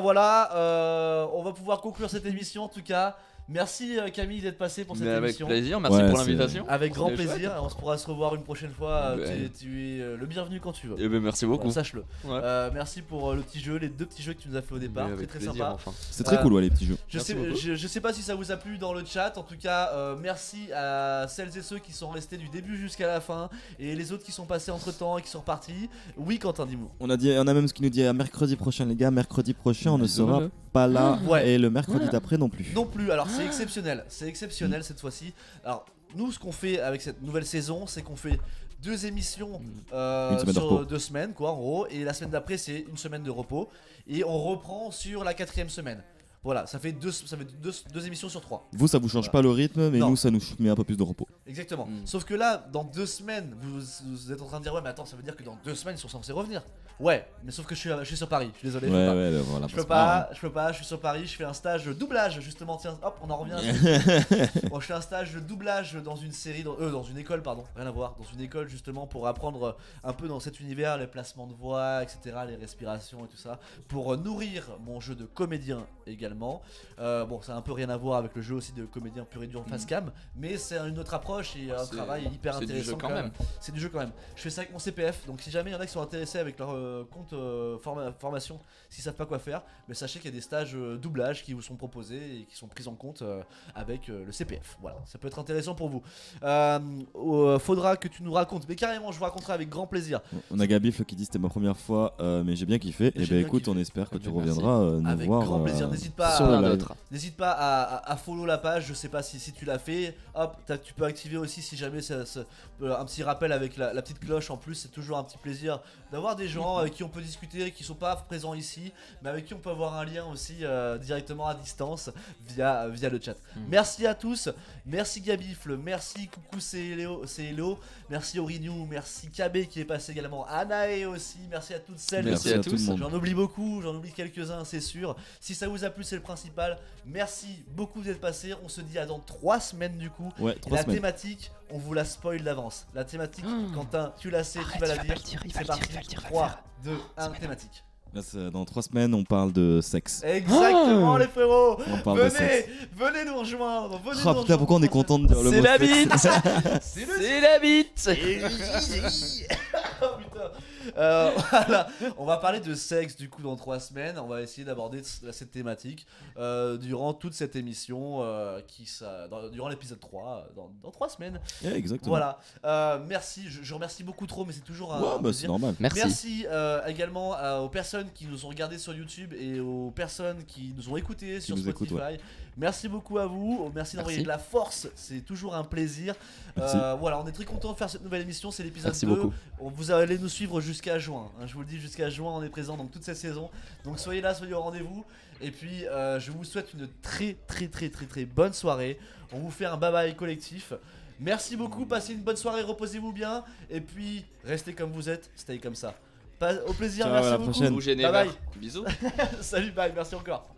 on va pouvoir conclure cette émission en tout cas. Merci Camille d'être passé pour cette Mais avec émission. plaisir, merci Ouais, pour c'est- l'invitation. Avec grand C'était plaisir, on se pourra se revoir une prochaine fois. Ouais. Tu es le bienvenu quand tu veux. Et ben merci beaucoup. Voilà, sache-le. Ouais. Merci pour le petit jeu, les 2 petits jeux que tu nous as fait au départ, Mais très avec très plaisir, sympa. enfin. C'est très cool, ouais, les petits jeux. Merci beaucoup. Je sais pas si ça vous a plu dans le chat. En tout cas, merci à celles et ceux qui sont restés du début jusqu'à la fin et les autres qui sont passés entre temps et qui sont repartis. Oui, Quentin, dis-moi. On a même ce qui nous dit à mercredi prochain, les gars. Mercredi prochain, on ne Bisous, sera Lolo. pas là. Ouais. Et le mercredi d'après non plus. Non plus, alors c'est exceptionnel. C'est exceptionnel cette fois-ci. Alors, nous, ce qu'on fait avec cette nouvelle saison, c'est qu'on fait 2 émissions Une semaine de sur repos. 2 semaines, quoi, en gros. Et la semaine d'après, c'est une semaine de repos. Et on reprend sur la 4ème semaine. Voilà, ça fait deux émissions sur 3. Vous, ça vous change Voilà. pas le rythme, mais Non. nous, ça nous met un peu plus de repos. Exactement. Sauf que là, dans 2 semaines, vous êtes en train de dire ouais, mais attends, ça veut dire que dans 2 semaines, ils sont censés revenir. Ouais, mais sauf que je suis sur Paris. Je suis désolé. Ouais, je peux pas. ouais, voilà. Je peux pas, je suis sur Paris, je fais un stage de doublage justement, tiens, hop, on en revient. Bon, je fais un stage de doublage dans une série, dans une école, pardon, rien à voir, dans une école justement pour apprendre un peu dans cet univers, les placements de voix, etc., les respirations et tout ça, pour nourrir mon jeu de comédien également. Bon, ça a un peu rien à voir avec le jeu aussi de comédien pur et dur face cam, mais c'est une autre approche et un C'est- travail hyper c'est du intéressant jeu quand même. C'est du jeu quand même. Je fais ça avec mon CPF, donc si jamais il y en a qui sont intéressés avec leur compte formation, s'ils savent pas quoi faire, mais sachez qu'il y a des stages doublage qui vous sont proposés et qui sont pris en compte avec le CPF. Voilà, ça peut être intéressant pour vous. Faudra que tu nous racontes, mais carrément, je vous raconterai avec grand plaisir. On a Gabifle qui dit c'était ma première fois, mais j'ai bien kiffé. Et J'ai bah bien écoute, kiffé. on espère que Eh tu ben, merci. reviendras nous Avec voir. grand plaisir. N'hésite pas sur à- le Plein live. d'autres. N'hésite pas à follow la page, je sais pas si tu l'as fait. Hop, tu peux activer aussi si jamais un petit rappel avec la petite cloche en plus. C'est toujours un petit plaisir d'avoir des gens avec qui on peut discuter, qui sont pas présents ici, mais avec qui on peut avoir un lien aussi directement à distance via le chat. Merci à tous, merci Gabifle, merci Coucou c'est Léo, merci Aurignou, merci KB qui est passé également, Anae aussi, merci à toutes celles et Merci ceux à tout tous. le monde. J'en oublie beaucoup, j'en oublie quelques-uns, c'est sûr. Si ça vous a plu, c'est le principal. Merci beaucoup d'être passé. On se dit à dans 3 semaines du coup. Ouais, Et 3 la semaines. thématique, on vous la spoil d'avance. La thématique, Quentin, tu la sais, tu vas la dire. C'est parti. 3, 2, 1, thématique. Là, dans 3 semaines, on parle de sexe. Exactement, les frérots. On parle de sexe. Venez nous rejoindre. Venez Oh nous putain, pourquoi on est content de dire le C'est mot la sexe bite. C'est la bite. Oh putain. Voilà, on va parler de sexe du coup dans 3 semaines. On va essayer d'aborder cette thématique durant toute cette émission durant l'épisode 3 dans 3 semaines. Ouais, exactement. Voilà, merci, je remercie beaucoup trop, mais c'est toujours un Ouais, bah, plaisir. c'est normal. Merci. Également aux personnes qui nous ont regardés sur YouTube et aux personnes qui nous ont écoutés sur nous Spotify. écoutent, Merci beaucoup à vous, merci d'envoyer Merci. de la force, c'est toujours un plaisir. Merci. Voilà, on est très content de faire cette nouvelle émission, c'est l'épisode Merci 2. beaucoup. Vous allez nous suivre jusqu'à juin, hein, je vous le dis, jusqu'à juin on est présent donc toute cette saison. Donc soyez là, soyez au rendez-vous. Et puis je vous souhaite une très bonne soirée. On vous fait un bye bye collectif. Merci beaucoup, passez une bonne soirée, reposez-vous bien. Et puis restez comme vous êtes, stay comme ça. Au plaisir, Ciao, merci à la beaucoup. prochaine. Bougez Bye never. bye. Bisous. Salut, bye, merci encore.